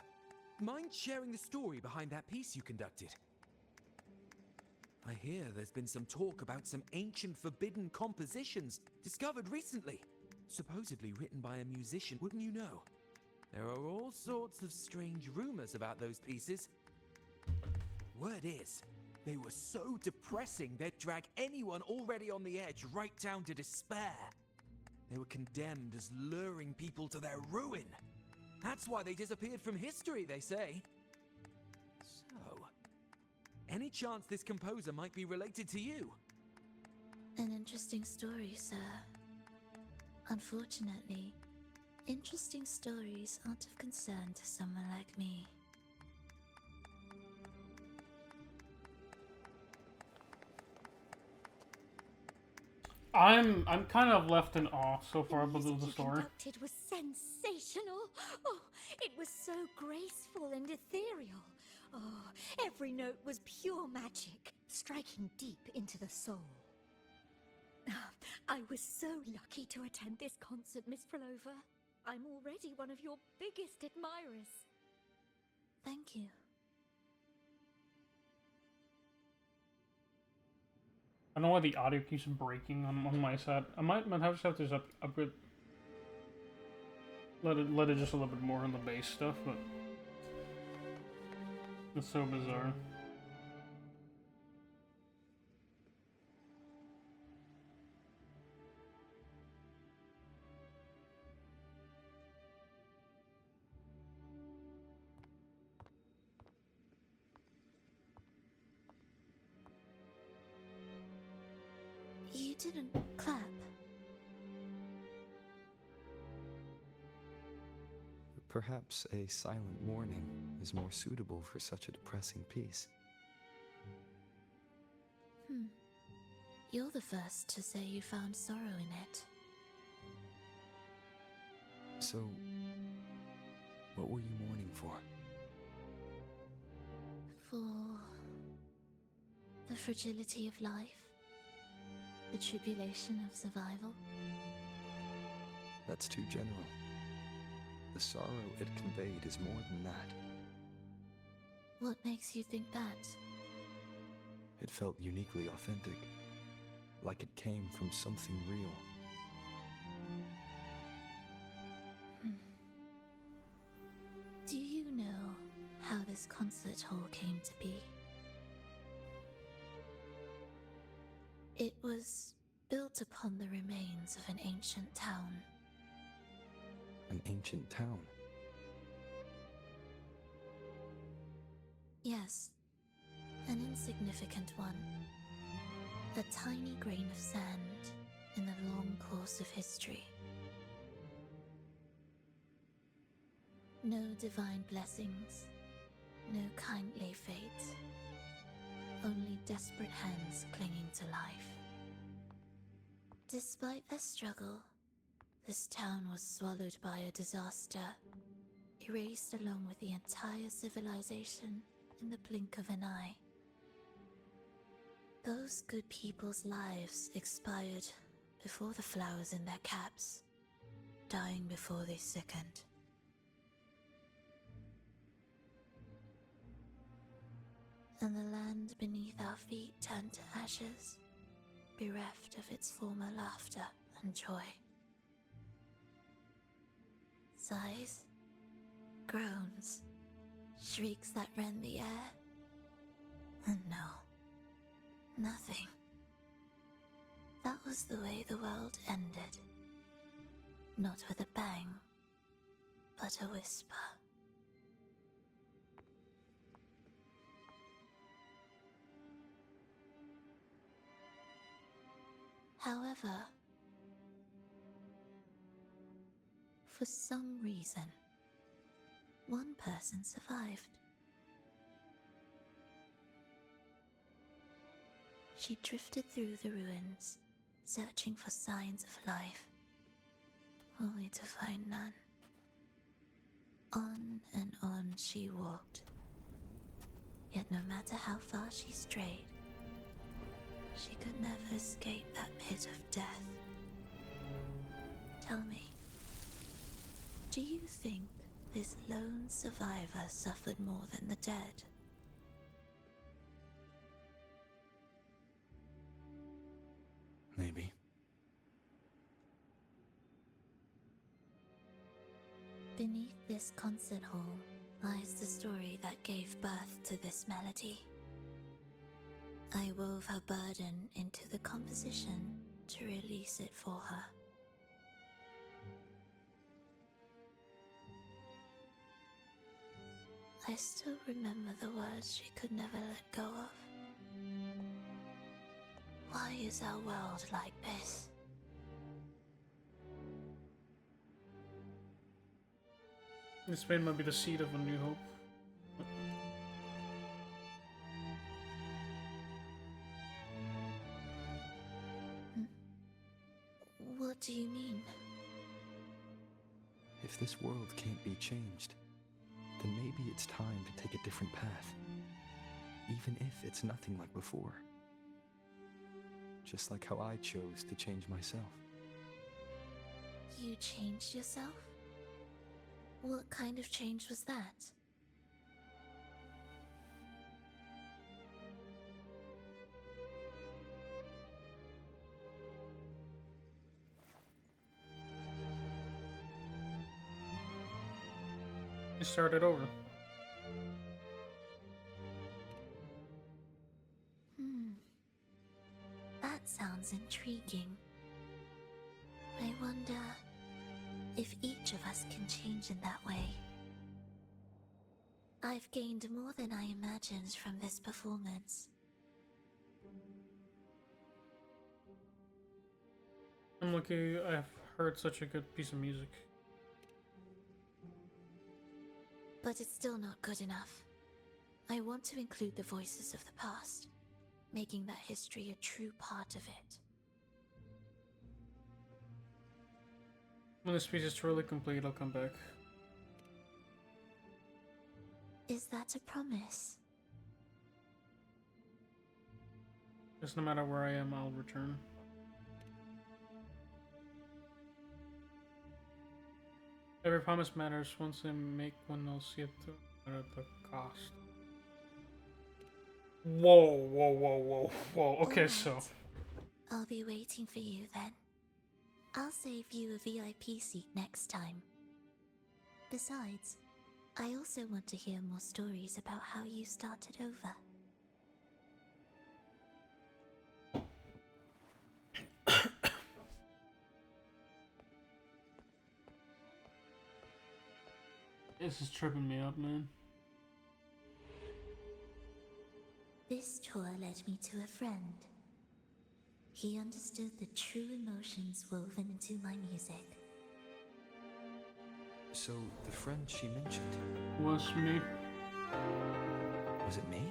mind sharing the story behind that piece you conducted? I hear there's been some talk about some ancient forbidden compositions discovered recently, supposedly written by a musician, wouldn't you know? There are all sorts of strange rumors about those pieces. Word is, they were so depressing they'd drag anyone already on the edge right down to despair. They were condemned as luring people to their ruin. That's why they disappeared from history, they say. So, any chance this composer might be related to you? An interesting story, sir. Unfortunately, interesting stories aren't of concern to someone like me. I'm kind of left in awe so far The about music the you story. conducted was sensational. Oh, it was so graceful and ethereal. Oh, every note was pure magic, striking deep into the soul. I was so lucky to attend this concert, Miss Phrolova. I'm already one of your biggest admirers. Thank you. I don't know why the audio keeps breaking on my side. I might have to just upgrade. Let it just a little bit more on the bass stuff, but it's so bizarre. You didn't clap. Perhaps a silent mourning is more suitable for such a depressing piece. You're the first to say you found sorrow in it. So, what were you mourning for? For the fragility of life, the tribulation of survival. That's too general. The sorrow it conveyed is more than that. What makes you think that? It felt uniquely authentic, like it came from something real. Do you know how this concert hall came to be? It was built upon the remains of an ancient town. An ancient town? Yes, an insignificant one. A tiny grain of sand in the long course of history. No divine blessings, no kindly fate. Only desperate hands clinging to life. Despite their struggle, this town was swallowed by a disaster, erased along with the entire civilization in the blink of an eye. Those good people's lives expired before the flowers in their caps, dying before they sickened. And the land beneath our feet turned to ashes, bereft of its former laughter and joy. Sighs, groans, shrieks that rend the air, and no, nothing. That was the way the world ended. Not with a bang, but a whisper. However, for some reason, one person survived. She drifted through the ruins, searching for signs of life, only to find none. On and on she walked, yet no matter how far she strayed, she could never escape that pit of death. Tell me, do you think this lone survivor suffered more than the dead. Maybe. Beneath this concert hall lies the story that gave birth to this melody. I wove her burden into the composition to release it for her. I still remember the words she could never let go of. Why is our world like this? This pain might be the seed of a new hope. What do you mean? If this world can't be changed, then maybe it's time to take a different path. Even if it's nothing like before. Just like how I chose to change myself. You changed yourself? What kind of change was that? You started over. That sounds intriguing. I wonder if each of us can change in that way. I've gained more than I imagined from this performance. I'm lucky I've heard such a good piece of music. But it's still not good enough. I want to include the voices of the past, making that history a true part of it. When this piece is truly complete, I'll come back. Is that a promise? Just no matter where I am, I'll return. Every promise matters. Once I make one, I'll see it through at the cost. Whoa, whoa, whoa, whoa, whoa. Okay, Alright. so. I'll be waiting for you then. I'll save you a VIP seat next time. Besides, I also want to hear more stories about how you started over. This is tripping me up, man. This tour led me to a friend. He understood the true emotions woven into my music. So, the friend she mentioned... Was me. Was it me?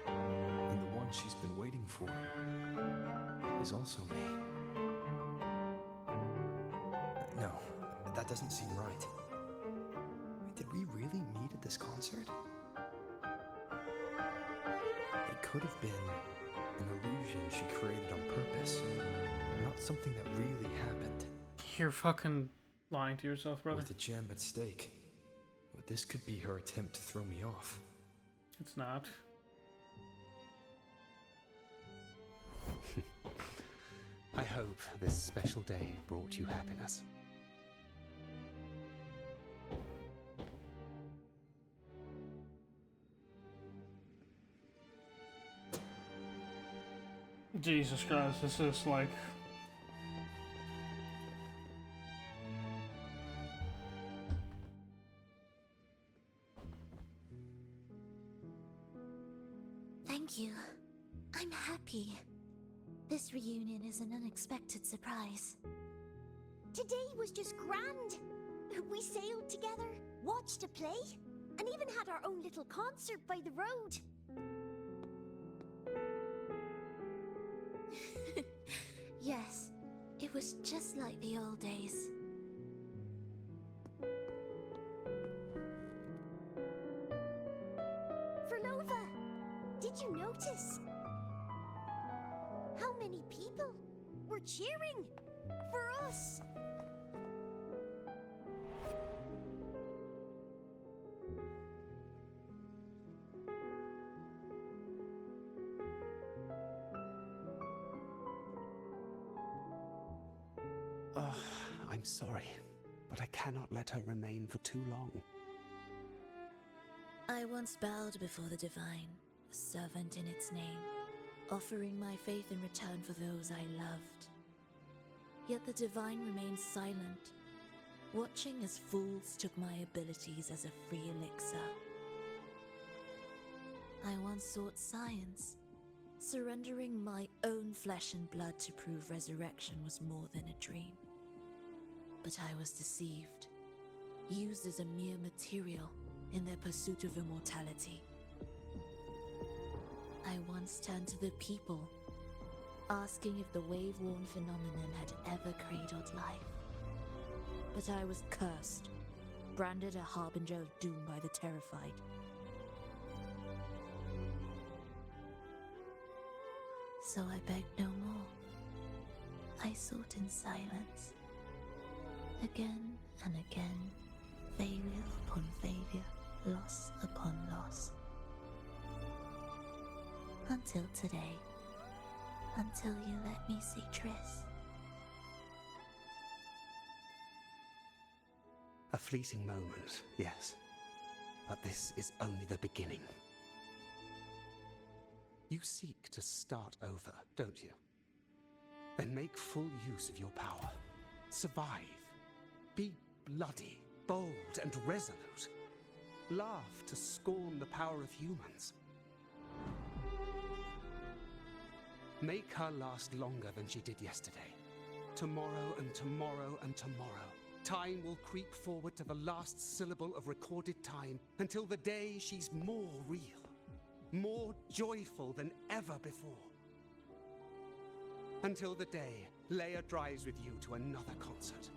And the one she's been waiting for is also me. No, that doesn't seem right. Did we really meet at this concert? It could have been an illusion she created on purpose, not something that really happened. You're fucking lying to yourself, brother. With a gem at stake, but this could be her attempt to throw me off. It's not. I hope this special day brought you happiness. Jesus Christ, this is like... Thank you. I'm happy. This reunion is an unexpected surprise. Today was just grand. We sailed together, watched a play, and even had our own little concert by the road. Yes, it was just like the old days. Phrolova, did you notice? How many people were cheering for us? I'm sorry, but I cannot let her remain for too long. I once bowed before the divine, a servant in its name, offering my faith in return for those I loved. Yet the divine remained silent, watching as fools took my abilities as a free elixir. I once sought science, surrendering my own flesh and blood to prove resurrection was more than a dream. But I was deceived, used as a mere material in their pursuit of immortality. I once turned to the people, asking if the wave-worn phenomenon had ever cradled life. But I was cursed, branded a harbinger of doom by the terrified. So I begged no more. I sought in silence. Again and again, failure upon failure, loss upon loss. Until today. Until you let me see Triss. A fleeting moment, yes. But this is only the beginning. You seek to start over, don't you? Then make full use of your power. Survive. Be bloody, bold, and resolute. Laugh to scorn the power of humans. Make her last longer than she did yesterday. Tomorrow and tomorrow and tomorrow. Time will creep forward to the last syllable of recorded time until the day she's more real, more joyful than ever before. Until the day Leia drives with you to another concert.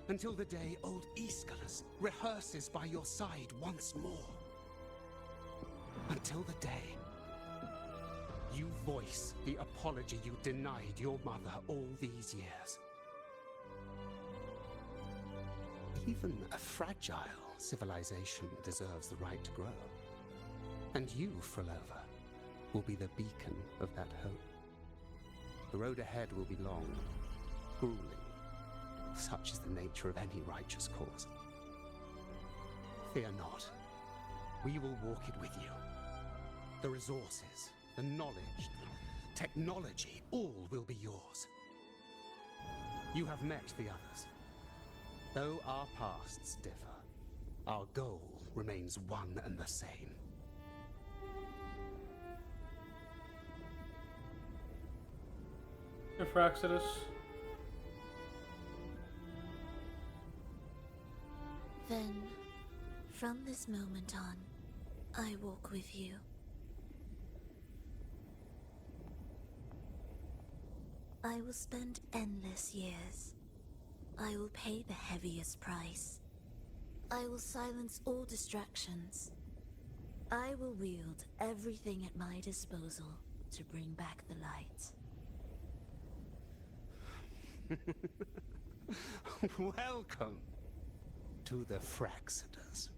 Until the day old Aeschylus rehearses by your side once more. Until the day you voice the apology you denied your mother all these years. Even a fragile civilization deserves the right to grow. And you, Fhrolova, will be the beacon of that hope. The road ahead will be long, grueling. Such is the nature of any righteous cause. Fear not. We will walk it with you. The resources, the knowledge, the technology, all will be yours. You have met the others. Though our pasts differ, our goal remains one and the same. Ephractus. Then, from this moment on, I walk with you. I will spend endless years. I will pay the heaviest price. I will silence all distractions. I will wield everything at my disposal to bring back the light. Welcome to the Fraxiters.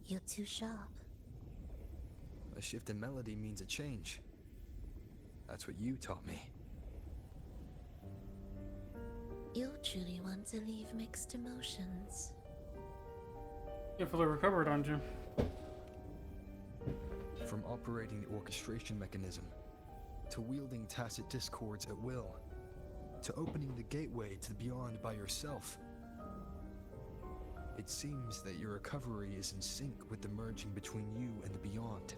You're too sharp. A shift in melody means a change. That's what you taught me. You'll truly want to leave mixed emotions. You fully recovered, aren't you? From operating the orchestration mechanism, to wielding tacit discords at will, to opening the gateway to the beyond by yourself. It seems that your recovery is in sync with the merging between you and the beyond.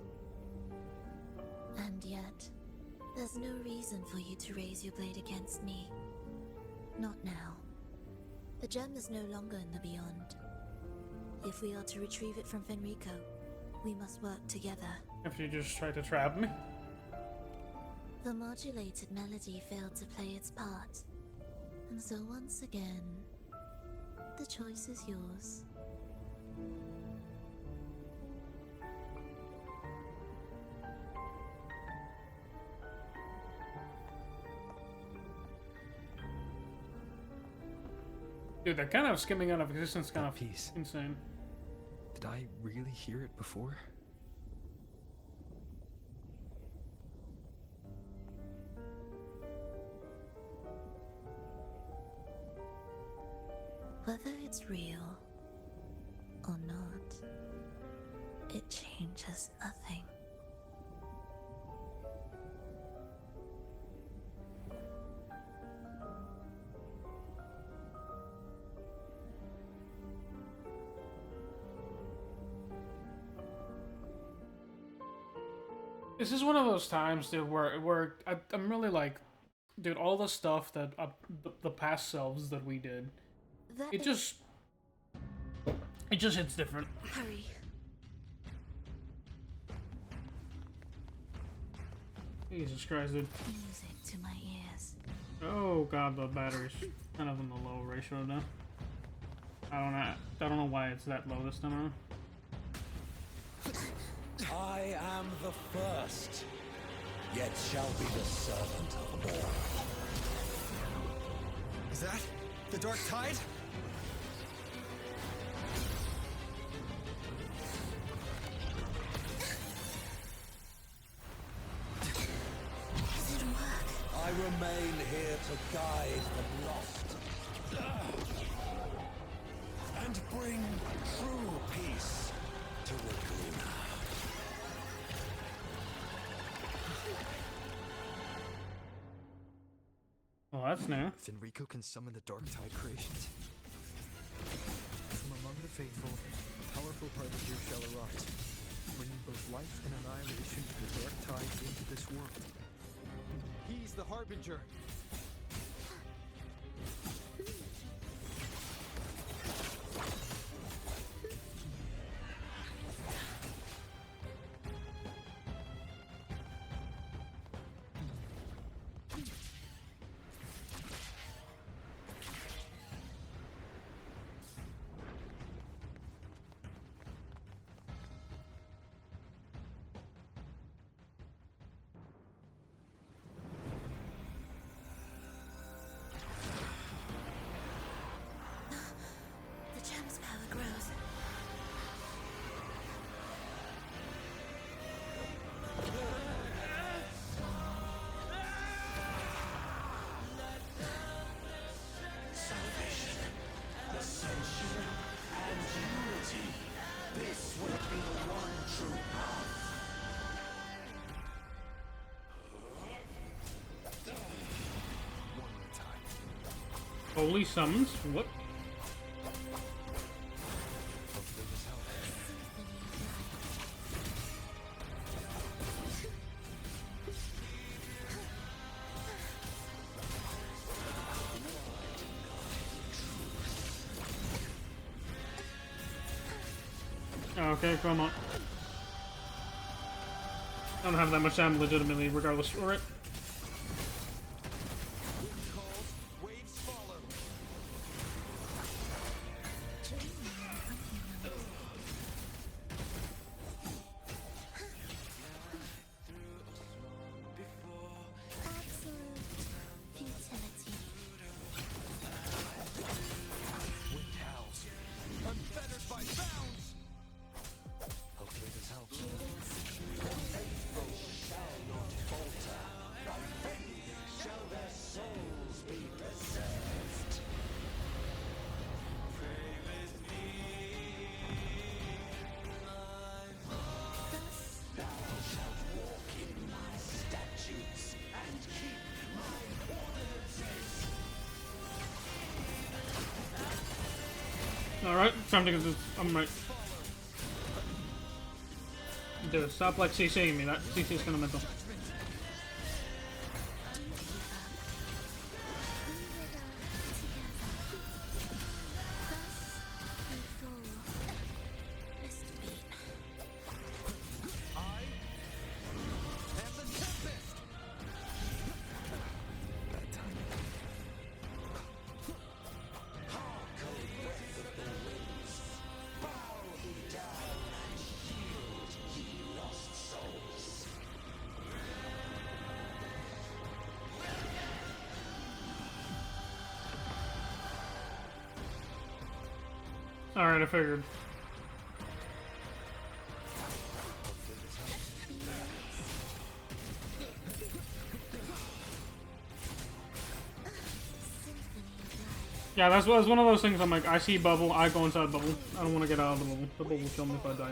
And yet, there's no reason for you to raise your blade against me. Not now. The gem is no longer in the beyond. If we are to retrieve it from Fenrico, we must work together. If you just try to trap me. The modulated melody failed to play its part. And so once again, the choice is yours. Dude, that kind of skimming out of existence kind of peace. Insane. Did I really hear it before? Whether it's real or not, it changes nothing. This is one of those times, dude, where I'm really like, dude, all the stuff that the past selves that we did, it just hits different. Hurry. Jesus Christ, dude. Music to my ears. Oh god, the battery's kind of in the low ratio now. I don't know why it's that low this time around. I am the first, yet shall be the servant of all. Is that the Dark Tide? I remain here to guide the lost and bring true peace to Laguna. Well, that's new. If Enrico can summon the Dark Tide creations. From among the faithful, a powerful harbinger shall erupt, bringing both life and annihilation to the Dark Tide into this world. He's the harbinger. Holy summons? What? Okay, come on. I don't have that much time legitimately, regardless for it. Alright, time to get this. I'm right. Dude, stop like CCing me. That CC is kinda mental. Alright, I figured. Yeah, that's one of those things I'm like, I see bubble, I go inside bubble. I don't want to get out of the bubble. The bubble will kill me if I die.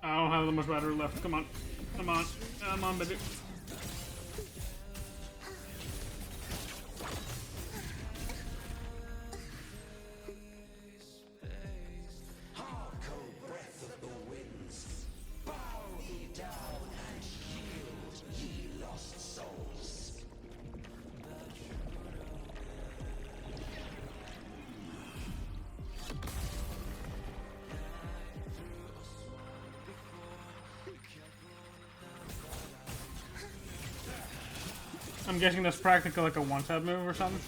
I don't have that much battery left. Come on. Come on. Come on, baby. I'm guessing that's practically like a one-tap move or something.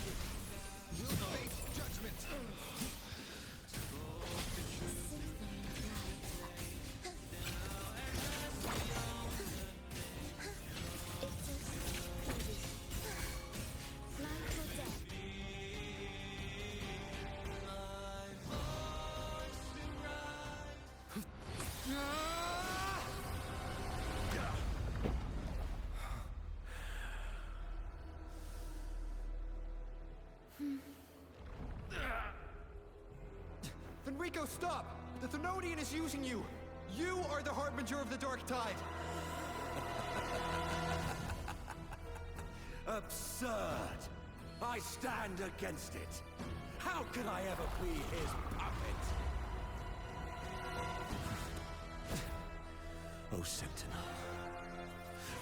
Enrico, stop! The Thenodian is using you! You are the harbinger of the Dark Tide! Absurd! I stand against it! How can I ever be his puppet? O Sentinel,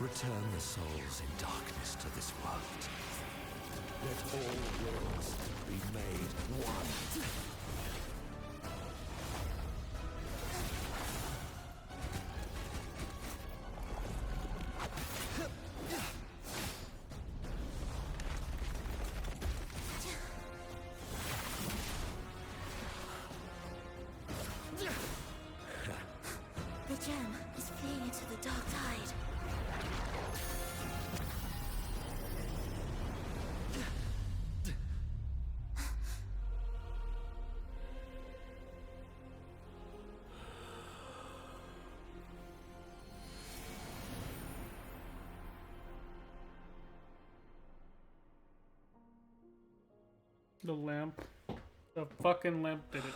return the souls in darkness to this world. Let all worlds be made one. The gem is fleeing into the dark tide. The lamp. The fucking lamp did it.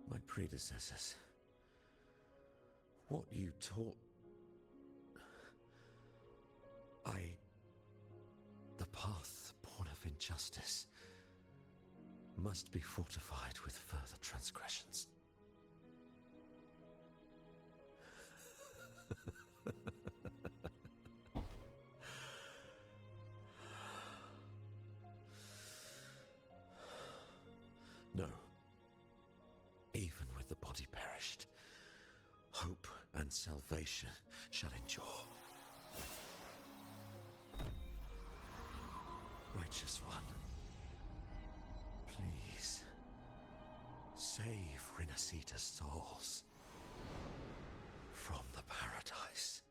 My predecessors. What you taught... The path born of injustice must be fortified with further transgressions. No. Even with the body perished, hope and salvation shall endure. Righteous One, please save Rinascita's souls from the paradise.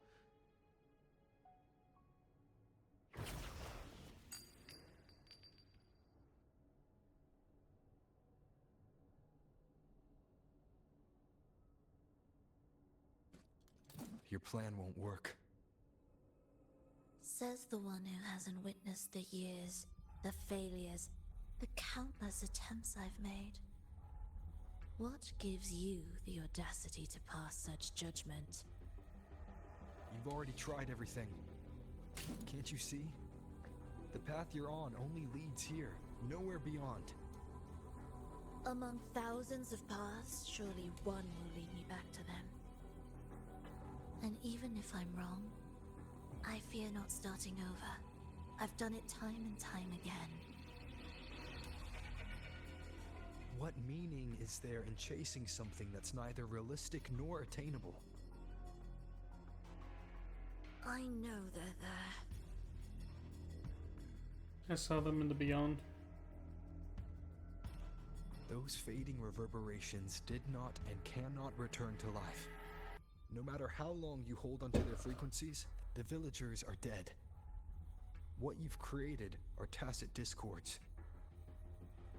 Your plan won't work. Says the one who hasn't witnessed the years, the failures, the countless attempts I've made. What gives you the audacity to pass such judgment? You've already tried everything. Can't you see? The path you're on only leads here, nowhere beyond. Among thousands of paths, surely one will lead me back to them. And even if I'm wrong, I fear not starting over. I've done it time and time again. What meaning is there in chasing something that's neither realistic nor attainable? I know they're there. I saw them in the beyond. Those fading reverberations did not and cannot return to life. No matter how long you hold onto their frequencies, the villagers are dead. What you've created are tacit discords.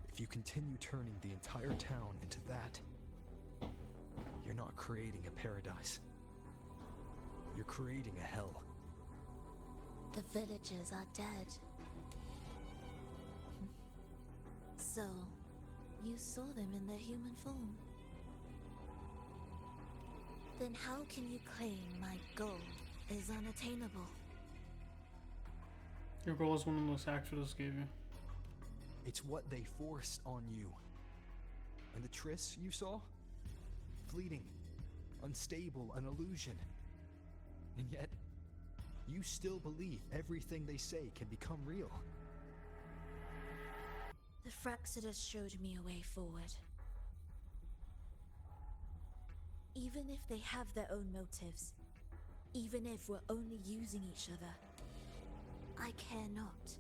If you continue turning the entire town into that, you're not creating a paradise. You're creating a hell. The villagers are dead. So, you saw them in their human form. Then how can you claim my goal is unattainable? Your goal is one those actuals gave you. It's what they forced on you. And the Triss you saw? Fleeting, unstable, an illusion. And yet, you still believe everything they say can become real. The Phrollovas showed me a way forward. Even if they have their own motives, even if we're only using each other, I care not.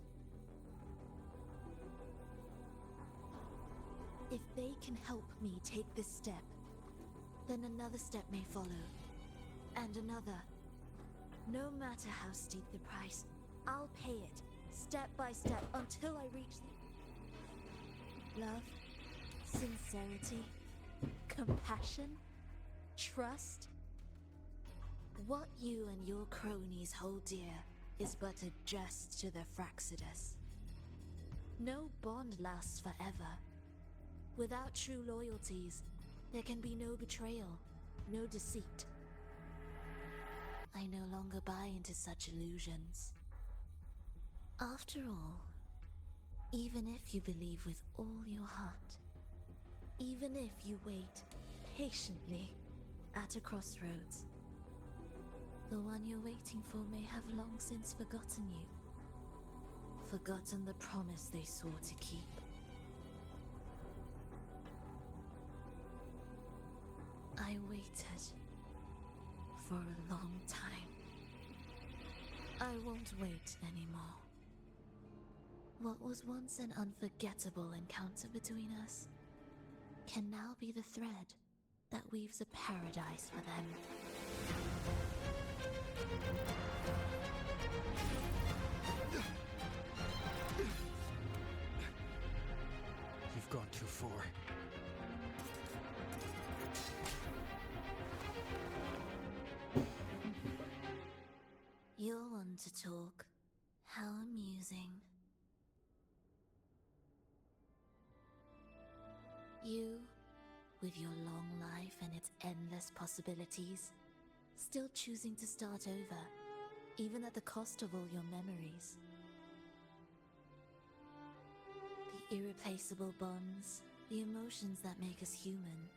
If they can help me take this step, then another step may follow, and another. No matter how steep the price, I'll pay it, step by step, until I reach the love, sincerity, compassion, trust. What you and your cronies hold dear is but a jest to the Phrollovas. No bond lasts forever. Without true loyalties, there can be no betrayal, no deceit. I no longer buy into such illusions. After all, even if you believe with all your heart, even if you wait patiently at a crossroads, the one you're waiting for may have long since forgotten you, forgotten the promise they swore to keep. I waited for a long time. I won't wait anymore. What was once an unforgettable encounter between us can now be the thread that weaves a paradise for them. You've gone too far. You're one to talk. How amusing. You, with your long life and its endless possibilities, still choosing to start over, even at the cost of all your memories. The irreplaceable bonds, the emotions that make us human,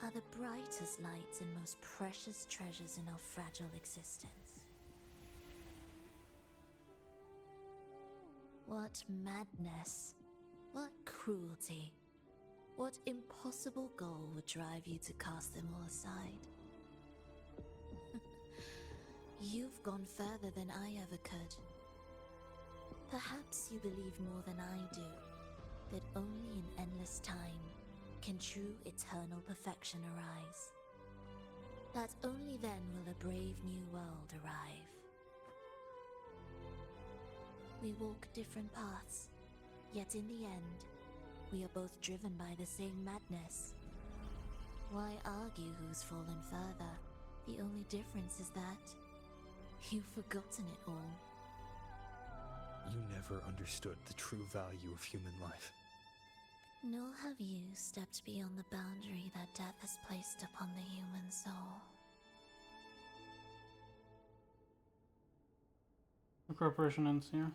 are the brightest lights and most precious treasures in our fragile existence. What madness, what cruelty, what impossible goal would drive you to cast them all aside? You've gone further than I ever could. Perhaps you believe more than I do, that only in endless time can true eternal perfection arise. That only then will a brave new world arrive. We walk different paths, yet in the end, we are both driven by the same madness. Why argue who's fallen further? The only difference is that you've forgotten it all. You never understood the true value of human life. Nor have you stepped beyond the boundary that death has placed upon the human soul. The corporation ends here.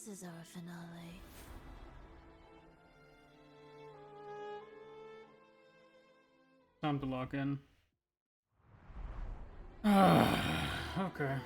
This is our finale. Time to lock in. Okay.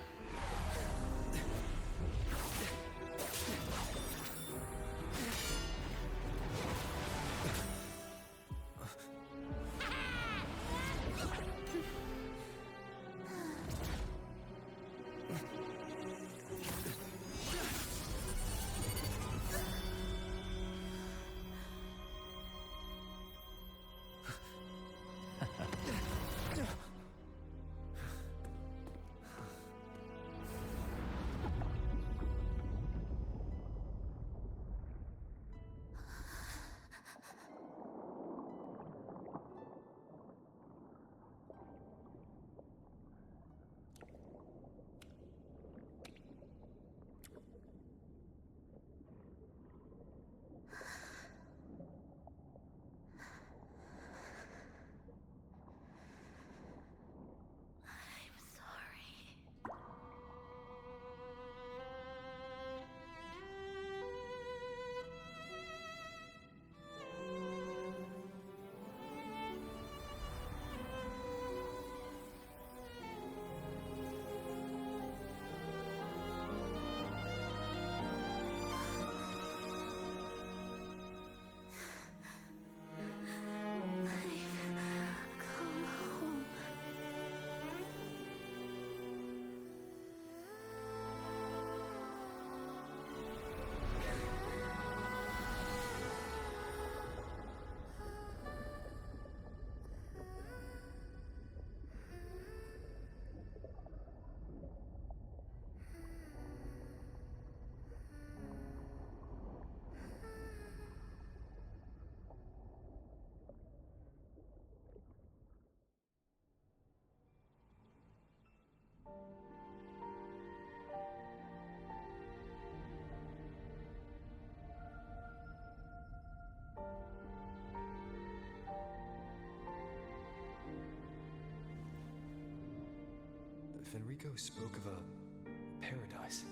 Fenrico spoke of a paradise.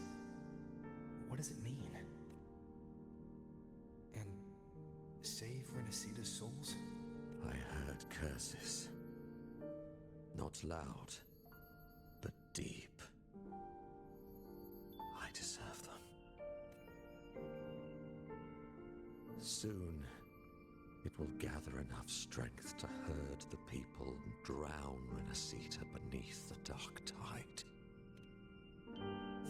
What does it mean? And save Rinascita's souls? I heard curses. Not loud, but deep. I deserve them. Soon, it will gather enough strength to herd the people and drown Rinascita beneath the dark tide.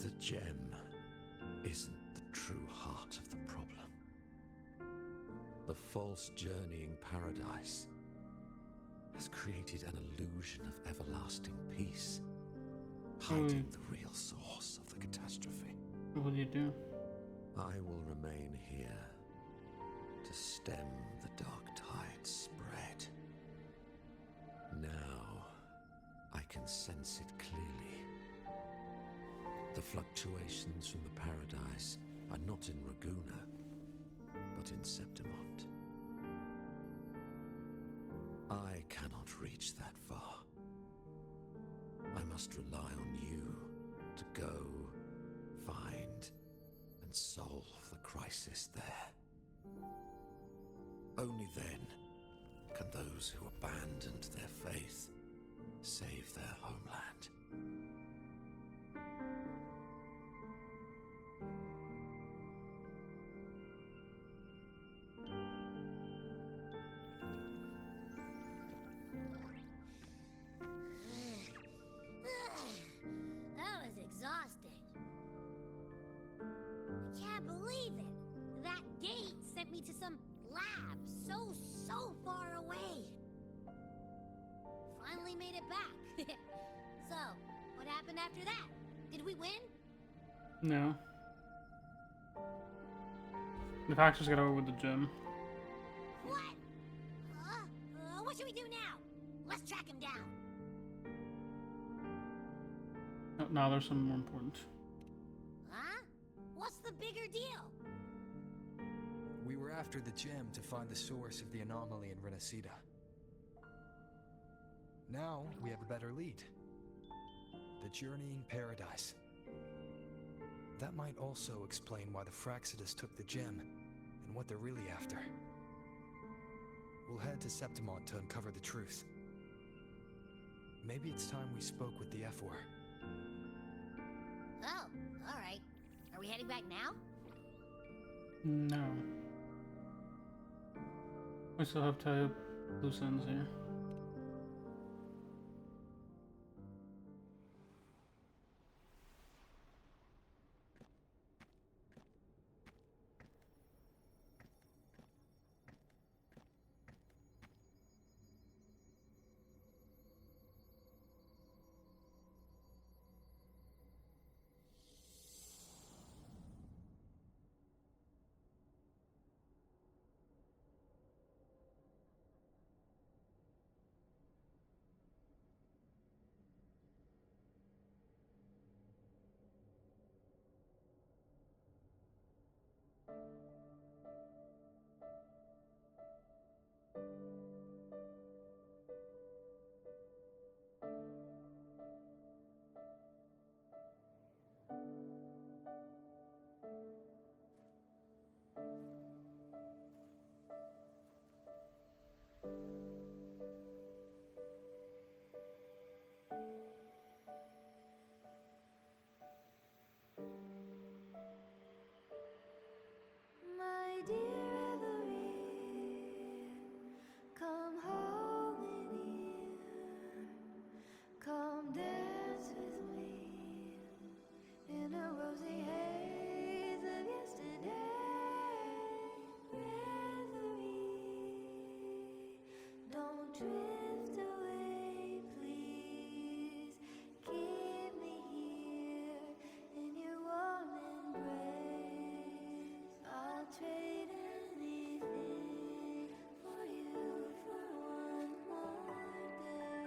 The gem isn't the true heart of the problem. The false journeying paradise has created an illusion of everlasting peace, hiding the real source of the catastrophe. What will you do? I will remain here to stem the dark tide's spread. Now, I can sense it clearly. The fluctuations from the paradise are not in Raguna, but in Septimont. I cannot reach that far. I must rely on you to go, find, and solve the crisis there. Only then can those who abandoned their faith save their homeland. That was exhausting. I can't believe it. That gate sent me to some lab so far away. Finally made it back. So, what happened after that? Did we win? No. The factions got over with the gym. What? What should we do now? Let's track him down. Oh, now there's something more important. Huh? What's the bigger deal? We were after the gem to find the source of the anomaly in Rinascita. Now we have a better lead. The journeying paradise. That might also explain why the Phraxidas took the gem, and what they're really after. We'll head to Septimont to uncover the truth. Maybe it's time we spoke with the F-War. Oh, alright. Are we heading back now? No. We still have tie up loose ends here. My dear Every, come home in here. Come dance with me in a rosy haze of yesterday. Reverie, don't drift away, please. Keep me here in your warm embrace. I'll trade anything for you for one more day.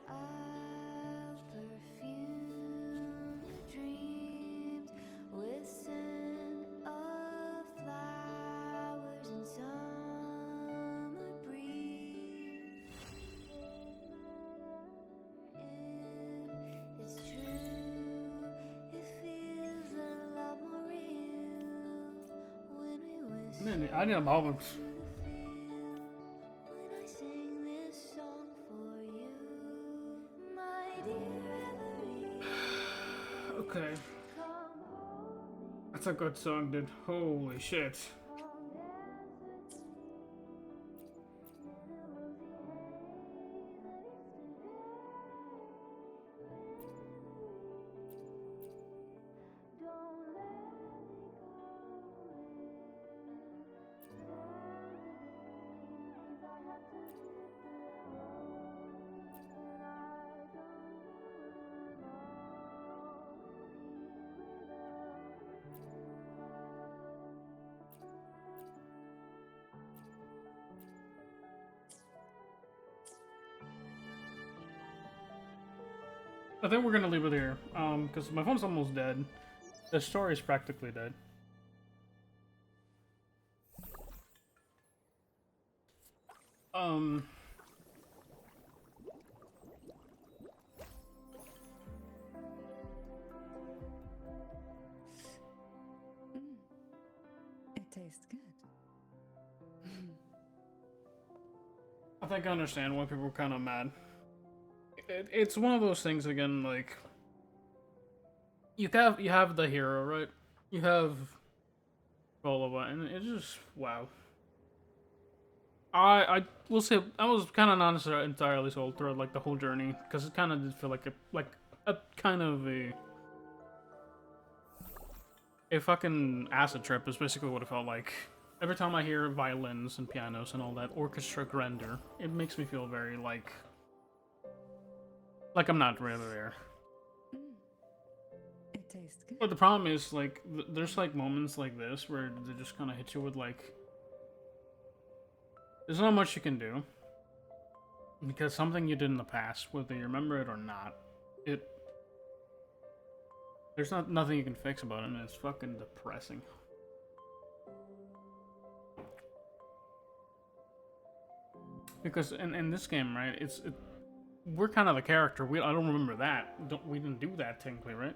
I'll perfume your dreams with scent of flowers and summer breeze. If it's true, it feels a lot more real when we whisper. I need a moment. When I sing this song for you, my dear Every. Okay. That's a good song, dude. Holy shit. I think we're gonna leave it here, because my phone's almost dead. The story's practically dead. It tastes good. I think I understand why people are kind of mad. It's one of those things again, like you have the hero, right? You have Phrolova, and it's just wow. I will say I was kind of not entirely sold throughout like the whole journey because it kind of did feel like a kind of a fucking acid trip is basically what it felt like. Every time I hear violins and pianos and all that orchestra grandeur, it makes me feel very like I'm not really there. It tastes good. But the problem is, like, there's like moments like this where they just kind of hit you with like, there's not much you can do because something you did in the past, whether you remember it or not, there's nothing you can fix about it, and it's fucking depressing. Because in this game, right, we're kind of the character. I don't remember that. We didn't do that technically, right?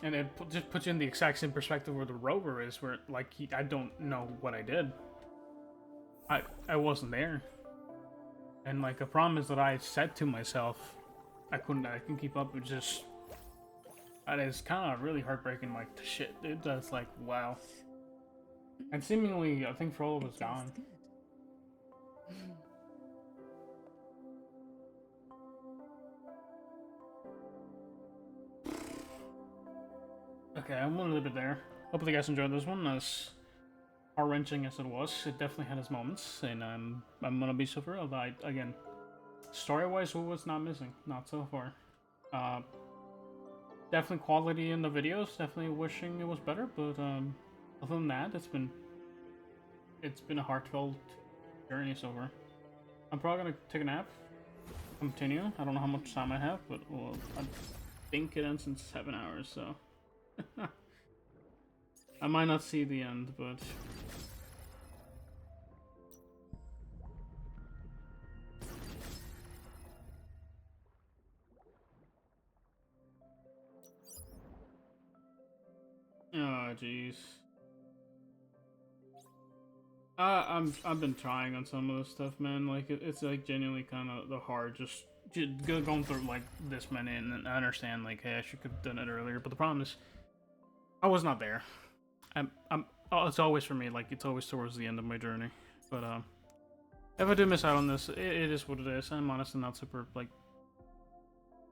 And it just puts you in the exact same perspective where the rover is, where like I don't know what I did. I wasn't there. And like a promise that I said to myself, I can keep up with just. That is kind of really heartbreaking. Like shit, dude. That's like wow. And seemingly, I think Frolovas was gone. Okay, I'm gonna leave it there. Hopefully you guys enjoyed this one. As heart-wrenching as it was, it definitely had its moments, and I'm gonna be so thrilled. Again, story-wise, what was not missing? Not so far. Definitely quality in the videos. Definitely wishing it was better, but other than that, it's been a heartfelt journey so far. I'm probably gonna take a nap. Continue. I don't know how much time I have, but well, I think it ends in 7 hours, so. I might not see the end, but oh jeez. I've been trying on some of this stuff, man. Like it's like genuinely kind of the hard just going through like this many, and I understand like hey I should have done it earlier, but the problem is I was not there. It's always for me, like it's always towards the end of my journey. But if I do miss out on this, it is what it is. I'm honestly not super like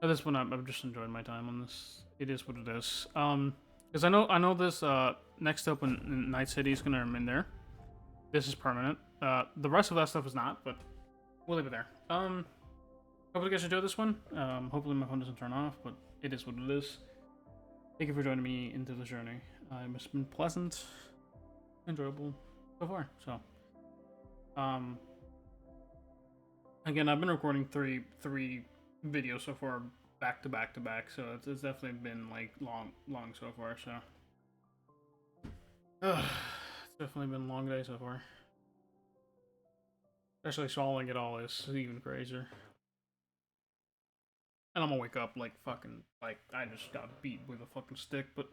at this point. I've just enjoyed my time on this. It is what it is. Because I know this next up in Night City is gonna remain there. This is permanent. The rest of that stuff is not, but we'll leave it there. Hopefully you guys enjoyed this one. Hopefully my phone doesn't turn off, but it is what it is. Thank you for joining me into this journey. It's been pleasant, enjoyable so far. So, again, I've been recording three videos so far, back to back to back. So it's definitely been like long so far. So, it's definitely been a long day so far. Especially swallowing it all is even crazier. And I'm gonna wake up like fucking, like, I just got beat with a fucking stick, but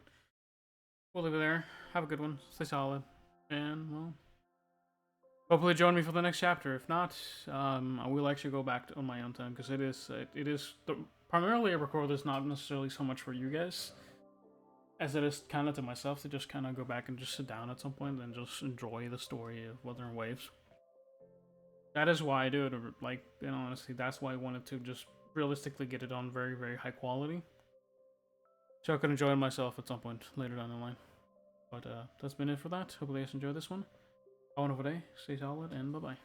we'll leave it there. Have a good one. Stay solid. And, well, hopefully join me for the next chapter. If not, I will actually go back on my own time, because it is primarily I record this not necessarily so much for you guys, as it is kind of to myself to just kind of go back and just sit down at some point and just enjoy the story of WutheringWaves. That is why I do it, like, you know, honestly, that's why I wanted to just realistically get it on very, very high quality, so I could enjoy it myself at some point later down the line. But that's been it for that. Hopefully you guys enjoyed this one. Have a wonderful day, stay solid, and bye-bye.